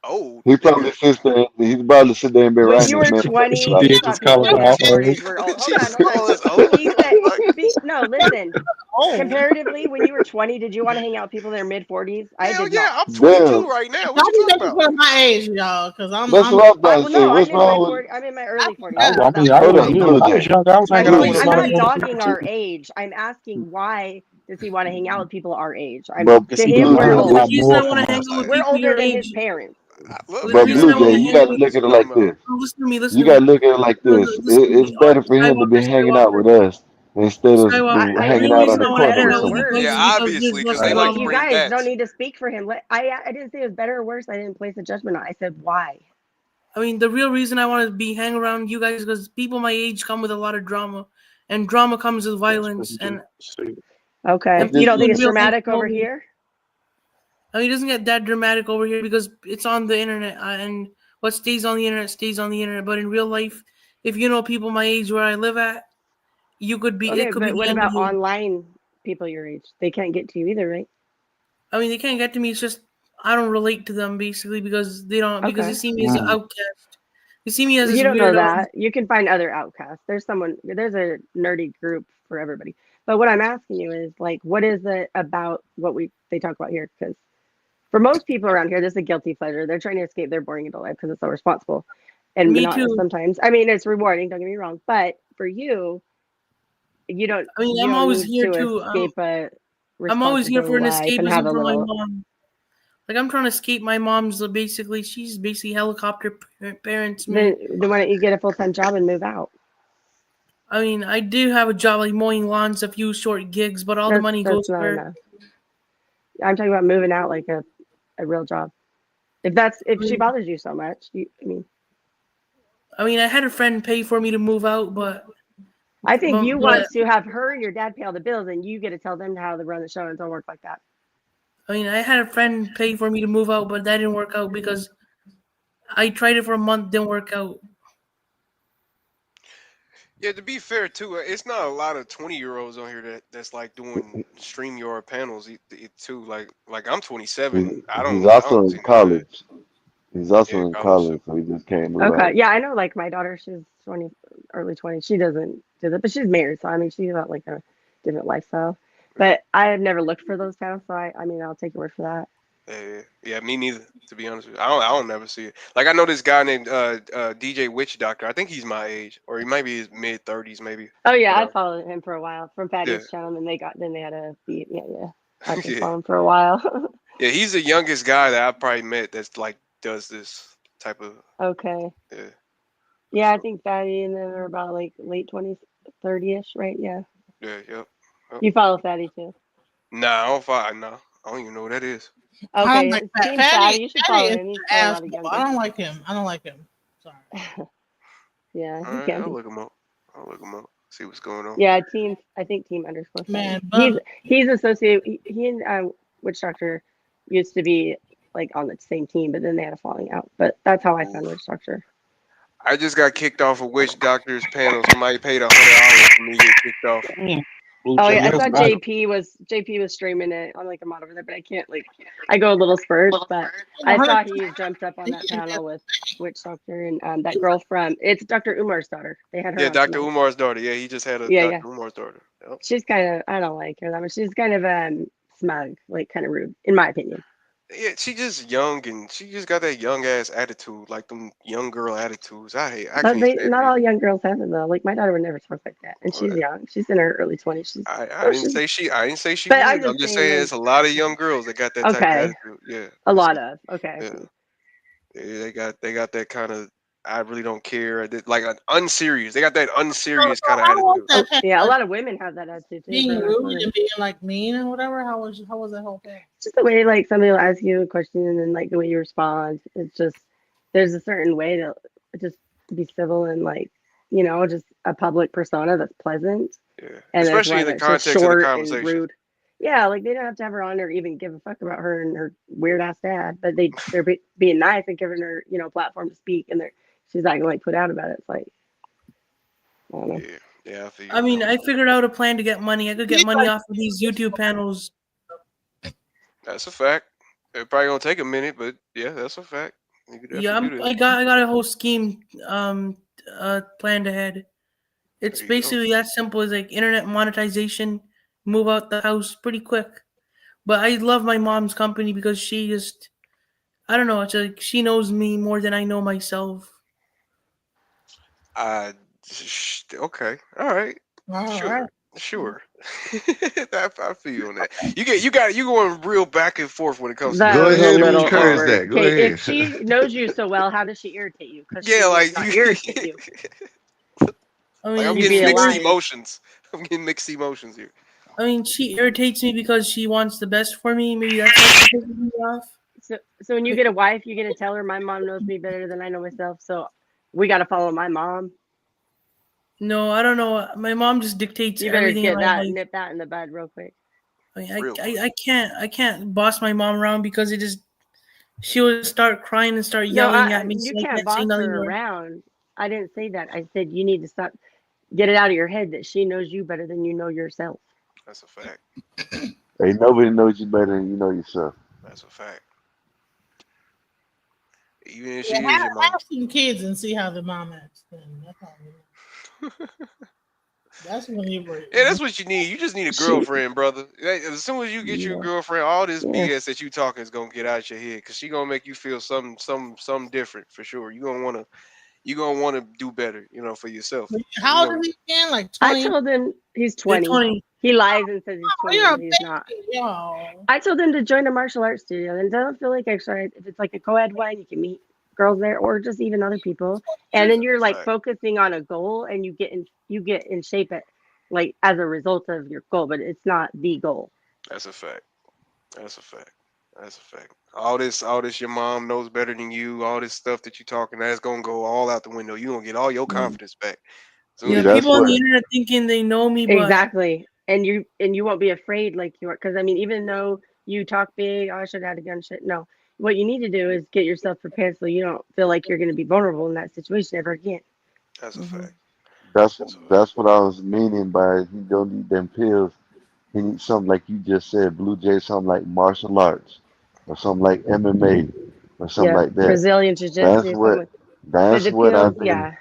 Old he nigga. probably sits there. He's probably sit there and been When writing you his were manifesto She 20, about you did thought just people call us in their out on it. 40s were old. Hold She on, just hold on. call us old. He said, Like, no, listen. oh, Comparatively, when you were 20, did you want to hang out with people in their mid 40s? I hell did yeah, not. I'm 22 damn. right now. What don't you be talking making about? fun of my age, y'all, because That's I'm what I'm I trying well, to say. no, What's wrong with I'm in my early 40s. yeah. I So was, I mean, I that's hold was, on, my you know, Blue I was Jay? young. I was my hanging out Blue with point. a I'm lot of not young dogging people too. our age. I'm asking why does he want to hang out with people our age? I'm But Cause to he can him, Blue we're learn Jay, a Well, the lot old. reason I more want from to hang us. out with We're people older your than his age. parents. I love Well, the but hanging reason Blue I out Jay, want with to him. you hang got out to with What look you at it talking like about? this. listen to me, listen You to got me. to look at it like No, this. listen to me. All right, It's better for him to be Skywalker, hanging out with Skywalker, us instead of Skywalker. I The didn't hanging real say out it on reason the I was want to corner hang better or out or with you something. guys worse. Yeah, is because obviously, there's because less they Like, like what to you drama. bring guys don't bats. need to speak for him. I didn't say it was better or worse. I didn't place a judgment on it. I said why. I mean, the real reason I want to be hang around you guys is because people my age come with a lot of drama, and drama comes with That's what violence, he do. and See, Okay. But You this, don't people think in it's real life dramatic know over me. here? I mean, it doesn't get that dramatic over here because it's on the internet, and what stays on the internet stays on the internet. But in real life, if you know people my age where I live at, you could be Okay, it could be but the what end of about you. online people your age? They can't get to you either, right? I mean, they can't get to me. It's just I don't relate to them basically because they Okay. see me as an outcast. They see me as You this don't know weirdo. that. You can find other outcasts. There's a nerdy group for everybody. But what I'm asking you is like, what is it about what they talk about here? Because for most people around here, this is a guilty pleasure. They're trying to escape their boring adult life because it's so responsible and Me monotonous too. sometimes. I mean, it's rewarding, don't get me wrong. But for you, I mean, you I'm don't always need here to too. escape a I'm always here for responsible an life and have escapism a for my little mom. Like I'm trying to escape my mom's. Basically, she's basically helicopter parents me. then why don't you get a full-time job and move out? I mean, I do have a job like mowing lawns, a few short gigs, but all the money goes That's not where. enough. I'm talking about moving out like a real job. If she bothers you so much, I mean, I had a friend pay for me to move out, but I think you but want to have her and your dad pay all the bills, and you get to tell them how to run the show, and it don't work like that. I mean, I had a friend pay for me to move out, but that didn't work out because I tried it for a month, didn't work out. Yeah, to be fair too, it's not a lot of 20-year-olds on here that's like doing StreamYard panels too. Like I'm 27. he's I also don't in see none of that. college. He's Yeah, also in college college, too. so he just can't move Okay, out. yeah, I know. Like my daughter, she's 20, early 20s. She doesn't do that, but she's married, so I mean, she's got like a different lifestyle. But I have never looked for those panels, so I mean, I'll take your word for that. Yeah, me neither. To be honest with you, I don't never see it. Like I know this guy named DJ Witch Doctor. I think he's my age, or he might be his mid-30s, maybe. Oh yeah, But I followed him for a while from yeah, Fatty's channel, and then they had a beat. Yeah. I did yeah, follow him for a while. yeah. He's the youngest guy that I've probably met that's like does this type of. Okay. Yeah. Yeah, I So think Fatty and them are about like late 20s, 30-ish, right? Yeah. yeah, yep. Yep. You follow Fatty too. Nah, I don't find. Nah, I don't even know what that is. I don't Okay, like it's Fat Team Fatty. Fatty. You should Fatty follow is him. He's an got a lot of asshole. young I girls. don't like him. I don't like him. Sorry. Yeah, All he right, can I'll be. look him up. I'll look him up. See what's going on. Yeah, team. I think team underscore Man, Fatty. but He's associated. He and Witch Doctor used to be like on the same team, but then they had a falling out. But that's how I found Oof. Witch Doctor. I just got kicked off of Witch Doctor's panel. Somebody paid $100 for me to get kicked off. Damn. Blue Oh Jay, yeah, I that's saw nice. JP was streaming it on like a mod over there, but I can't like I go a little spurts, but I her, saw he jumped up on that panel with Witch Doctor and that girl from it's Dr. Umar's daughter. They had her Yeah, on Dr. tonight. Umar's daughter. Yeah, he just had a Yeah, yeah. Dr. Umar's daughter. Yep. She's kind of I don't like her that much. She's kind of smug, like kind of rude, in my opinion. Yeah, she just young and she just got that young ass attitude, like them young girl attitudes. I But can't they stand not it. all young girls have it though. Like my daughter would never talk like that, and she's But young. She's in her early 20s. She's I oh didn't she's. say she But I'm would. I'm just just saying saying like it's a lot of young girls that got that type of okay, attitude. Yeah, a it's lot a, of okay. I yeah. see. They got that kind of I really don't care. Like an unserious. They got that unserious so kind of how was attitude. Oh that panel? yeah, a Like lot of women have that attitude too. being But that's rude fine. and being like mean and whatever. How was that whole thing? Just the way like somebody will ask you a question and then like the way you respond. It's just there's a certain way to just be civil and like just a public persona that's pleasant, Yeah, and there's especially in one the that's just context of the short and conversation. rude. Yeah, like they don't have to have her on or even give a fuck about her and her weird ass dad, but they're being nice and giving her a platform to speak, and she's not gonna like put out about it. It's like I don't know. Yeah, yeah, I feel you I on that mean, one. I figured out a plan to get money. I could get He's money like, off of these YouTube panels. That's a fact. It probably gonna take a minute, but yeah, that's a fact. You could Yeah, definitely do that. I got a whole scheme planned ahead. It's There you go. basically that simple as like internet monetization, move out the house pretty quick. But I love my mom's company because she just I don't know, it's like she knows me more than I know myself. Okay, all right, all right. sure. I feel you on that. You going real back and forth when it comes to That Go these was a ahead and little YouTube. encourage awkward. that. Go Okay, if ahead. she knows you so well, how does she irritate you? Because she Yeah, would like not irritate you. I like I'm mean, You'd getting be a mixed liar. emotions. I'm getting mixed emotions here. she irritates me because she wants the best for me. Maybe that's why she pisses me off. So when you get a wife, you're gonna tell her my mom knows me better than I know myself. So we got to follow my mom. No, I don't know. My mom just dictates You better everything in get my that life. nip that in the bud real quick. I, mean, Real quick. I can't boss my mom around because she would start crying and start No, yelling at me, you so I can't can't say boss nothing her to her. around. I didn't say that. I said you need to stop. Get it out of your head that she knows you better than you know yourself. That's a fact. Ain't nobody knows you better than you know yourself. That's a fact. Even if Yeah, she is your mama. have some kids and see how the mom acts. Then that's all. That's when you break. Yeah, that's what you need. You just need a She, girlfriend, brother. As soon as you get you a yeah, girlfriend, all this yeah. BS that you talking is gonna get out your head because she gonna make you feel something different for sure. You gonna wanna do better, for yourself. And, How old is he again? Like I 20? told him he's They're 20. 20. He lies and says he's Oh, 21, you're a but he's not. baby, yo. I told him to join a martial arts studio and don't feel like extra. If it's like a co-ed one, you can meet girls there or just even other people. And then you're that's a like fact. focusing on a goal and you get in shape at like as a result of your goal, but it's not the goal. That's a fact. That's a fact. That's a fact. All this, your mom knows better than you. All this stuff that you talking, that's gonna go all out the window. You gonna get all your Yeah, confidence back as soon See, yeah. as you that's get People on what the that. internet thinking they know me, but Exactly. And you won't be afraid like you are because I mean, even though you talk big, oh, I should have had a gun shit. No. What you need to do is get yourself prepared so you don't feel like you're gonna be vulnerable in that situation ever again. That's a mhm. fact. that's That's a fact. that's what I was meaning by he don't need them pills. He needs something like you just said, Blue Jay, something like martial arts or something like MMA or something Yep. like that. Brazilian That's jiu-jitsu, what something. But that's the what pills, I've been yeah.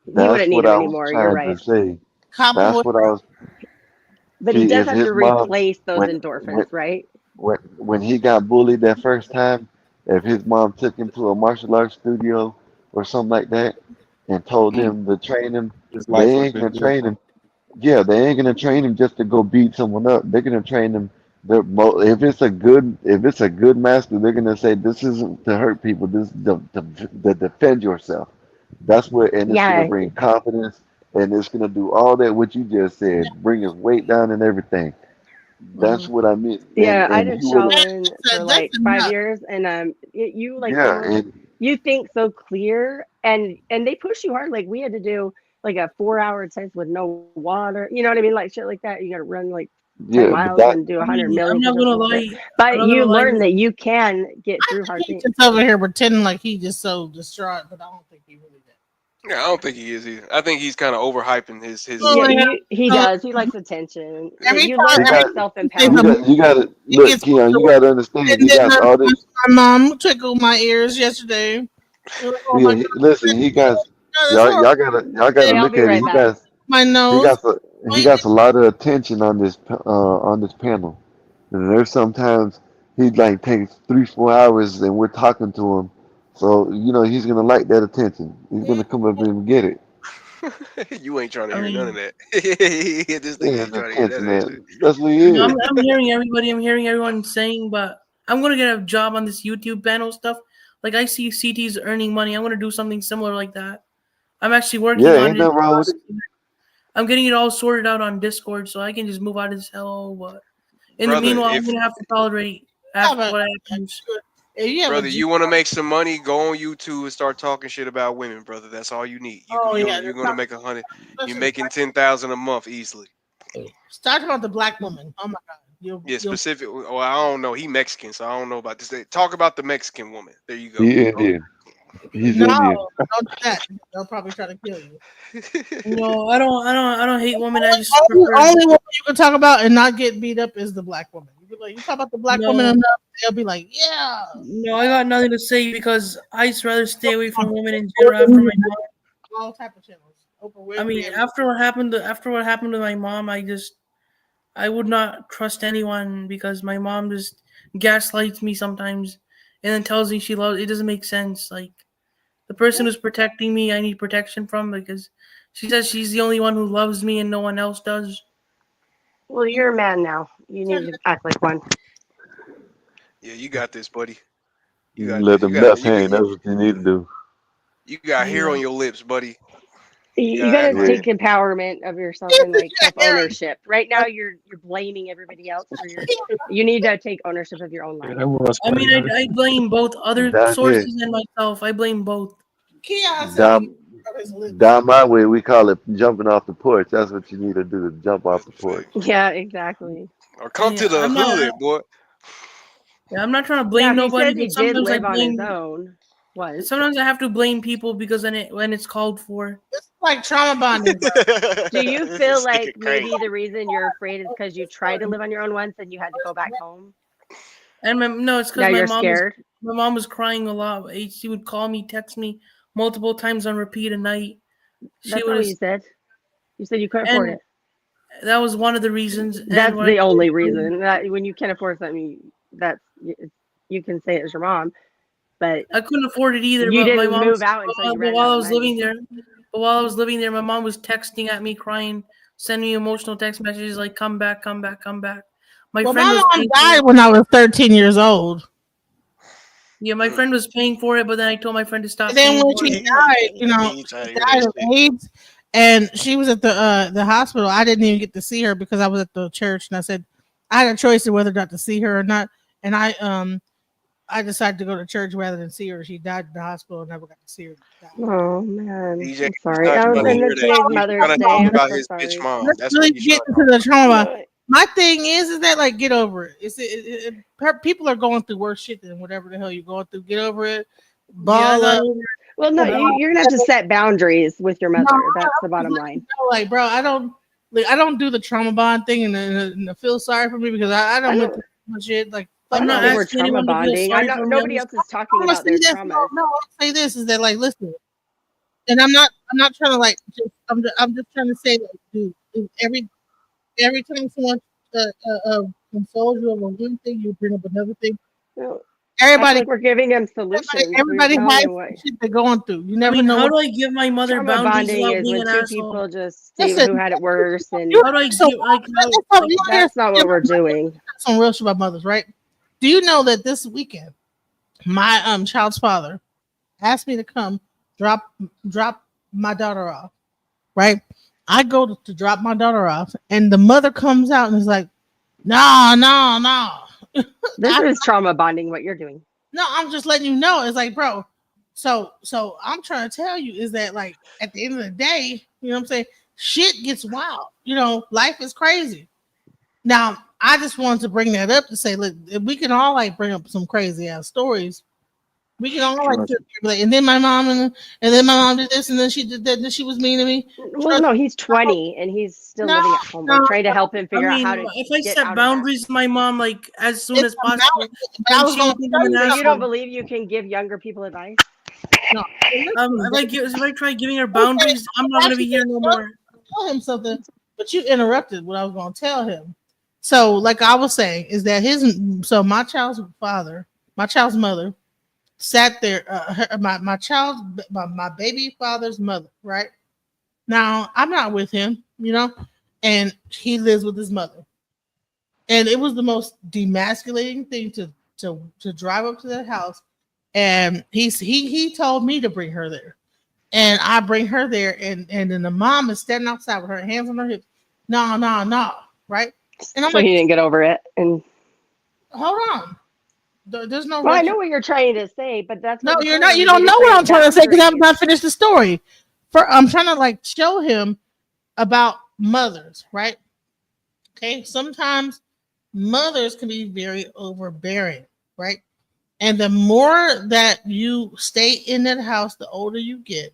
He that's wouldn't need what them I was anymore. You're trying to right. say. Cowboy That's boy. what I was But he see does is have to his mom replace those when when endorphins, right? when he got bullied that first time, if his mom took him to a martial arts studio or something like that and told Mm, him to train him, his they life would have ain't been gonna train different. him. Yeah, they ain't gonna train him just to go beat someone up. They're gonna train him If it's a good master, they're gonna say this isn't to hurt people. This is to defend yourself. That's where, and it's gonna Yeah, bring confidence, and it's gonna do all that what you just said, bring his weight down and everything. That's Mhm. what I meant. yeah. I And did he would have, Shaolin for That's like five enough. years, and you like yeah, Emerald, and you think so clear, and they push you hard. Like we had to do like a 4 hour test with no water. You know what I mean? Like shit like that. You got to run like 10 yeah, but miles that, and do I 100 mean, I'm millimeters not or gonna some shit. lie. I'm But not gonna you lie. learn that you can get through hard He's things. just over here pretending like he just so distraught, but I don't think he really did. Yeah, I don't think he is either. I think he's kind of overhyping his. Oh Yeah, my God. he So does. He likes attention. Yeah, every you time, learn you how every to got, time self he say empower. something, you got to he look, gets Keon. You worse. got to understand. And He then got all my this. mom tickled my ears yesterday. It was, oh Yeah, my God, listen, he got that's horrible. y'all gotta Okay, I'll look be at it. right back. My He nose. got he got a lot of attention on this panel. And there's sometimes he like takes 3 4 hours and we're talking to him. So he's gonna like that attention. He's gonna come up and get it. You ain't trying to I hear none of mean, that. This nigga Yeah, ain't the trying to hear none attention, of that shit. man. That's what he no, is. I'm hearing everybody. I'm hearing everyone saying, but I'm gonna get a job on this YouTube panel stuff. Like I see CT's earning money. I'm gonna do something similar like that. I'm actually Yeah, working on ain't it. nothing wrong with it. I'm getting it all sorted out on Discord, so I can just move out of this hell. But in the Brother, meanwhile, I'm if gonna have to tolerate Have after a, what happens. if you have a brother, G, you want to make some money, go on YouTube and start talking shit about women, brother. That's all you need. oh yeah, You're gonna make 100. You're especially making 10,000 a month easily. start about the black woman. Oh my God, Yeah, you'll specific. Well, I don't know. He Mexican, so I don't know about this. Talk about the Mexican woman. There you go. He Indian. He's no, Indian. don't do that. They'll probably try to kill you. No, I don't hate women. I just Only, prefer. only woman you can talk about and not get beat up is the black woman. You be like, you talk about the black woman No, enough, they'll be like, yeah. no, I got nothing to say because I just rather stay away from women in general after my mom. All type of channels. Oprah I mean, Winfrey. after what happened to my mom, I would not trust anyone because my mom just gaslights me sometimes and then tells me she loves. It doesn't make sense. Like the person who's protecting me, I need protection from because she says she's the only one who loves me and no one else does. Well, you're a man now. You need to act like one. Yeah, you got this, buddy. You got Let this. You them got nuts you got hang. That's what you need to do. you got hair Yeah. on your lips, buddy. You You gotta got to act like Yeah. take empowerment of yourself and like self ownership. Right now, you're blaming everybody else for your. You need to take ownership of your own Yeah, life. that was I mean, funny. I blame both other Down here, sources and myself. I blame both. Keon said he down, rub his lips. down my way, we call it jumping off the porch. That's what you need to do to jump off that's the a porch. fact. Yeah, exactly. Or come to Yeah, the hood, boy. I'm not trying to Now blame he nobody, said he but did sometimes I live on his blame. own once. Sometimes I have to blame people because when it's called for. It's like trauma bonding, bro. Do you feel This like nigga crazy. maybe the reason you're afraid is because you tried to live on your own once and you had to go back home? And no, it's Now because you're scared. my mom was crying a lot. She would call me, text me multiple times on repeat a night. She That's not what you was, said. You said you couldn't afford and it. that was one of the reasons. And That's what I the only told reason. That when you can't afford something, that's you can say it as your mom, but I couldn't afford it either. you But my didn't mom, move out until you but ran while out I of was money. living there, my mom was texting at me, crying, sending me emotional text messages like, "Come back, come back, come back." My Well, friend my was mom paying for died it. when I was 13 years old. Yeah, my Mm. friend was paying for it, but then I told my friend to And stop then paying when for she it. died, He she trying to hear that died of shit. AIDS, and she was at the hospital. I didn't even get to see her because I was at the church, and I said I had a choice of whether or not to see her or not, and I decided to go to church rather than see her. She died in the hospital. I never got to see her. Oh man, DJ, I'm he's sorry. not Oh, trying to and hear that. today's He's Mother's trying to Day. talk I'm about so his bitch sorry. mom. Let's That's what really he's get trying to into talk the trauma. No, My thing is that like get over it. People are going through worse shit than whatever the hell you're going through. Get over it. Yeah, I Ball got up. over well, no, it. I don't- you're gonna have to set boundaries with your No, mother. That's the I'm just bottom letting line. you know, like, bro, I don't do the trauma bond thing and feel sorry for me because I I don't went don't. through so much shit. Like, I fuck I'm don't not all think that. we're asking trauma anyone to feel bonding. I'm sorry not. for me. Nobody else is I talking want to about say their this. traumas. No, I'll say this is that like, listen, and I'm not trying to like, I'm just trying to say like, dude, every time someone consoles you over one thing, you bring up another thing. No, act Everybody, like we're giving them solutions. We're everybody telling has them what some shit they're going through. You I never mean, know how what. do I give my mother trauma boundaries bonding without is being when an two asshole? people just see Listen, who had it worse, and you How do I so give like how? you Like, don't that's not what we're doing. some real shit about mothers, right? Do you know that this weekend my child's father asked me to come drop my daughter off, right? I go to drop my daughter off, and the mother comes out and is like, "No, no, no." This is trauma bonding. What you're doing. No, I'm just letting you know. It's like, bro. So I'm trying to tell you is that like at the end of the day, you know what I'm saying? Shit gets wild. You know, life is crazy. Now, I just wanted to bring that up to say, look, if we can all like bring up some crazy ass stories. We can all like, and then my mom and then my mom did this and then she did that and then she was mean to me. Well, no, he's 20 and he's still living at home. We're trying to help him figure out how to. if I get set out boundaries with my mom, like as soon as possible, But I then was she would going think to I'm an tell you, So you don't asshole. believe you can give younger people advice? no, Like if I try giving her boundaries, I'm not gonna be here no more. tell him something, but you interrupted what I was going to tell him. So, like I was saying, is that my child's father, my child's mother, sat there. My baby father's mother, right? Now I'm not with him, you know, and he lives with his mother, and it was the most demasculating thing to drive up to that house, and he told me to bring her there. And I bring her there, and then the mom is standing outside with her hands on her hips. No, no, no, right? And I'm So like, he didn't get over it. And hold on. There's no. well, I know what you're trying to say, but that's No, what you're I'm not. telling You you. don't We know need what I'm trying to say because I have boundaries. not finished the story. I'm trying to like show him about mothers, right? Okay. Sometimes mothers can be very overbearing, right? And the more that you stay in that house, the older you get.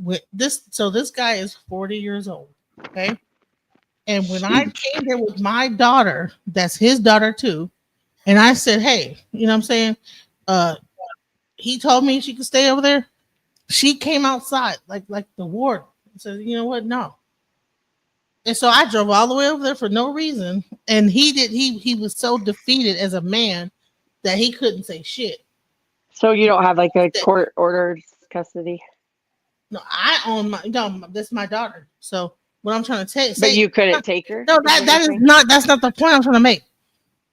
With this, so this guy is 40 years old. Okay. And when I came there with my daughter, that's his daughter too, and I said, "Hey, you know what I'm saying? Uh, he told me she could stay over there." She came outside like the ward and said, "You know what? No." And so I drove all the way over there for no reason, and he was so defeated as a man that he couldn't say shit. So you don't have like a court ordered custody, No, I own my no. That's my daughter. So what I'm trying to say, but you couldn't take her. no, is what that you're is saying? not that's not the point I'm trying to make.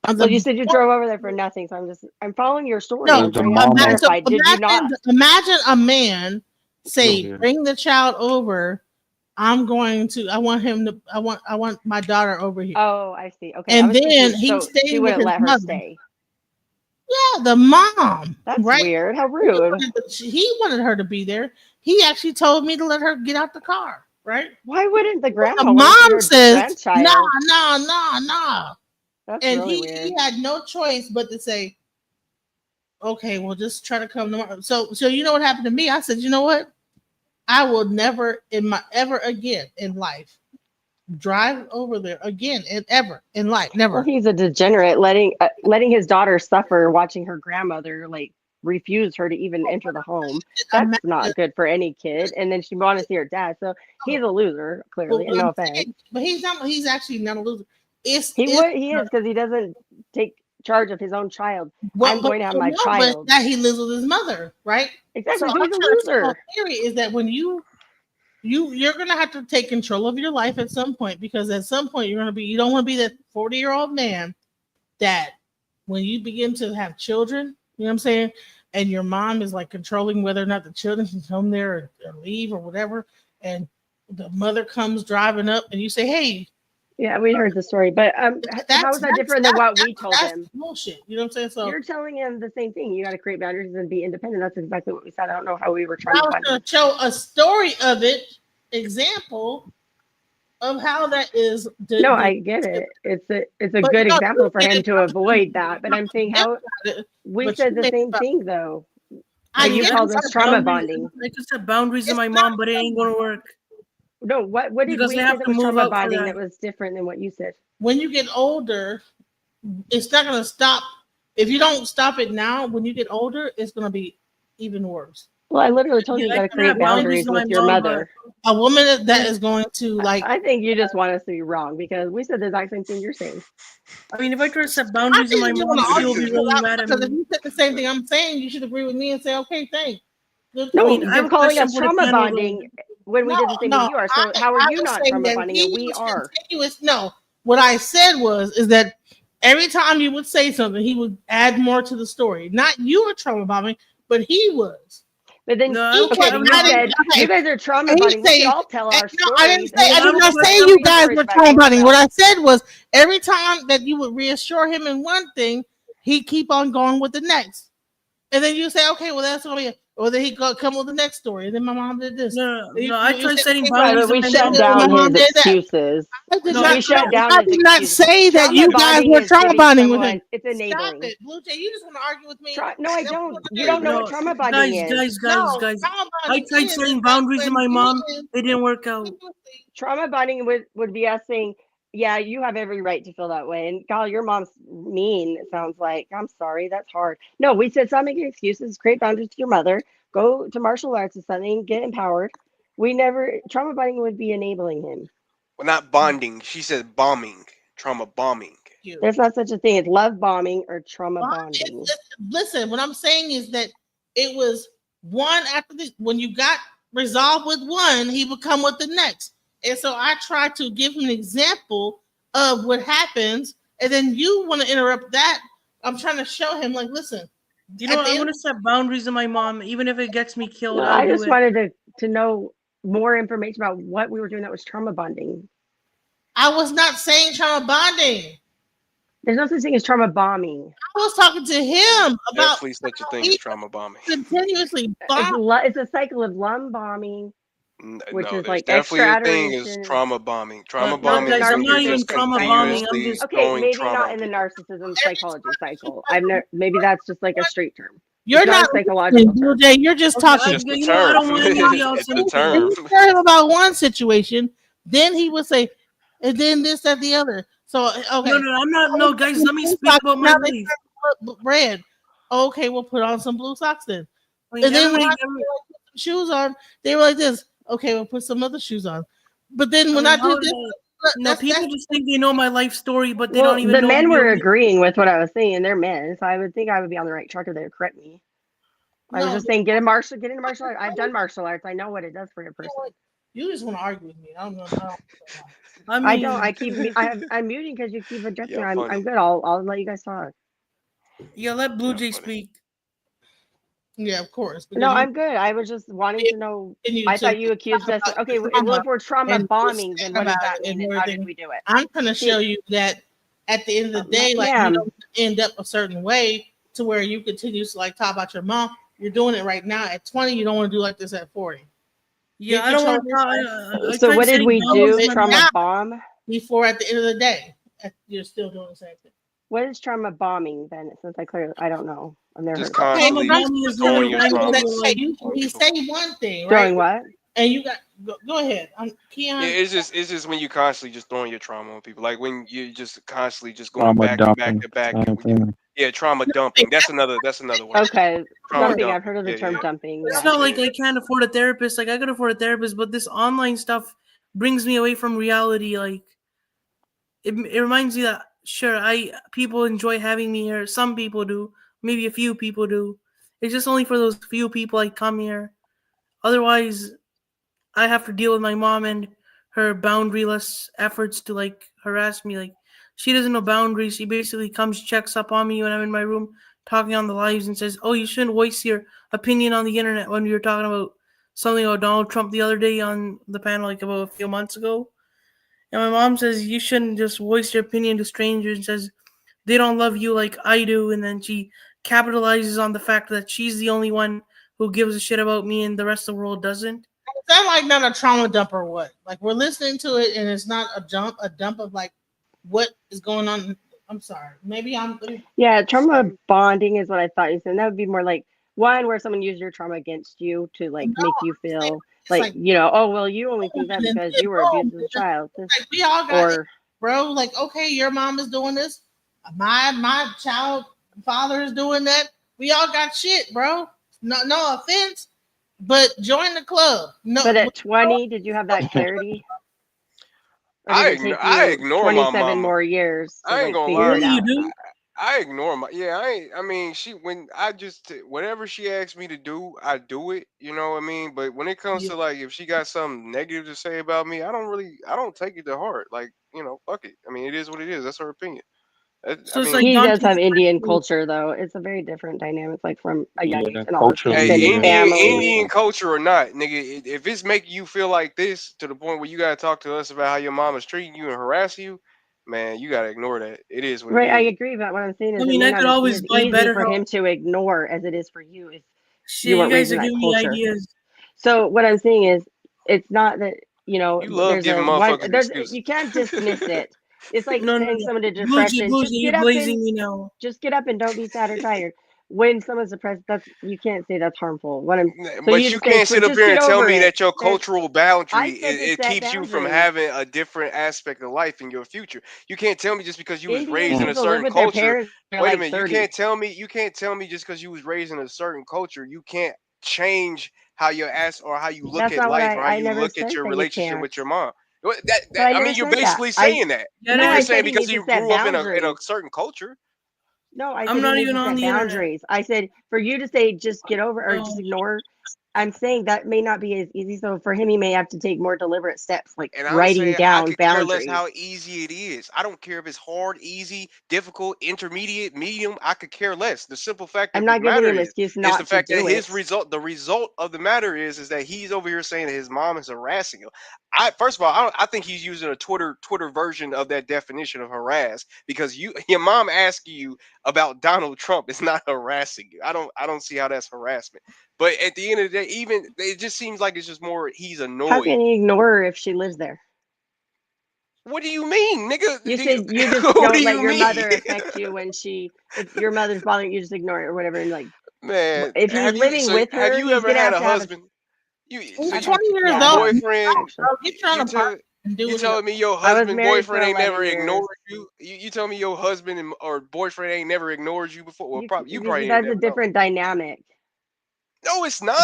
Well, you said you drove over there for nothing, so I'm following your story. No, I'm the trying to mama- clarify. Did you not? Imagine a man say, Yeah. "Bring the child over. I want him to. I want my daughter over here." Oh, I see. Okay, I And was then confused. he So stayed she with wouldn't his let her mother. stay. Yeah, the mom. That's right? weird. How He rude. wanted her to be there. He actually told me to let her get out the car. Right? Why wouldn't the The grandma want to see mom her says, grandchild? no. That's And really he weird. had no choice but to say, okay, well, just try to come tomorrow. So you know what happened to me? I said, you know what? I will never ever again in life drive over there again and ever in life. Well, Never. he's a degenerate, letting his daughter suffer, watching her grandmother like refuse her to even enter the home. That's Imagine- not good for any kid. And then she wanted to see her dad, so he's a loser, clearly. And no offense. But he's not. He's actually not a loser. He is because he doesn't take charge of his own child. I'm going to have my child. But that he lives with his mother, right? Exactly. So I'm he's a trying to tell loser. theory is that when you're gonna have to take control of your life at some point because at some point you don't want to be that 40-year-old man that when you begin to have children, you know what I'm saying, and your mom is like controlling whether or not the children can come there or leave or whatever, and the mother comes driving up and you say, "Hey." Yeah, we heard the story, but how is that different than what we told that's him? bullshit. You know what I'm saying? So You're telling him the same thing. You got to create boundaries and be independent. That's exactly what we said. I don't know how we were trying I to was find going it. to show a story of it, example of how that is. No, I get it. It's a But good no, example you for get him it. to avoid that. But I'm saying how we But said you the made same it up. thing though. I But you get called it. us trauma bonding. I could set boundaries in It's my not mom, but it ain't gonna work No, what did because we I say have that to was move trauma out for bonding that. that was different than what you said? When you get older, it's not going to stop. If you don't stop it now, when you get older, it's going to be even worse. Well, I literally told you Yeah, you I got to can have create boundaries boundaries in my with your mom, mother. A woman that is going to like. I think you just want us to be wrong because we said the exact same thing you're saying. I mean, if I try to set I boundaries in think my you mom, want to she will argue be really mad at because if me. you said the same thing I'm saying, you should agree with me and say, "Okay, thanks." Good. No, I mean, I you're have a calling question us for the trauma panel, though. bonding when we No, did the same no. thing you are. So how are I you was not saying trauma that bonding he and we was are? continuous. No, what I said is that Every time you would say something, he would add more to the story. Not you were trauma bombing, but he was. But then, No, He okay, kept but I'm you not. adding. said you Okay, guys are trauma and he bonding. We could say, all tell our no, I didn't stories, say. and I then did you not could say tell you your guys stories were about trauma bonding. What yourself. I said was every time that you would reassure him in one thing, he keep on going with the next. And then you say, okay, well that's gonna be it. Or then he go come with the next story. And then my mom did this. No, And no. I you try say, setting okay, Right, well, boundaries but in we my shut mom's my down life. mom his did that. excuses. I did No, not. We shut down I his did not excuses. say that Trauma you guys bonding were is trauma giving bonding with him. someone, it's Stop enabling. it, Blue Jay. You just want to argue with me. No, I That's what don't. you You want don't to know do. what no, trauma bonding guys, is. guys, guys, No, guys. trauma I bonding tried is setting that boundaries in when my you mom. and It didn't work out. Trauma bonding would be us saying, yeah, you have every right to feel that way. And God, your mom's mean, it sounds like. I'm sorry, that's hard. No, we said stop making excuses, create boundaries to your mother, go to martial arts or something, get empowered. We never, trauma bonding would be enabling him. Well, not bonding. She said bombing. Trauma bombing. you. There's not such a thing as love bombing or trauma Well, bonding. listen, what I'm saying is that it was one after the when you got resolved with one, he would come with the next. And so I tried to give him an example of what happens, and then you want to interrupt that. I'm trying to show him, like, listen, You know at what? the I'm end, gonna set boundaries in my mom, even if it gets me No, killed. I'll I do just it. wanted to know more information about what we were doing that was trauma bonding. I was not saying trauma bonding. There's no such thing as trauma bombing. I was talking to There's him about definitely such a how thing as he trauma bombing. continuously It's bombed. it's a cycle of lung bombing, which No, is there's like definitely extra a thing as adoration. trauma bombing. Trauma Not in the bombing Guys, is I'm when you're not even just narcissistic trauma cycle. bombing. I'm continuously just. Okay, throwing maybe trauma not on in the people. narcissism Every psychology cycle. time Maybe that's just like a straight term. you're It's not not a listening, psychological Blue term. Jay. You're just Okay, It's talking. just a you know, I term. don't want anybody else It's a If term. anything. you tell him about one situation, then he would say, and then this, that, the other. So No, okay, no, I'm not. No, guys, let me blue speak socks, about my now they life. turn red. Okay, we'll put on some blue socks then. Like And then when I everybody, put some shoes on, they were like this. Okay, we'll put some other shoes on. But then I when mean, I how do is this, that? No, that's people just think they know my life story, but they don't Well, even the know men me. were agreeing with what I was saying. They're men, so I would think I would be on the right track if they would correct me. I was no. just saying, get into martial arts. I've done martial arts. I know what it does for a person. You just want to argue with me. I don't know. I don't I I don't. mean, I'm muting because you keep addressing. Yeah, I'm funny. good. I'll let you guys talk. yeah, let Blue Yeah, Jay funny. speak. yeah, of course. No, Because you I'm good. I was just wanting to know. continue I to thought you accused talk us. about Okay, your well, trauma if we're trauma and who's bombing, then sad what does about that it mean, and and how did everything. we do it? I'm trying to See, show you that at the end of the day, like you ma'am, don't end up a certain way to where you continue to like talk about your mom. You're doing it right now at 20. You don't want to do like this at 40. Yeah, Get I don't control want of to talk. yourself I so tried what did setting we boundaries do? in it my Trauma mom. now bomb? before at the end of the day you're still doing the same thing. What is trauma bombing then? Since I don't know. I've never heard Just of that Okay, term. Trauma constantly I'm bombing is throwing literally your when I go that trauma to okay, like. on you people. say one thing, right? Throwing what? And you got go ahead. Yeah, Keon. it's just when you constantly just throwing your trauma on people. Like when you just constantly just going Trauma back to back dumping. to back. Same thing. Yeah, trauma dumping. That's another word. Okay, Trauma dumping. I've heard dumping. of the Yeah, yeah, term yeah. dumping. It's Yeah. not Yeah, like yeah. I can't afford a therapist. Like I could afford a therapist, but this online stuff brings me away from reality. Like it reminds me that sure, I people enjoy having me here. Some people do. Maybe a few people do. It's just only for those few people I come here. Otherwise, I have to deal with my mom and her boundaryless efforts to like harass me. Like she doesn't know boundaries. She basically comes, checks up on me when I'm in my room talking on the lives and says, "Oh, you shouldn't voice your opinion on the internet." When we were talking about something about Donald Trump the other day on the panel, like about a few months ago, and my mom says you shouldn't just voice your opinion to strangers and says they don't love you like I do, and then she capitalizes on the fact that she's the only one who gives a shit about me and the rest of the world doesn't. Is that like not a trauma dump or what? Like we're listening to it and it's not a dump of like what is going on. I'm sorry. Maybe I'm Yeah, trauma bonding is what I thought you said. That would be more like one where someone used your trauma against you to like no, make you I'm saying feel it's like, like oh well, you only think that and because then you were boom, abused as a child. like we all got it, Or bro. Like, okay, your mom is doing this. My child father is doing that. We all got shit, bro. No offense, but join the club. No, but at 20, did you have that clarity? Or did it take I you ignore my 27 mama. more years to I ain't like gonna figure lie it to Really, you you. out? do? I ignore my yeah. I mean she when I just whatever she asks me to do, I do it. You know what I mean. But when it comes yeah. to like if she got something negative to say about me, I don't take it to heart. Like fuck it. I mean, it is what it is. That's her opinion. So I it's mean, like He Dante. does have Indian culture, though. It's a very different dynamic, like from a young age, Yeah, and all this culturally, hey, extended yeah. family. Indian culture or not, nigga, if it's making you feel like this to the point where you gotta talk to us about how your mom is treating you and harassing you, man, you gotta ignore that. It is what it Right, I is. agree, but what I'm saying I is it mean, may I not could be always as buy easy better for help. him to ignore as it is for you if you Shit, you weren't guys raised are in that giving me culture. ideas. So what I'm saying is, it's not that You love giving motherfuckers excuses. you can't dismiss it. It's like No, no, saying no. someone to Bougie, depression, bougie, you're glazing me now. just get up and don't be sad or tired. When someone's depressed, that's you can't say that's harmful. So you But you just say can't sit up just here get and tell over me it. that your There's cultural boundary I said to it set keeps you from boundaries. having a different aspect of life in your future. You can't tell me just because you was Indian raised in a people live certain with their culture. parents. They're Wait a like minute, 30. you can't tell me just because you was raised in a certain culture, you can't change how you ask or how you look That's at not what life or how I you never look at said your that you relationship can't. with your mom. But I I never mean, you're said that. basically saying that. Yeah, No, You're I just that's, said saying he because needs to you set grew up in a boundaries. certain culture. No, I I'm said he not needs even to on set the internet. boundaries. I said for you to say just get over or just Oh, ignore. I'm saying that may not be as easy. So for him, he may have to take more deliberate steps, like And I'm writing saying I down could care less boundaries. how easy it is. I don't care if it's hard, easy, difficult, intermediate, medium. I could care less. The simple fact I'm of the not giving matter him an excuse is the not to fact that do it. the result of the matter is that he's over here saying that his mom is harassing him. I first of all, I think he's using a Twitter version of that definition of harass because your mom asking you about Donald Trump is not harassing you. I don't see how that's harassment. But at the end of the day, even it just seems like it's just more he's How annoyed. can he ignore her if she lives there? What do you mean, nigga? You said you just What do don't let you your mean? mother affect you when if your mother's bothering you, just ignore it or whatever. And like, Man, if he's living with have her, you he's ever gonna had have a to have a. husband? He's I've 20 had, years yeah, I your old. have boyfriend, actually. Bro, get trying you to park tell and do you what you got. telling me your I was husband, married for boyfriend ain't 11 never years. ignored you? You telling me your husband or boyfriend ain't never ignored you before? Well, you probably ain't That's a never know. different dynamic. No, it's not.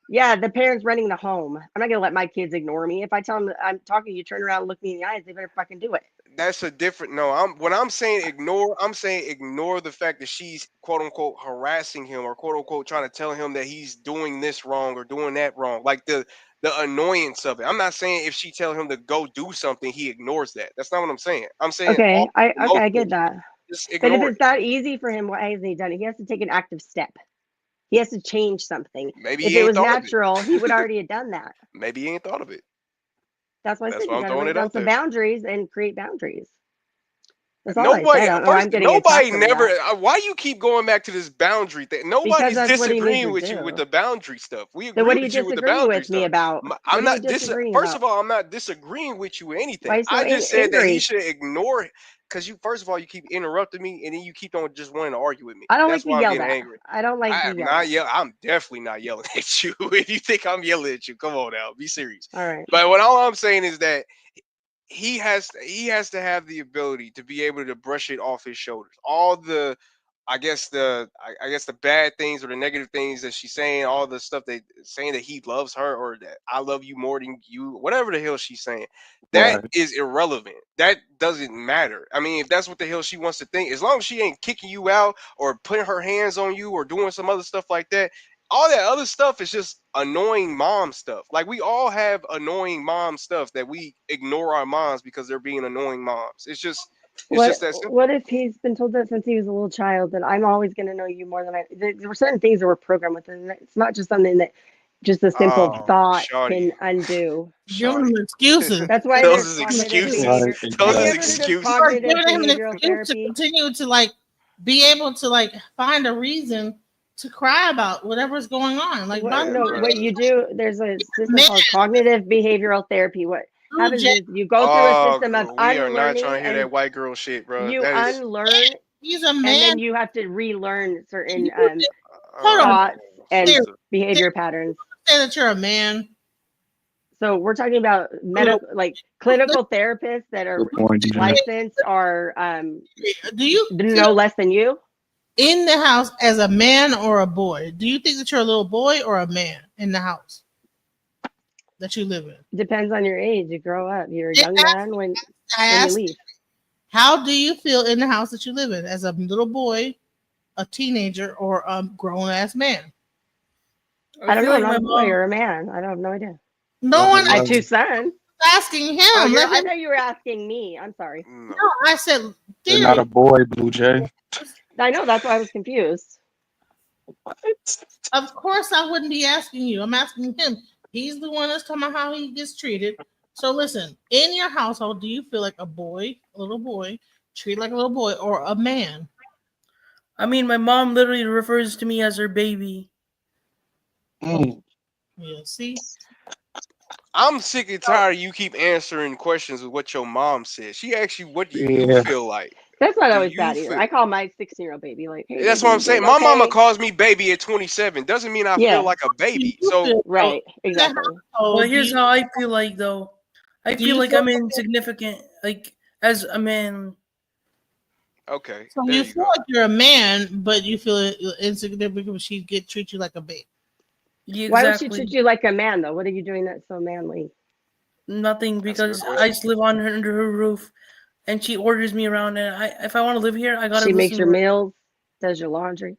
Yeah, the parents running the home. I'm not gonna let my kids ignore me. If I tell them that I'm talking to you, turn around, and look me in the eyes, they better fucking do it. That's a different no. I'm saying ignore. I'm saying ignore the fact that she's quote unquote harassing him or quote unquote trying to tell him that he's doing this wrong or doing that wrong. Like the annoyance of it. I'm not saying if she tell him to go do something, he ignores that. That's not what I'm saying. I'm saying all I get emotions, that. just But if ignore it. it's that easy for him, why hasn't he done it? He has to take an active step. He has to change something. Maybe If he it ain't was thought of it. natural, he would already have done that. Maybe he ain't thought of it. That's why I That's said why you I'm got to throwing write it down out some there. boundaries and create boundaries. That's all I Nobody said. Or first. I'm getting Nobody attacked for never. that Why you keep going back to this boundary thing? because Nobody's that's what he needs disagreeing to with you with do. the boundary stuff. We So agree what are you with you with the disagreeing boundary with me stuff. about? I'm What are you not disagreeing First of about? all, I'm not disagreeing with you with anything. Why so I just said that he angry? should ignore because you. First of all, you keep interrupting me, and then you keep on just wanting to argue with me. I don't like That's to be why I'm yelled getting at. angry. I don't like to I be am yelled not at. yelling. I'm definitely not yelling at you. If you think I'm yelling at you, come on now, be serious. All right. But what all I'm saying is that he has to have the ability to be able to brush it off his shoulders. All the I guess the bad things or the negative things that she's saying, all the stuff that saying that he loves her or that I love you more than you, whatever the hell she's saying, that Right. is irrelevant. That doesn't matter. I mean, if that's what the hell she wants to think, as long as she ain't kicking you out or putting her hands on you or doing some other stuff like that, all that other stuff is just annoying mom stuff. Like we all have annoying mom stuff that we ignore our moms because they're being annoying moms. It's just that What simple. if he's been told that since he was a little child that I'm always going to know you more than I? There were certain things that were programmed with it. And it's not just something that just a simple Oh, thought shoddy, can undo. Giving shoddy. him excuses. That's why Those there's is cognitive excuses. Right. behavior. Those Have you is Exactly. ever heard of excuses. You are cognitive giving him an behavioral excuse to therapy? continue to be able to find a reason to cry about whatever's going on. Like What bottom Man, no, line, bro. what you do? There's a system man, called cognitive behavioral therapy. What through happens jail, is you go through a Oh, system of we are not unlearning trying to hear and that white girl shit, bro. you That is, unlearn he's a and man. then you have to relearn And certain you hold on, thoughts and Sarah, Jesus. behavior Sarah, patterns. say that you're a man. So we're talking about Oh, medical, like clinical therapists that are Good point, DJ. licensed or do you feel no less than you. in the house as a man or a boy? Do you think that you're a little boy or a man in the house that you live in? Depends on your age. You grow up. You're a Yeah, young man when I you asked, leave. how do you feel in the house that you live in as a little boy, a teenager, or a grown ass man? I I don't feel know. I'm like not my a boy mom. or a man. I don't have no idea. No Love it, one love I have it. 2 sons. asking Oh, him. I thought you were asking me. I'm sorry. No, No. I said You're not a theory. boy, Blue Jay. I know that's why I was confused. What? Of course, I wouldn't be asking you. I'm asking him. He's the one that's talking about how he gets treated. So listen, in your household, do you feel like a boy, a little boy, treated like a little boy, or a man? I mean, my mom literally refers to me as her baby. Mm. Yeah. See, I'm sick and tired of you keep answering questions with what your mom said. She asked you, what do you Yeah. feel like? That's not Do always you bad either. feel? I call my 16-year-old baby, like, hey, That's baby, what I'm you saying. doing My mama okay? calls me baby at 27. Doesn't mean I feel Yeah, like a do baby. you So feel though, right, in the exactly. But household? here's how I feel like though. I Do feel you like feel I'm insignificant, like as a man. okay, so? there You you feel go. like you're a man, but you feel insignificant because she get treat you like a baby. Yeah, Why would she treat exactly. you like a man, though? What are you doing that's so manly? Nothing That's a good because I question. just live under her roof, and she orders me around. And if I want to live here, I gotta She makes listen your to her. meals, does your laundry,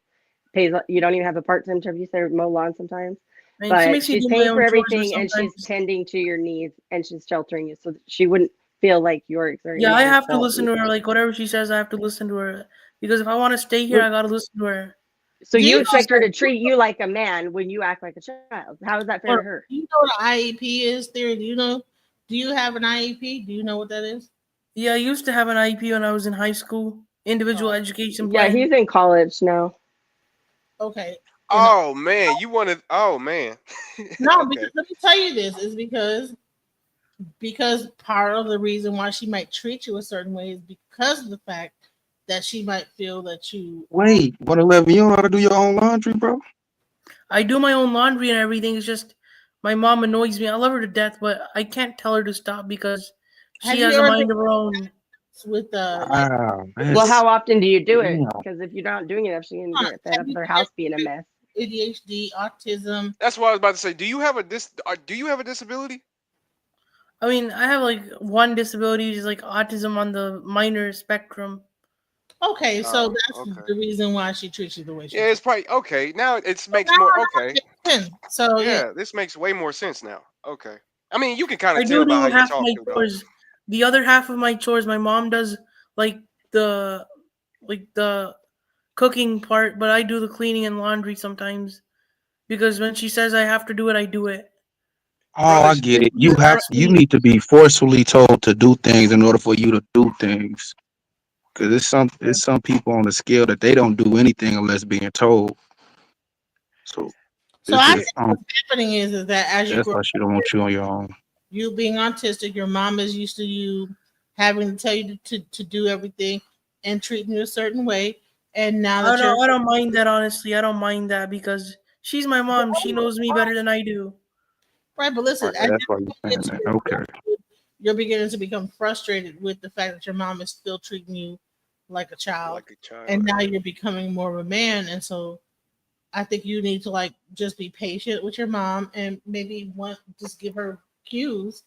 pays. You don't even have a part-time job. You say mow lawn sometimes, And she but makes me she's do my paying for own chores everything and she's sometimes. tending to your needs and she's sheltering you, so that she wouldn't feel like you're exerting Yeah, I have to yourself. listen to her. Like whatever she says, I have to listen to her because if I want to stay here, Would- I gotta listen to her. So Do you you If she expect her says, to treat you like a man when you act like a child? How is that fair know? to her? Do you know what an IEP is? Theory? Do you know? Do you have an IEP? Do you know what that is? yeah, I used to have an IEP when I was in high school, individual education Yeah, plan. he's in college now. Okay. And Oh man, you wanted. Oh man. no, Okay. because let me tell you this is because part of the reason why she might treat you a certain way is because of the fact that she might feel that you Wait, what 11? You don't know how to do your own laundry, bro? I do my own laundry and everything. It's just my mom annoys me. I love her to death, but I can't tell her to stop because she have you has a ever been mind of her own. with like Wow, Well, that's how often do you do it? damn. Because if you're not doing enough, she's gonna get fed have up with you her ever house being a mess. ADHD, autism? That's what I was about to say. Do you have a Do you have a disability? I mean, I have like one disability, is like autism on the minor spectrum. Okay, so Oh, that's okay. the reason why she treats you the way she Yeah, treats. it's probably okay. Now it So makes now more. I know Okay. it makes sense. So yeah, Yeah, this makes way more sense now. Okay. I mean, you can kind I of tell by how do you half talk my too, though. chores. The other half of my chores, my mom does like the the cooking part, but I do the cleaning and laundry sometimes because when she says I have to do it, I do it. Oh, Brother, I She get it. makes me You trust me. need to be forcefully told to do things in order for you to do things. Cause it's some people on the scale that they don't do anything unless being told. So so it's I yeah, think just what's happening is that as you that's grow, why she don't want you on your own. you being autistic, your mom is used to you having to tell you to do everything and treating you a certain way, and now that you're I don't mind that honestly. I don't mind that because she's my mom. She knows me better than I do. right, but All listen, right, as that's why you you're get saying into that. your Okay. adulthood, you're beginning to become frustrated with the fact that your mom is still treating you like a child, like a child. and now Yeah. you're becoming more of a man, and so I think you need to like just be patient with your mom and maybe want just give her cues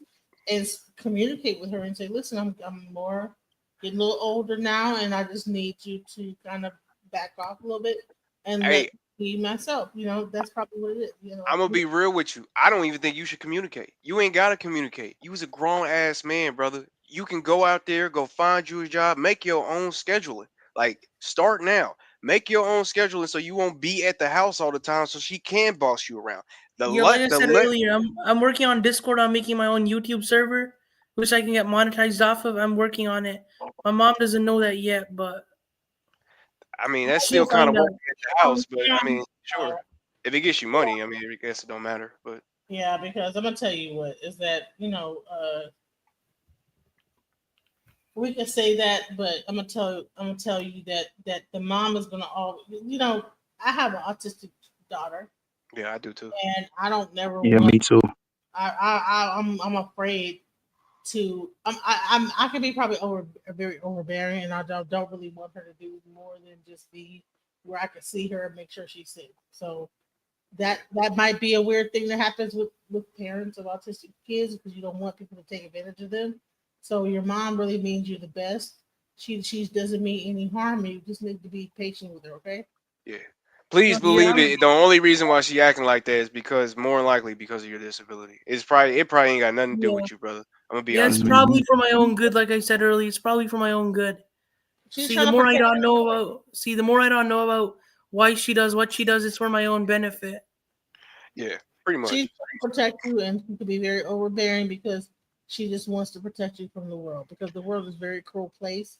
and communicate with her and say, "Listen, I'm more getting a little older now, and I just need you to kind of back off a little bit and let Hey, me be myself." You know, that's probably what it is. You I'm know, gonna be real with you. I don't even think you should communicate. You ain't gotta communicate. You was a grown ass man, brother. You can go out there, go find you a job, make your own scheduling. Like start now. Make your own scheduling so you won't be at the house all the time, so she can boss you around. Yeah, like I The said let. earlier, I'm working on Discord on making my own YouTube server, which I can get monetized off of. I'm working on it. My mom doesn't know that yet, but I mean, that's still she'll kind of find work out. at the house, but I mean, uh, sure. If it gets you money, I mean, I guess it don't matter. But yeah, because I'm gonna tell you what is that we can say that, but I'm gonna tell you that the mom is gonna always I have an autistic daughter, yeah, I do too. and I don't never Yeah, want me too. I'm afraid to I can be probably very overbearing, and I don't really want her to do more than just be where I can see her and make sure she's safe. So that might be a weird thing that happens with parents of autistic kids because you don't want people to take advantage of them. So your mom really means you the best. She doesn't mean any harm. You just need to be patient with her, okay? Yeah. Please Yeah, believe it. The only reason why she acting like that is because more than likely because of your disability. It probably ain't got nothing to do yeah, with you, brother. I'm gonna be yeah. It's honest with you. probably Mhm. for my own good. Like I said earlier, it's probably for my own good. She's See, trying the to more I protect. don't know about, the more I don't know about why she does what she does, it's for my own benefit. Yeah, pretty She's much. trying to protect you, and she could be very overbearing because she just wants to protect you from the world, because the world is a very cruel place.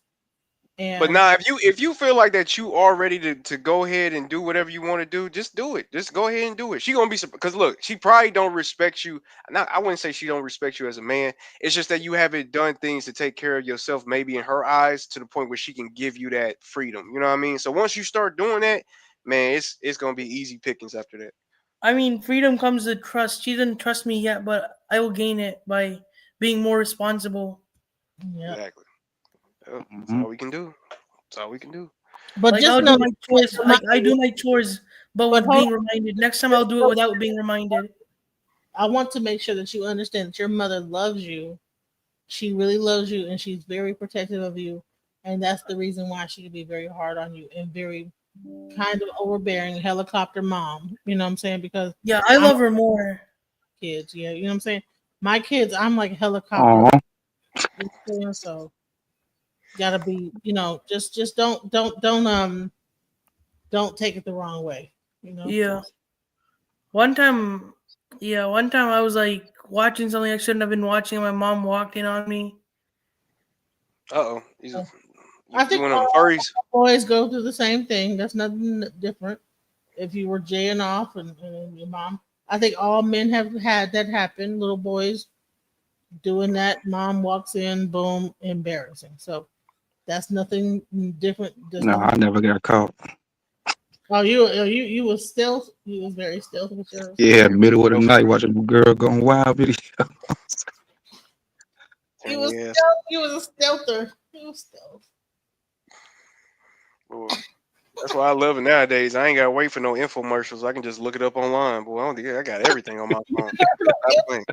But And now, if you feel like that you are ready to go ahead and do whatever you want to do, just do it. Just go ahead and do it. She gonna be because look, she probably don't respect you. Not, I wouldn't say she don't respect you as a man. It's just that you haven't done things to take care of yourself, maybe in her eyes, to the point where she can give you that freedom. You know what I mean? So once you start doing that, man, it's gonna be easy pickings after that. I mean, freedom comes with trust. She doesn't trust me yet, but I will gain it by being more responsible. yeah, Exactly. Yep, that's Mhm. all we can do. That's all we can do. but Like just I'll know do that my you always chores. remind I do you. my chores, but But with hold being reminded. Next time on, I'll do it without being reminded. I want to make sure that you understand that your mother loves you. She really loves you, and she's very protective of you. And that's the reason why she can be very hard on you and very kind of overbearing helicopter mom. You know what I'm saying? Because Yeah, I I'm love her more. kids. Yeah, you know what I'm saying? My kids, I'm like helicopter. Oh, You know what I'm saying? So gotta be, just don't take it the wrong way. You know. Yeah. One time, one time I was like watching something I shouldn't have been watching. And my mom walked in on me. Uh oh. I You think want them all furries? boys go through the same thing. That's nothing different. If you were jaying off and your mom, I think all men have had that happen. Little boys doing that, mom walks in, boom, embarrassing. So that's nothing different. There's no, nothing. I never got caught. Oh, you was stealth. You was very stealth with yours. Yeah, middle of the No night furry. watching a girl going wild video. You Dang was yes. stealth. You was a stealther. You was stealth. Boy, that's why I love it nowadays. I ain't gotta wait for no infomercials. I can just look it up online. Boy, I got everything on my phone. Stop playing.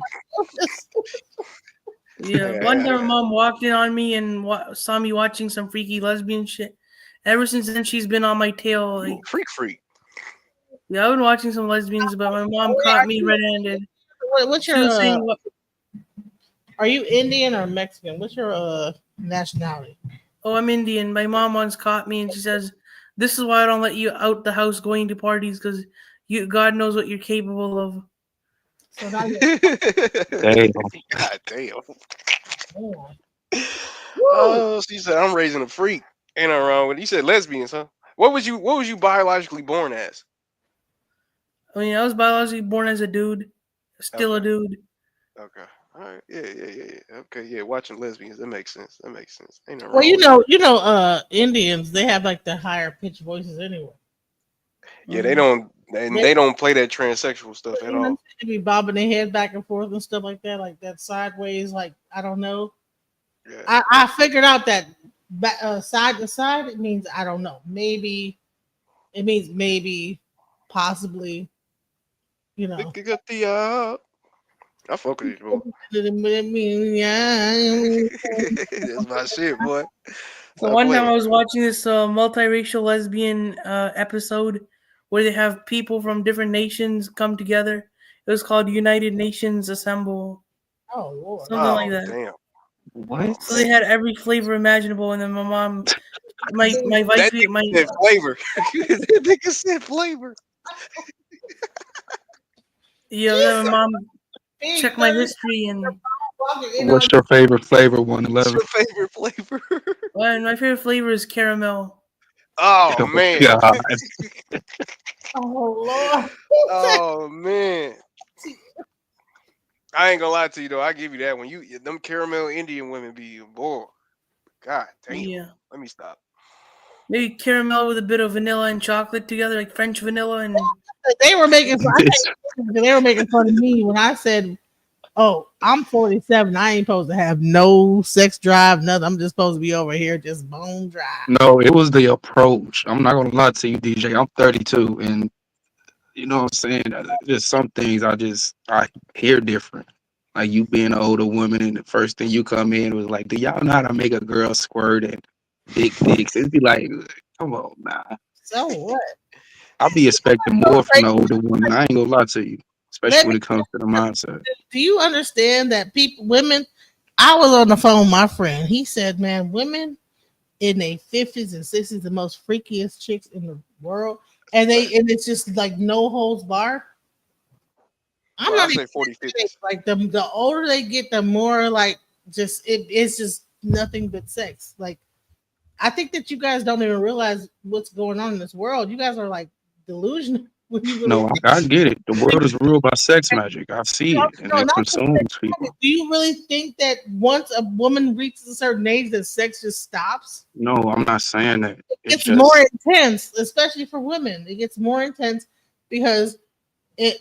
Yeah, one time my mom walked in on me and saw me watching some freaky lesbian shit. Ever since then, she's been on my tail. You Like, a freak. yeah, I've been watching some lesbians, but my mom Wait, caught me red-handed. what's She your was saying, "What? are you Indian or Mexican? What's your nationality? Oh, I'm Indian." My mom once caught me, and she says, "This is why I don't let you out the house going to parties, because God knows what you're capable of." So now you're Damn. God damn. oh, woo. Oh, she said I'm raising a freak. Ain't nothing wrong with it. You said lesbians, huh? What was you biologically born as? I mean, I was biologically born as a dude, still a Okay. dude. Okay. All right. Yeah. Okay. Yeah. Watching lesbians. That makes sense. Ain't nothing Well, wrong with it. Indians, they have like the higher pitched voices anyway. Yeah. Mhm. They, They don't play that transsexual stuff at you know, all. they be bobbing their head back and forth and stuff like that sideways. Like I don't know. Yeah. I figured out that side to side it means I don't know. Maybe it means maybe, possibly. You know. Look at the I fuck with it, boy. Yeah. That's my shit, boy. So Stop one time playing. I was watching this multiracial lesbian episode where they have people from different nations come together. It was called United Nations Assemble, Oh Lord. something like Oh that. damn. Oh What? So they man. had every flavor imaginable, and then my mom, my That wife, my nigga said flavor. That nigga said flavor. then my Jesus. mom Big checked my 30 history, and walking in What's on your favorite flavor? One What's eleven. your favorite flavor? my favorite flavor is caramel. Oh Oh man. God. oh Lord. Oh man. I ain't gonna lie to you though. I give you that one. You them caramel Indian women be boy. God damn. Yeah, Let me stop. maybe caramel with a bit of vanilla and chocolate together, like French vanilla, and They were making fun. This They were making fun of me when I said, "Oh, I'm 47. I ain't supposed to have no sex drive, nothing. I'm just supposed to be over here just bone dry." no, it was the approach. I'm not gonna lie to you, DJ. I'm 32, and you know what I'm saying. There's some things I hear different. Like you being an older woman, and the first thing you come in was like, "Do y'all know how to make a girl squirt and big dicks?" It'd be like, "Come on, now." So what? I'll be expecting more from the older woman. I ain't gonna lie to you, especially Let when me. it comes to the mindset. Do you understand that women? I was on the phone with my friend. He said, "Man, women in their 50s and 60s, the most freakiest chicks in the world, and it's just like no holds bar. I'm Well, I not say even 40, 50s. like the older they get, the more like it's just nothing but sex. Like I think that you guys don't even realize what's going on in this world. You guys are like delusional when you really No, I get it. The world is ruled by sex magic. I see it, and no, it not just sex. consumes people. Do you really think that once a woman reaches a certain age, that sex just stops? No, I'm not saying that. It's It's more just intense, especially for women. It gets more intense because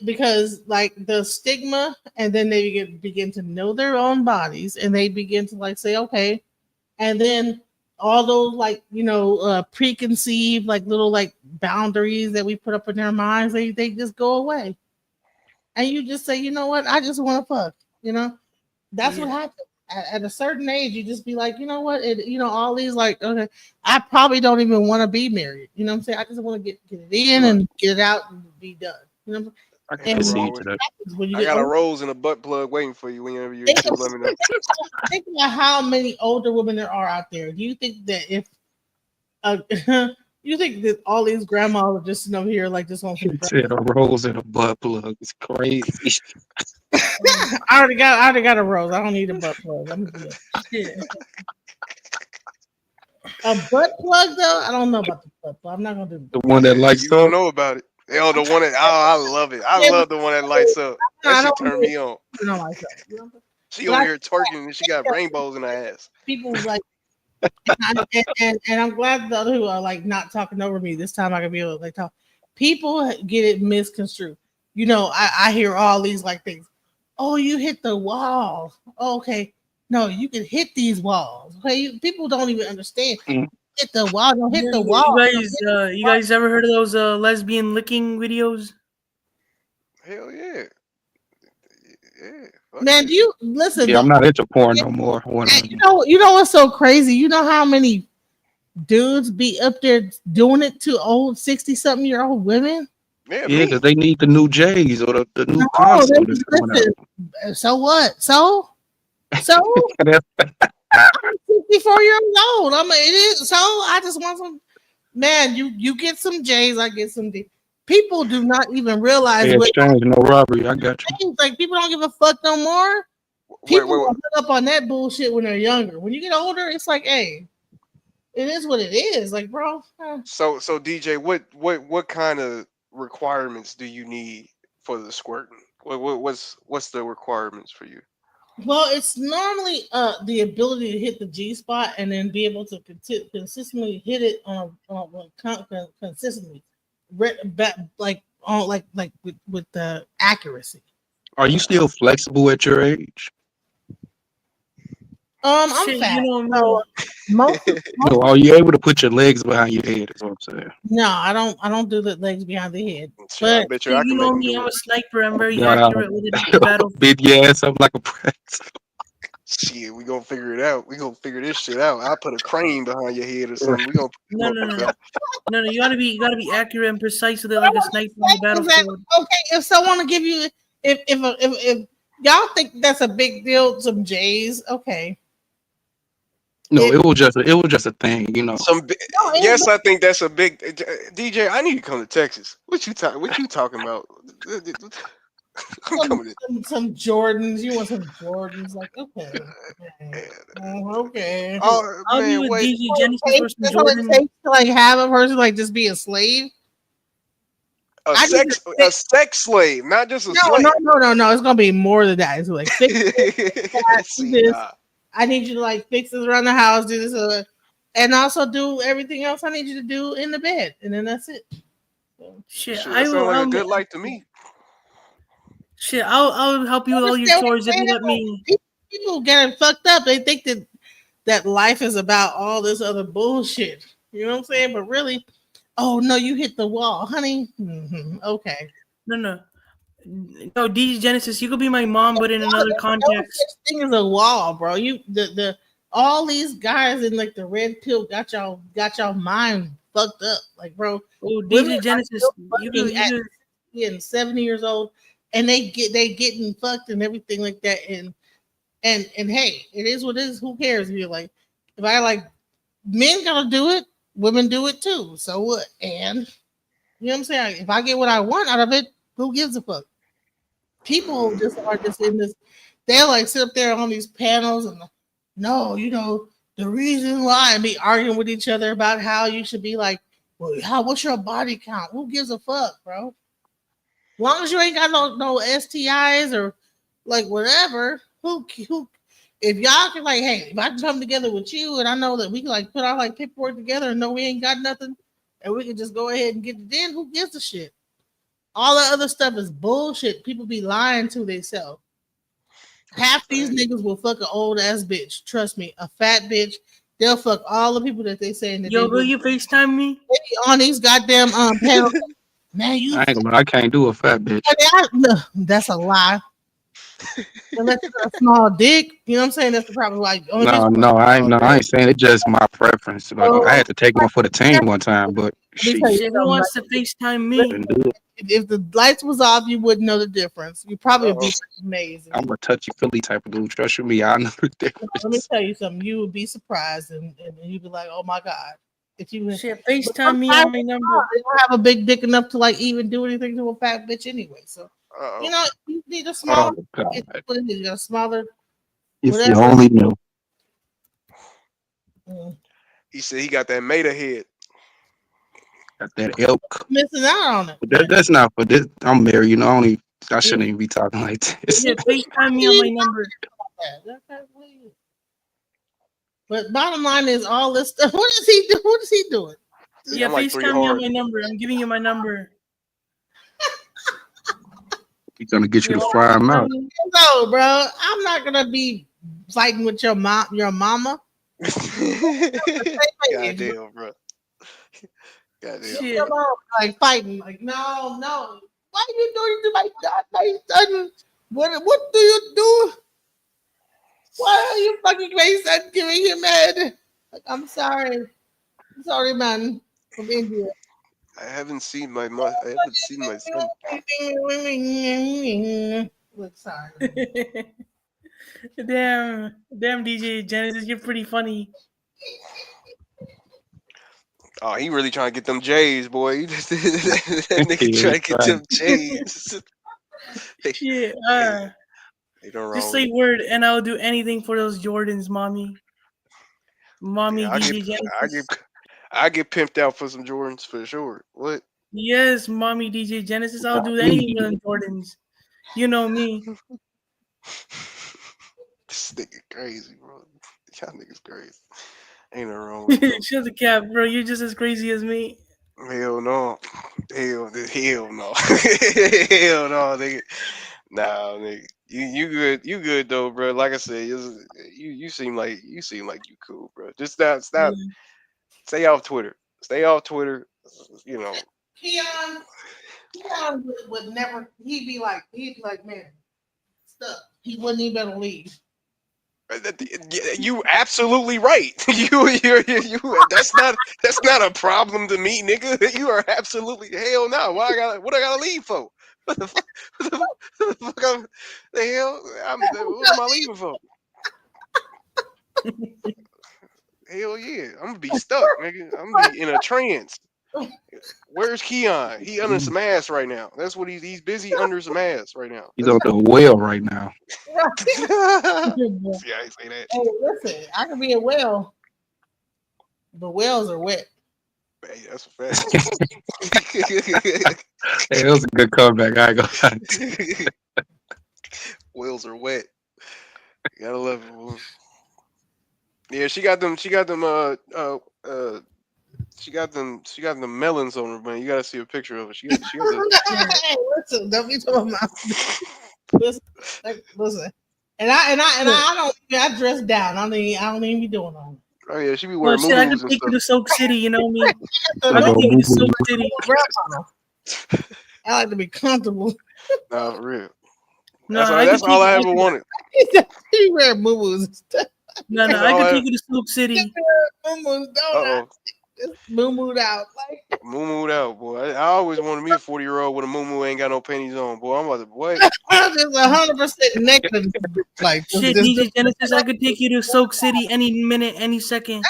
because like the stigma, and then they begin to know their own bodies, and they begin to like say, okay, and then all those like preconceived like little like boundaries that we put up in their minds, they just go away, and you just say, you know what, I just want to fuck. That's what Yeah. happens. At a certain age, you just be like, you know what, all these like, okay, I probably don't even want to be married. You know what I'm saying? I just want to get it in Right. and get it out and be done. You know what I I'm can saying? Ain't And nothing what wrong concede with to it. that. happens when you I get got a older? rose and a butt plug waiting for you whenever you're Think too. Let me know. about how many older women there are out there. Do you think that if uh, you think that all these grandmas are just sitting over here like just want some? He said a rose and a butt plug. It's crazy. I already got a rose. I don't need a butt plug. I'm good. Shit. A butt plug though, I don't know about the butt plug. I'm not gonna do. The one that lights You don't up. know about it. Oh, the one that I love it. I Yeah, but love the one that lights up. That I shit don't turn do me on. myself. She But over I here twerking and she got think rainbows in her ass. people like, and I'm glad the other who are like not talking over me this time. I can be able to like talk. People get it misconstrued. I hear all these like things. Oh, you hit the wall. Okay, no, you can hit these walls. Okay, people don't even understand. Mm. Hit the wall. Don't hit the You wall. guys, you guys ever heard of those lesbian licking videos? Hell yeah. Yeah. Fuck Man, yeah. do you listen? Yeah, I'm not into porn no more. You know what's so crazy? You know how many dudes be up there doing it to old 60-something-year-old women? Yeah, Yeah, me. because they need the new J's or the new Oh, console that's coming out. listen. So what? So That's I'm 64 years old. I mean, it is. So I just want some. Man, you get some J's, I get some D. People do not even realize fair what exchange, no robbery. I got you. things like. People don't give a fuck no more. Wait, People wait, will wait. hook up on that bullshit when they're younger. When you get older, it's like, hey, it is what it is. Like, bro. So DJ, what kind of requirements do you need for the squirting? What's the requirements for you? Well, it's normally the ability to hit the G spot and then be able to consistently hit it consistently, like on like with the accuracy. Are you still flexible at your age? I'm Shit, fat, you know so me. No, are you able to put your legs behind your head? Is what I'm saying. no, I don't do the legs behind the head, Shit, I but bet you Shit, I you can make know them me. do I'm it. a sniper. I'm very God, accurate with it on the battlefield. beat your ass up like a press. Shit, we gonna figure it out. We gonna figure this shit out. I'll put a crane behind your head or something. We gonna. No, no, no, no, no, no. You gotta be accurate and precise with it, what I like a want to sniper on the say is that battlefield. okay, if someone will give you if y'all think that's a big deal, some J's, okay. No, If it was just a thing, you know. no, it, Yes, I think that's a big. DJ, I need to come to Texas. What you talking about? I'm some, coming to. some Jordans. You want some Jordans? Like, okay, okay, okay. Oh I'll be man, with wait. DG Genesis for some That's what it Jordan. takes to like have a person like just be a slave. A I need sex to a sex slave, not just a no, slave. no, no, no, no. It's gonna be more than that. It's like fix that, do See, this. nah. I need you to like fix this around the house, do this, and also do everything else I need you to do in the bed, and then that's it. So, Shit, Shit, I that sounds will. like a good life to me. Shit, I'll help you with all your understand what chores I'm if you saying? let me. People get it fucked up. They think that life is about all this other bullshit. You know what I'm saying? But really, oh no, you hit the wall, honey. Okay. No, no, no. DG Genesis, you could be my mom, but in another There's no context. such thing as a wall, bro. You the all these guys in like the red pill got y'all mind fucked up. Like, bro, Oh, women DG are Genesis, still fucking you at could. 60 and 70 years old, and they getting fucked and everything like that. And hey, it is what it is. Who cares? If you're like, if I like men gotta do it. Women do it too. So what? And you know what I'm saying? If I get what I want out of it, who gives a fuck? People just are just in this. They'll like sit up there on these panels and no, the reason why and be arguing with each other about how you should be like, well, what's your body count? Who gives a fuck, bro? As long as you ain't got no STIs or like whatever, who if y'all can like, hey, if I can come together with you and I know that we can like put our like paperwork together and know we ain't got nothing and we can just go ahead and get it in, who gives a shit? All the other stuff is bullshit. People be lying to themselves. Half these niggas will fuck an old ass bitch. Trust me, a fat bitch. They'll fuck all the people that they saying that Yo, they will you FaceTime me? on these goddamn panels. Man, you I ain't gonna lie, I can't do a fat bitch. no, that's a lie. Unless you got a small dick, you know what I'm saying? That's the problem. Like, only No, bitch. no, I ain't saying it's just my preference. Like I Oh, had to take one for the team one time, but let me tell you shit, Shit, who something. wants to FaceTime Like, me? couldn't do it. if the lights was off, you wouldn't know the difference. You probably would Uh-oh. be amazing. I'm a touchy Philly type of dude. Trust me, I know the Let me difference. tell you something. You would be surprised, and you'd be like, "Oh my god!" If you, Shit, but FaceTime me sometimes on my number. they don't have a big dick enough to like even do anything to a fat bitch anyway. So Uh-oh. you need a smaller. Oh God, It's what it is. You got a smaller, if you whatever. only knew. Mm. He said he got that Maida head. Got that elk. Missing out on it. But that's not for this. I'm married, I Yeah. shouldn't even be talking like this. Shit, FaceTime me on my number. That's weird. But bottom line is all this stuff. What is he doing? What is he doing? Yeah, Yeah, I'm like 3 FaceTime me on hard. my number. I'm giving you my number. He's gonna get you You to want fry him FaceTime out. me? No, bro. I'm not gonna be fighting with your mama. Goddamn, bro. Goddamn. Shit. Come on, like fighting. Like, no. Why are you doing to my son? What do you do? Why are you fucking my son giving him head? Like, I'm sorry. I'm sorry, man. From India. I haven't seen my son. Look, sorry. damn, DJ Genesis, you're pretty funny. Oh, he really trying to get them J's, boy. That nigga Yeah, trying to get right. them J's. Shit, They done just wrong say with it. word and I'll do anything for those Jordans, mommy. Mommy Yeah, DJ I get Genesis. I get pimped out for some Jordans for sure. What? Yes, mommy DJ Genesis. I'll do anything for them Jordans. You know me. This nigga crazy, bro. Y'all niggas crazy. Ain't nothing wrong with it though. Shut the cap, bro. You're just as crazy as me. Hell no. Hell no. Hell no, nigga. Nah, nigga. You good though, bro. Like I said, you seem like you cool, bro. Just stop. Yeah. Stay off Twitter. Stay off Twitter. You know. Keon would never. He'd be like, man, stuck. He wouldn't even leave. You absolutely right. You. That's not a problem to me, nigga. You are absolutely hell no. What I gotta leave for? What the fuck? What the fuck? The hell? What am I leaving for? Hell yeah, I'm gonna be stuck, nigga. I'm gonna be in a trance. Where's Keon? He under some ass right now. That's what he's busy under some ass right now. He's on the well right now. See, I ain't say that. Hey, listen, I can be a whale, but whales are wet. Hey, that's a fact. Hey, that was a good comeback. I ain't gonna lie to you. Wheels are wet. You gotta love it. Boy. Yeah, she got them. She got them. She got them melons on her, man. You gotta see a picture of it. She got the. Hey, listen, don't be talking about. Listen, and I don't. I dress down. I don't even be doing all. Oh yeah, she be Oh wearing shit, I could moo and take you stuff. to Soak City. You know me. So I They could don't gonna take you move to Soak you. City. grandma. I like to be comfortable. Nah, for real. No, I could That's take all you. I ever wanted. He wear moo-moos. No, That's I all could I. take you to Soak City. Moo-moos, Uh don't I? oh, Just moo-mooed out. Like, moo out, boy. I always wanted me a 40-year-old with a moo ain't got no panties on, boy. I'm about to what? just 100% naked. Like, Shit, just DJ Genesis, I could take you to Soak City any minute, any second.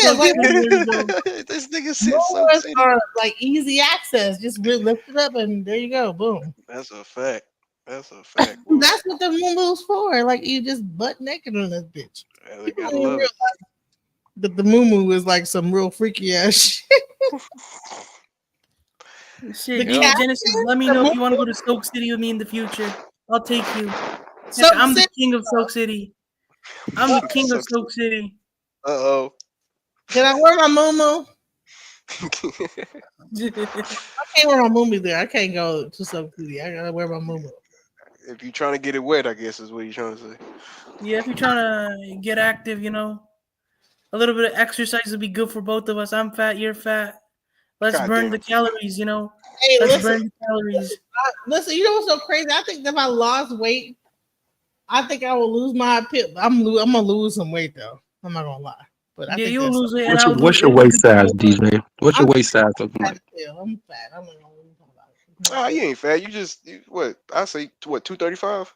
Yeah, like There you go. This nigga said so movers city. are like easy access. Just lift it up and there you go. Boom. That's a fact. That's a fact. Bro. That's what the moo for. Like you just butt naked on this bitch. Yeah, they People gotta don't even love realize it. that the moo is like some real freaky ass shit. Shit, The DJ Yep. Genesis, let me the know if moo. you want to go to Soak City with me in the future. I'll take you. So Heck, I'm the sit- king of Soak City. I'm the king of Sucks. Soak City. Uh can I wear my moo? oh. I can't wear my moo there. I can't go to some city. I gotta wear my moo. If you're trying to get it wet, I guess is what you're trying to say. Yeah, if you're trying to get active, a little bit of exercise would be good for both of us. I'm fat, you're fat. Let's God burn damn. the calories, Hey, Let's listen, burn the calories. listen. You know what's so crazy? I think that if I lost weight, I think I will lose my pip. I'm gonna lose some weight though. I'm not gonna lie, but I Yeah, think you'll that's. lose it, and What's I'll your lose. what's your It'll be waist good for size, both of us. DJ? What's your I'm waist size looking fat like? as hell. I'm fat. I'm not gonna talk about it. It's Ah, not you ain't fat. You just what? I say what? 235.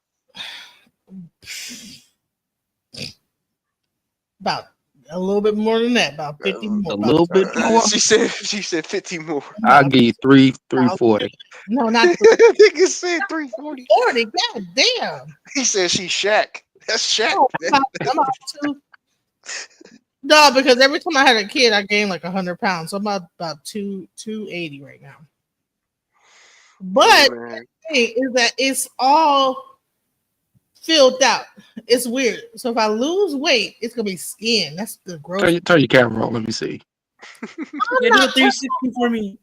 about a little bit more than that. About 50 more. A About little bit more. She said 50 more. I'll give you about 340. no, not Nigga said 340. 40. God damn. He said she Shaq. That's Shaq. No, I'm about two. No, because every time I had a kid, I gained like 100 pounds. So I'm about 280 right now. Yeah, But man. the thing is that it's all filled out. It's weird. So if I lose weight, it's gonna be skin. That's the gross. Turn your camera on. Let me see. I'm Yeah, do a not. 360 for me.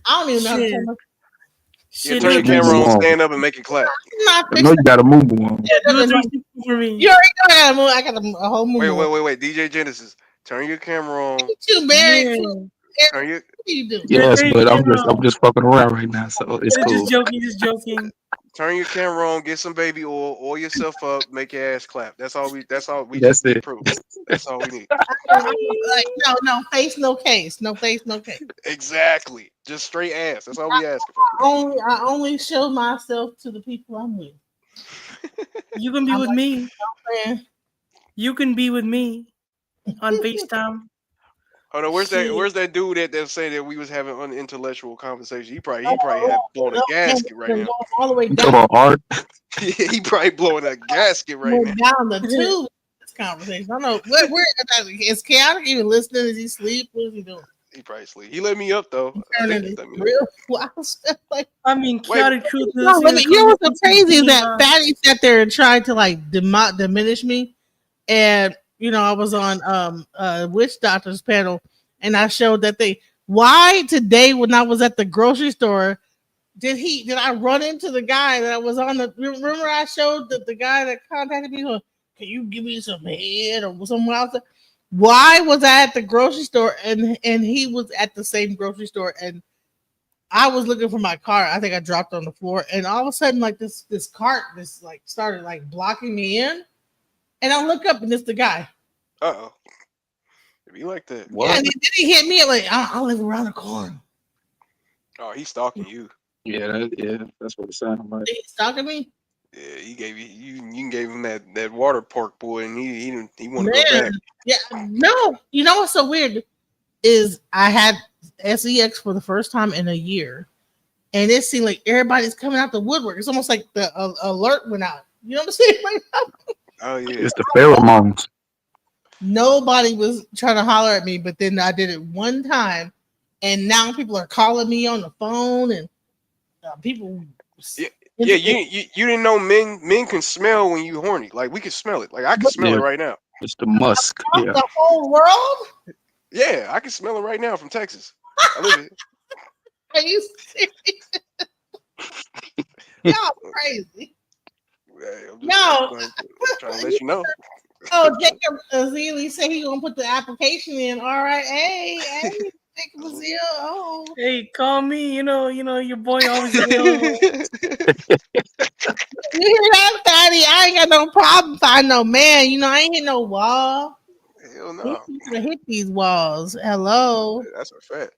I don't even know how to Shit, turn my. Yeah, shit, turn do a your Move camera on, 360. on. stand up, and make it clap. I'm not I know fixing you got a move on. it. Do a No, 360 for me. you already know I got a move. I got a whole Wait, move. wait, wait, wait. DJ Genesis, turn your camera on. You married Yeah, to Turn your what do you do? yeah, Yes, turn but your I'm camera just I'm on. just fucking around right now, so it's Just cool. joking, just joking. turn your camera on. Get some baby oil yourself up. Make your ass clap. That's all we. That's all we That's just need it. proof. That's all we need. Like no face, no case, no face, no case. Exactly. Just straight ass. That's all we asking for. I only show myself to the people I'm with. You can be I'm with like, me. man, You can be with me on FaceTime. Hold on. Where's that? Shit. Where's that dude that saying that we was having unintellectual conversation? He probably oh, had blown a gasket right now. all the way You talk down, about art. He probably blowing a gasket right now. went down the tube. This conversation. I don't know where is Chaotic even listening? Is he sleep? What is he doing? He probably sleep. He let me up though. I Turning think he this let me up. real wild stuff. Like, I mean, Wait, chaotic truth is no, let me. You know what's so crazy is that uh, Fatty sat there and tried to like diminish me, and I was on witch doctor's panel, and I showed that why today when I was at the grocery store did I run into the guy that was on the remember I showed the guy that contacted me going, can you give me some head or somewhere else? Why was I at the grocery store and he was at the same grocery store and I was looking for my car. I think I dropped on the floor and all of a sudden like this cart like started like blocking me in and I look up and it's the guy. oh. If you like that. Yeah, What? and then he hit me like I live around the corner. Oh, he's stalking you. Yeah, that's what it sounded like. He's stalking me. Yeah, he gave you gave him that water park boy, and he want to go back. Man, yeah, no. You know what's so weird is I had SEX for the first time in a year, and it seemed like everybody's coming out the woodwork. It's almost like the alert went out. You know what I'm saying? Like, Oh yeah, It's the pheromones. nobody was trying to holler at me, but then I did it one time, and now people are calling me on the phone, and people. yeah. Yeah, you didn't know men can smell when you horny. Like we can smell it. Like I can smell Yeah, it right now. it's the musk. Yeah. The whole world? Yeah, I can smell it right now from Texas. I live it. Are you serious? Y'all crazy. Yeah, I'm No. trying to let you know. Oh, Jacob Azili said he gonna put the application in. All right, hey, Jacob Azili. Oh, Hey, call me. You know, your boy always available. you hear that, Fatty? I ain't got no problem finding no man. I ain't hit no wall. Hell He no, needs to hit these walls. Hello. that's a fact.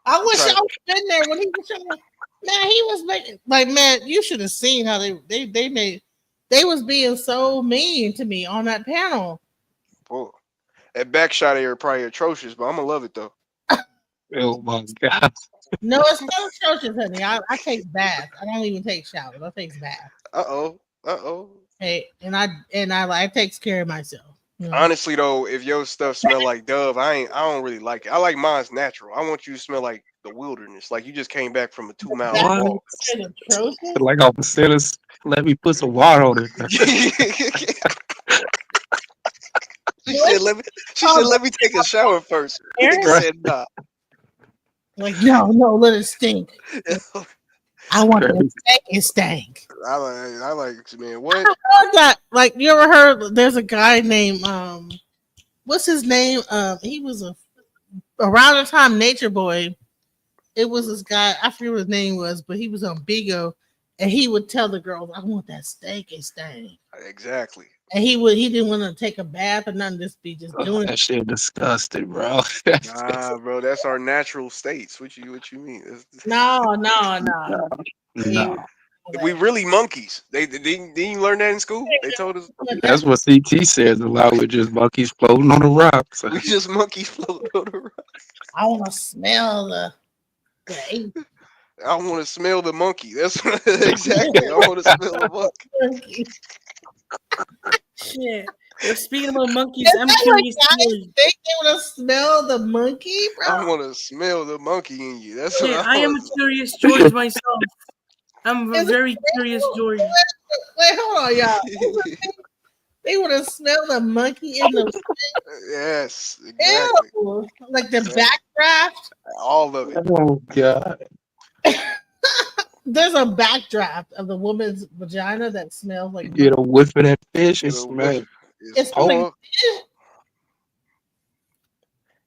I wish Try- I was been there when he was showing. Man, he was making like man. You should have seen how they was being so mean to me on that panel. Boy, that back shot of her probably atrocious, but I'm gonna love it though. Oh my god. No, it's not atrocious, honey. I take baths. I don't even take showers. I take baths. Uh oh. Hey, and I like takes care of myself. You know? Honestly though, if your stuff smell like Dove, I don't really like it. I like mine's natural. I want you to smell like the wilderness, like you just came back from a 2 mile That What? walk. is atrocious. Like off the centers, let me put some water on it. She What? said, let me take a shower first. Nigga Aaron? Right. said, nah. Like, no, let it stink. I want the Crazy. stank. I like, man, what? I got like you ever heard? There's a guy named what's his name? He was around the time Nature Boy. It was this guy. I forget what his name was, but he was on Bigo, and he would tell the girls, "I want that stanky stank." Exactly. And he didn't want to take a bath or nothing. Just be just doing. That shit disgusting, bro. Nah, bro, that's our natural states. What you mean? No. No. We really monkeys. Didn't you learn that in school? They told us That's what CT says. A lot with just monkeys floating on the rocks. we just monkeys float on the rock. I want to smell the I want to smell the monkey. That's exactly. I want to smell the monkey. Shit. Well, speaking about monkeys, I'm Like curious. guys think they want to smell the monkey, bro. I want to smell the monkey in you. That's what Shit, I I am a want. curious George myself. I'm a Is it very curious George. Wait, hold on, y'all. They want to smell the monkey in the Yes, exactly. ew, like the backdraft. All of it. Oh god. There's a backdraft of the woman's vagina that smells like Get a whiff of that fish and You know, smell it. it smells like oh,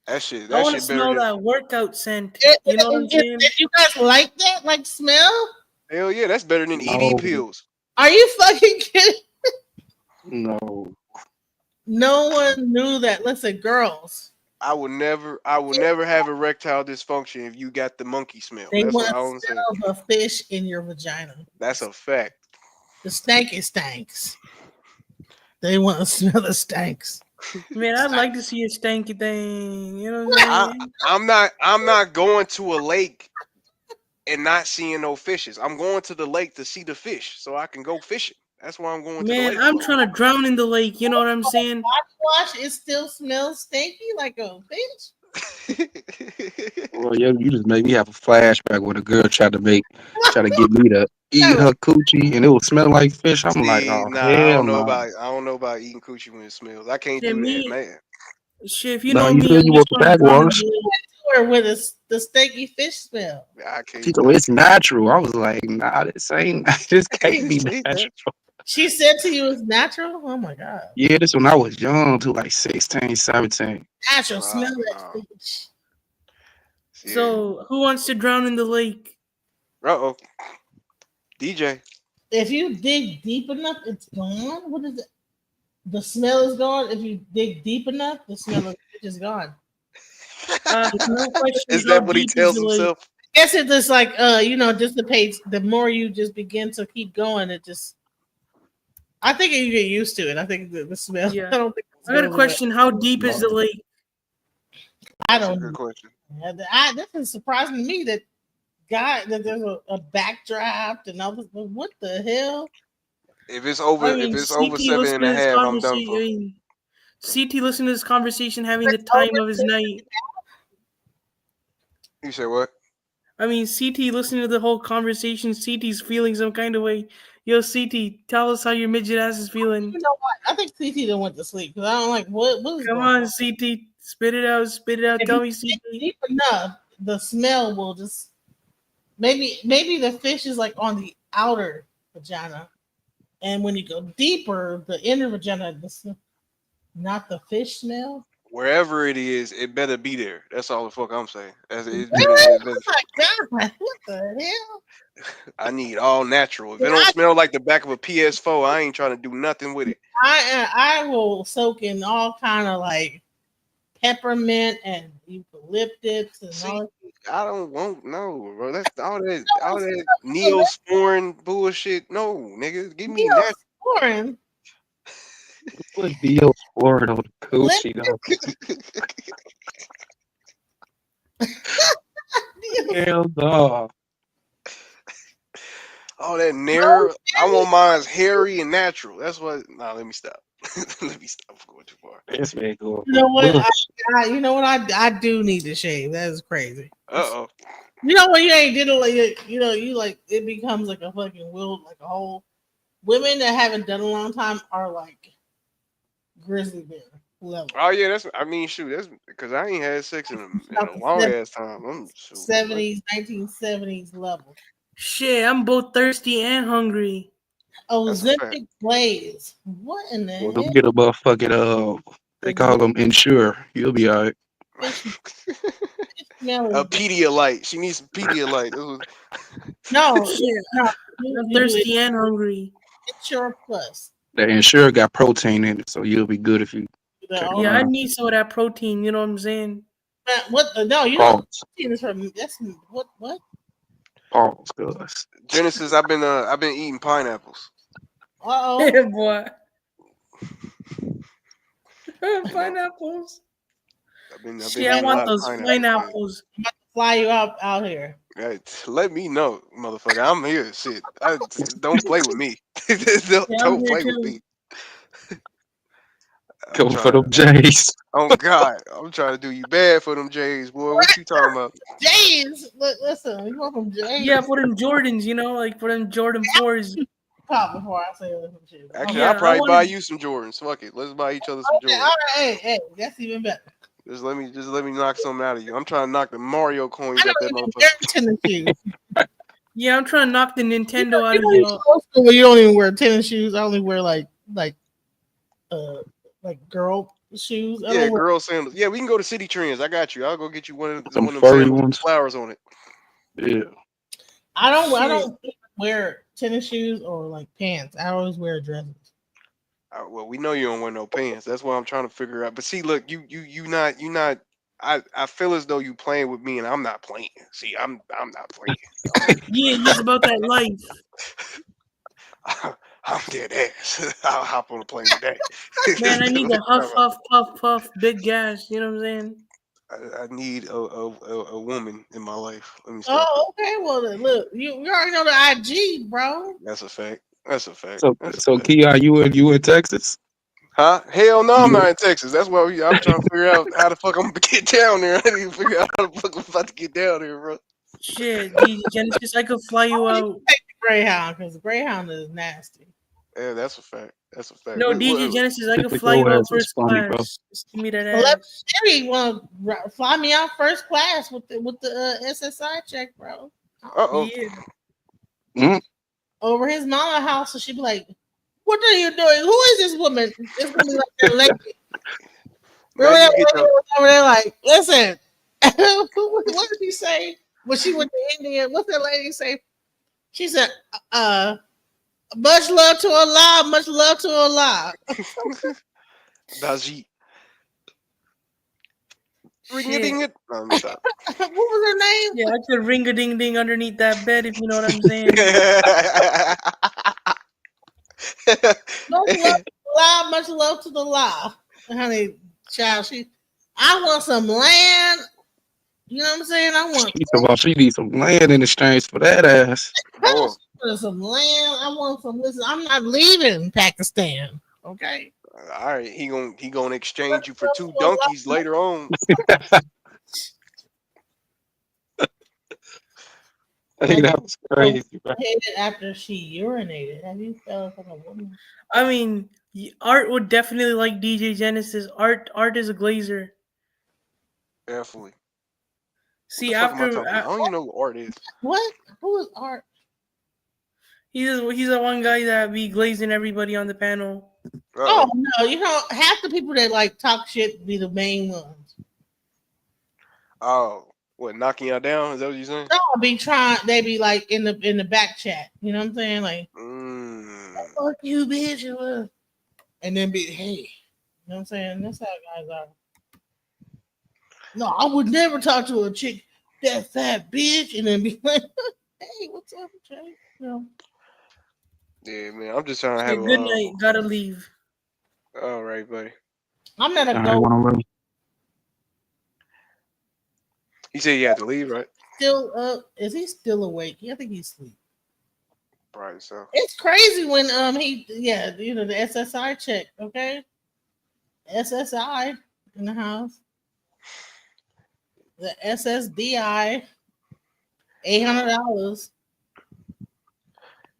that shit. I That want to shit better smell than. that workout scent. You know what I'm saying? You guys like that, like smell? Hell yeah, that's better than No. ED pills. Are you fucking kidding? No. No one knew that. Listen, girls, I would never have erectile dysfunction if you got the monkey smell. they That's want what I to want to say. smell the fish in your vagina. That's a fact. The stanky stanks. They want to smell the stanks. Man, I'd like to see a stanky thing. You know what I'm saying? I'm not going to a lake and not seeing no fishes. I'm going to the lake to see the fish so I can go fishing. That's why I'm going to the Man, lake. I'm trying to drown in the lake. You know what I'm saying? Watch, it still smells stinky like a bitch. Well, yeah, you just made me have a flashback when a girl tried to get me to eat her coochie and it was smelling like fish. I'm like, See, oh nah, hell no. I don't know about eating coochie when it smells. I can't Shit, do that, me, man. shit, if you No, know you me, good, I'm you just want the trying to drown in backwaters. the lake. Or with the stinky fish smell. I can't She do told me it. it's natural. I was like, nah, this can't be See that? natural. She said to you it's natural? Oh my god. Yeah, this when I was young, too, like 16, 17. Natural, smell Nah. that bitch. See, So, who wants to drown in the lake? uh-oh. DJ. If you dig deep enough, it's gone. What is it? The smell is gone. If you dig deep enough, the smell of the bitch is gone. No question. Is How that what he deep is tells the lake? himself? I guess it just like dissipates. The more you just begin to keep going, it just. I think you get used to it. I think the smell. Yeah. I don't think the I got a smell question. How deep is the lake? I That's a don't. good question. This is surprising to me that that there's a backdraft and all this. What the hell? If it's I over mean, if it's over CT 7 listening and a to this half, I'm done conversation. for. I mean, CT listening to this conversation, having the time of his night. You say what? I mean, CT listening to the whole conversation. CT's feeling some kind of way. Yo, CT, tell us how your midget ass is feeling. You know what? I think CT done went to sleep because I don't like what is Come going on, CT, spit it out, spit it out. If Tell you me, dig CT. deep enough, the smell will just maybe the fish is like on the outer vagina, and when you go deeper, the inner vagina, not the fish smell. Wherever it is, it better be there. That's all the fuck I'm saying. Really? Oh my god! What the hell? I need all natural. If it Yeah, don't smell like the back of a PS4, I ain't trying to do nothing with it. I will soak in all kind of like peppermint and eucalyptus and See, all. I don't want no, bro. That's all that neosporin bullshit. No, nigga, give me natural. Neosporin. Put Neosporin on the Let coochie though. Hell no. Oh, that Nair. I want mine's hairy and natural. That's what. Nah, let me stop. Let me stop. I'm going too far. This man going You for know what? bush. You know what? I do need to shave. That is crazy. Uh oh. You know when you ain't did it like you like it becomes like a fucking will like a whole. Women that haven't done a long time are like grizzly bear level. Oh yeah, that's. I mean, shoot, that's because I ain't had sex in About a the long ass time. I'm shoot. What? 70s, 1970s level. Shit, I'm both thirsty and hungry. That's a fact. Ozempic glaze. What in the Well, don't hell? get a motherfucking they call them insure. You'll be alright. Fish, smell A is Pedialyte. She needs some Pedialyte. That's what- no, Shit, no. I'm You do it. thirsty and hungry. It's your plus. The insure got protein in it, so you'll be good if you The check Yeah, them I out. need some of that protein. You know what I'm saying? what? No, you don't. Pause. This from that's what? What? Pause, guys. Genesis, I've been eating pineapples. Oh, Yeah, boy. Pineapples. I've been Shit, I eating a want lot of those pineapples, man. pineapples. fly you out here. Right, let me know, motherfucker. I'm here. Shit, don't play with me. Yeah, I'm Don't here play with too. me. I'm Go for trying. them J's. Oh God, I'm trying to do you bad for them Jays, boy. What you talking about? James, look, listen. You want from James? Yeah, for them Jordans, you know, like for them Jordan 4s. Pop before I say some shit. Actually, Okay. I'll Yeah, I probably buy wanted. you some Jordans. Fuck it, let's buy each other some Okay, all Jordans. right, hey, that's even better. Just let me knock something out of you. I'm trying to knock the Mario coins I at don't that even motherfucker. wear tennis shoes. Yeah, I'm trying to knock the Nintendo out You of know, you y'all. old school where you don't even wear tennis shoes. I only wear uh girl shoes. I Yeah, don't wear. girl sandals. Yeah, we can go to City Trends. I got you. I'll go get you Them one of them furry sandals with ones. flowers on it. Yeah. I Shit. don't wear tennis shoes or like pants. I always wear dresses. Well, we know you don't wear no pants. That's what I'm trying to figure out. But see, look, you not. I feel as though you playing with me, and I'm not playing. See, I'm not playing. Yeah, he's about that life. I'm dead ass. I'll hop on a plane today. Man, I need the huff, huff, puff, puff, big gas. You know what I'm saying? I need a woman in my life. Let me stop it. Oh, okay. Well, then, look, you already know the IG, bro. That's a fact. That's a fact. So That's a so fact. Kia, you in Texas? Huh? Hell no, I'm You not in Texas. That's why I'm trying to figure out how the fuck I'm gonna get down there. I need to figure out how the fuck I'm about to get down there, bro. Shit, DJ Genesis, I could fly you You out. can take the Greyhound because the Greyhound is nasty. Yeah, that's a fact. That's a fact. No, DJ Genesis, I could fly you your out ass is first funny, bro. class. Just give me that Celebrity ass. Jerry want to fly me out first class with the SSI check, bro. Uh-oh. Yeah. Mm. Over his mama house, so she'd be like, "What are you doing? Who is this woman?" It's gonna be like that lady. Remember Imagine that you get lady your was over there like, "Listen, what did she say when she went to India? What did that lady say?" She said, much love to Allah, much love to Allah." Daji. Ring a Shit. ding it. No, let me stop. What was her name? Yeah, I could ring a ding ding underneath that bed if you know what I'm saying. Much love to Allah, much love to the law. Honey, child, I want some land. You know what I'm saying? She needs some land in exchange for that ass. Boy, Some land. I want some. Listen, I'm not leaving Pakistan. Okay. all right. He gonna exchange you for two donkeys later on. I think that was crazy, bro. After she urinated, have you felt from a woman? I mean, Art would definitely like DJ Genesis. Art is a glazer. Definitely. What See, the fuck am I after talking about? I don't even know what art is. What? Who is Art? he's the one guy that be glazing everybody on the panel. Oh Uh-oh. no, you know half the people that like talk shit be the main ones. Oh, what, knocking y'all down? Is that what you're saying? No, be trying. They be like in the back chat. You know what I'm saying? Like, fuck you, bitch. And then be, hey, you know what I'm saying? That's how guys are. No, I would never talk to a chick that fat bitch, and then be like, hey, what's up, Jay? You know, Yeah, man. I'm just trying to Yeah, have good night. Gotta leave. All right, buddy. I'm not a All right, go. one on He said you had to leave, right? Still up? Is he still awake? I think he's asleep. Probably so. It's crazy when the SSI check. Okay, SSI in the house. The SSDI, $800.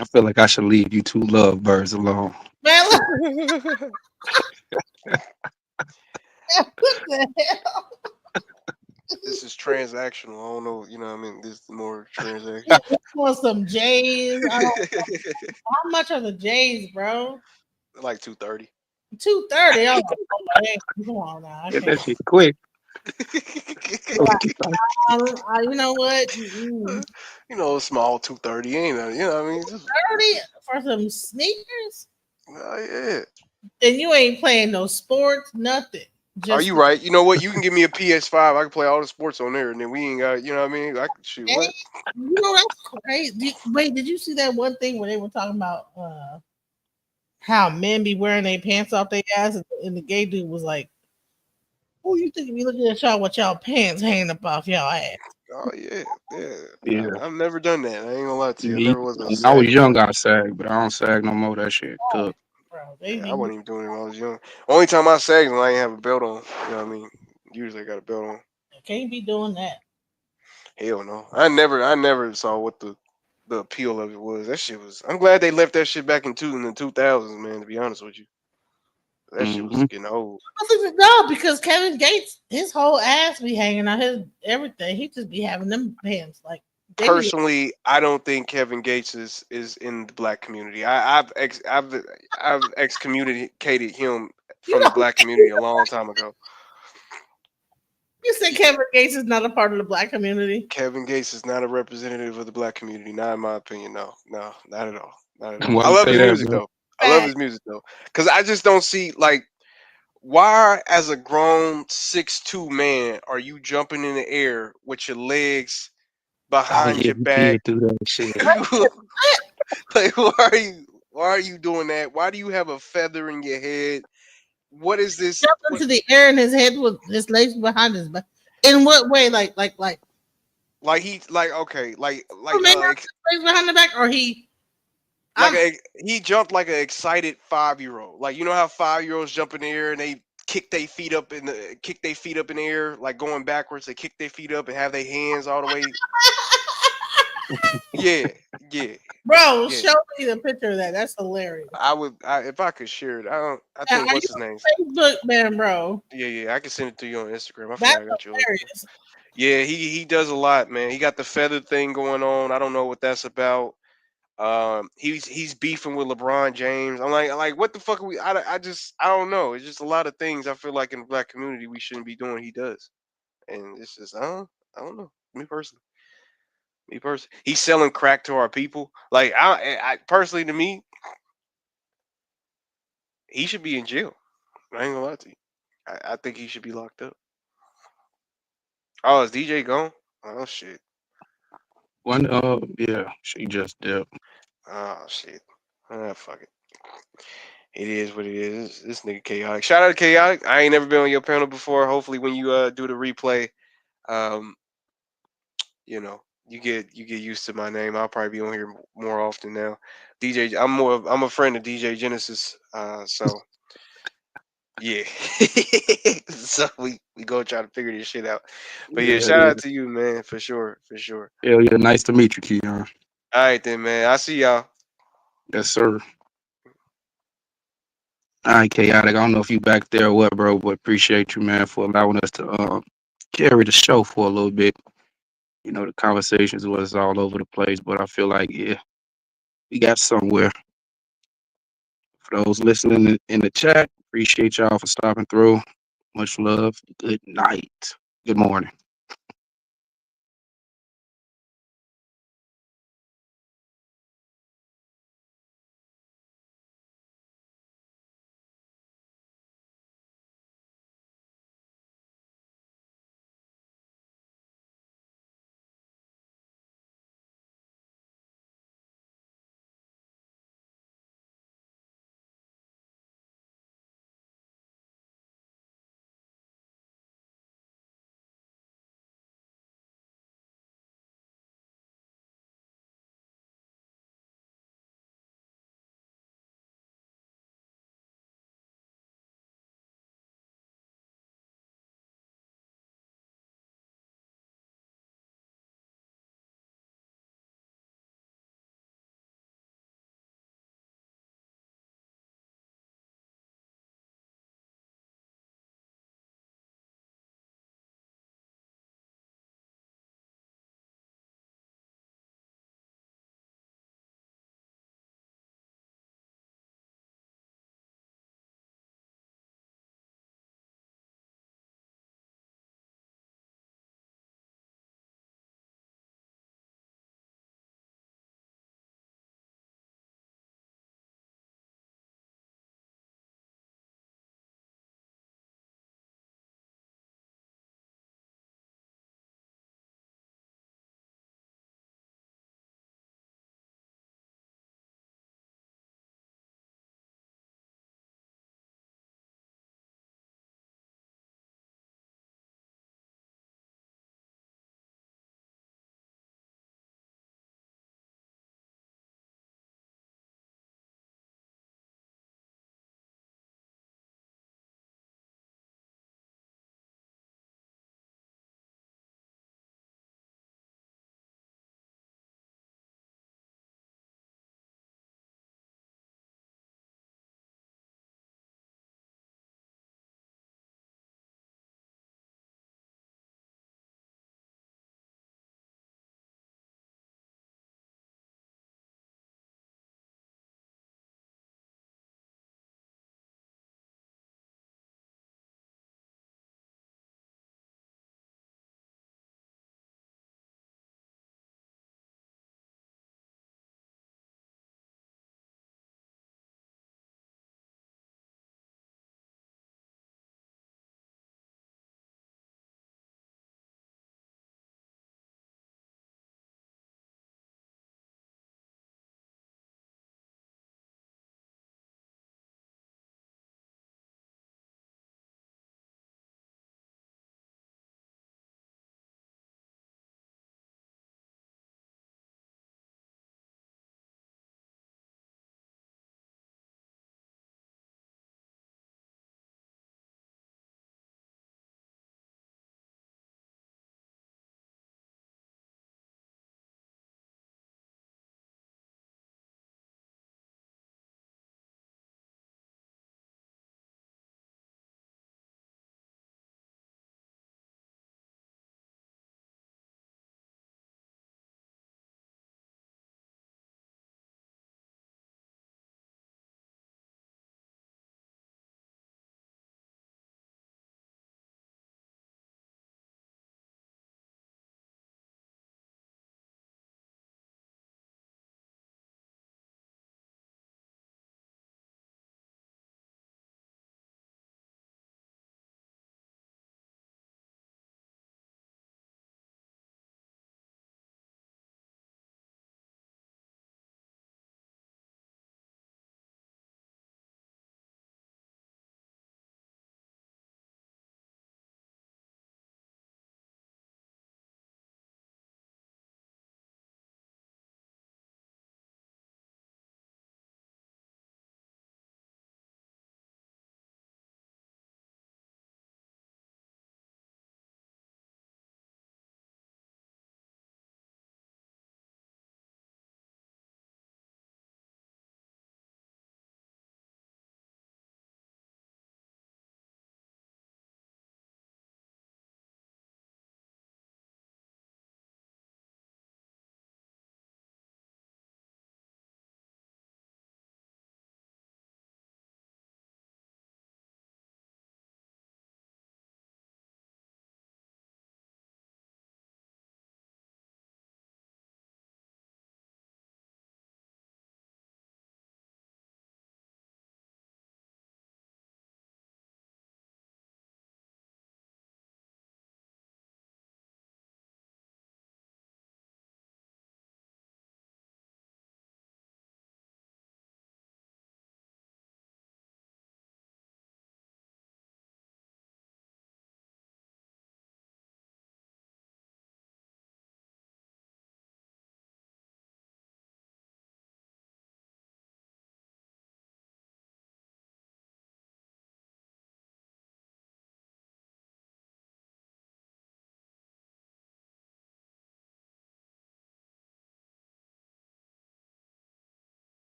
I feel like I should leave you two lovebirds alone. Man, look, what the hell? This is transactional. I don't know. You know what I mean? This is more transaction. You want some J's? I don't. How much are the J's, bro? Like 230. 230. Oh, come on now. I Get can't. that shit quick. You know what? Mm-mm. You know, small 230 ain't that? You know what I mean? Just 30 for some sneakers, yeah. and you ain't playing no sports, nothing. Are Just you right? You know what? You can give me a PS5. I can play all the sports on there, and then we ain't got. You know what I mean? I can shoot. hey, What? that's crazy. Wait, did you see that one thing where they were talking about how men be wearing their pants off their ass, and the gay dude was like, "Who you think be looking at y'all with y'all pants hanging up off y'all ass?" Oh yeah, yeah. Yeah. I've never done that. I ain't gonna lie to you. I Me, never was a when I was saggy young, guy. I sagged, but I don't sag no more. That shit cooked. Bro, they Yeah, I be wasn't even doing it when I was young. Only time I sagged when I ain't have a belt on. You know what I mean? Usually I got a belt on. can't be doing that. Hell no. I never saw what the appeal of it was. That shit was. I'm glad they left that shit back in the 2000s, man. To be honest with you, that shit was Mm-hmm. getting old. No, because Kevin Gates, his whole ass be hanging out, his everything. He just be having them pants like they be. Personally, I don't think Kevin Gates is in the black community. I've excommunicated him You from know, the black community a long time ago. you said Kevin Gates is not a part of the black community. Kevin Gates is not a representative of the black community, not in my opinion. No, no, not at all, not at all. Why I you love say his that, music bro? though. I love Fact. his music though, because I just don't see like why, as a grown 6'2" man, are you jumping in the air with your legs Oh behind yeah, your you back? did do that shit. Like, why are you doing that? Why do you have a feather in your head? What is this? Jumped What into the air and his head was his legs behind his back. In what way? Like like he like okay Superman has his legs behind the back, or he? like I'm he jumped like an excited 5-year-old. Like you know how 5-year-olds jump in the air and they kick their feet up in the air, like going backwards. They kick their feet up and have their hands all the way. Yeah, yeah, bro. yeah. Show me the picture of that. That's hilarious. If I could share it. I don't. I Now, think are you what's his name? on Facebook, man, bro? Yeah, yeah. I can send it to you on Instagram. I That's forgot I got your link. hilarious. Yeah, he does a lot, man. He got the feather thing going on. I don't know what that's about. He's beefing with LeBron James. I'm like what the fuck are we? I don't know. It's just a lot of things I feel like in the black community we shouldn't be doing. He does, and it's just I don't know. Me personally, he's selling crack to our people. Like I personally to me, he should be in jail. I ain't gonna lie to you. I think he should be locked up. Oh, is DJ gone? Oh shit. One, yeah, she just did. Oh shit. Ah, fuck it. It is what it is. This nigga chaotic. Shout out to chaotic. I ain't never been on your panel before. Hopefully, when you do the replay, um, you get used to my name. I'll probably be on here more often now. DJ, I'm a friend of DJ Genesis. So yeah. So we go try to figure this shit out. But yeah, Yeah, shout yeah, out to you, man, for sure, for sure. hell yeah. Nice to meet you, Keon. All right then, man. I see y'all. Yes, sir. All right, chaotic. I don't know if you back there or what, bro, but appreciate you, man, for allowing us to carry the show for a little bit. You know, the conversations was all over the place, but I feel like yeah, we got somewhere. For those listening in the chat, appreciate y'all for stopping through. Much love. Good night. Good morning.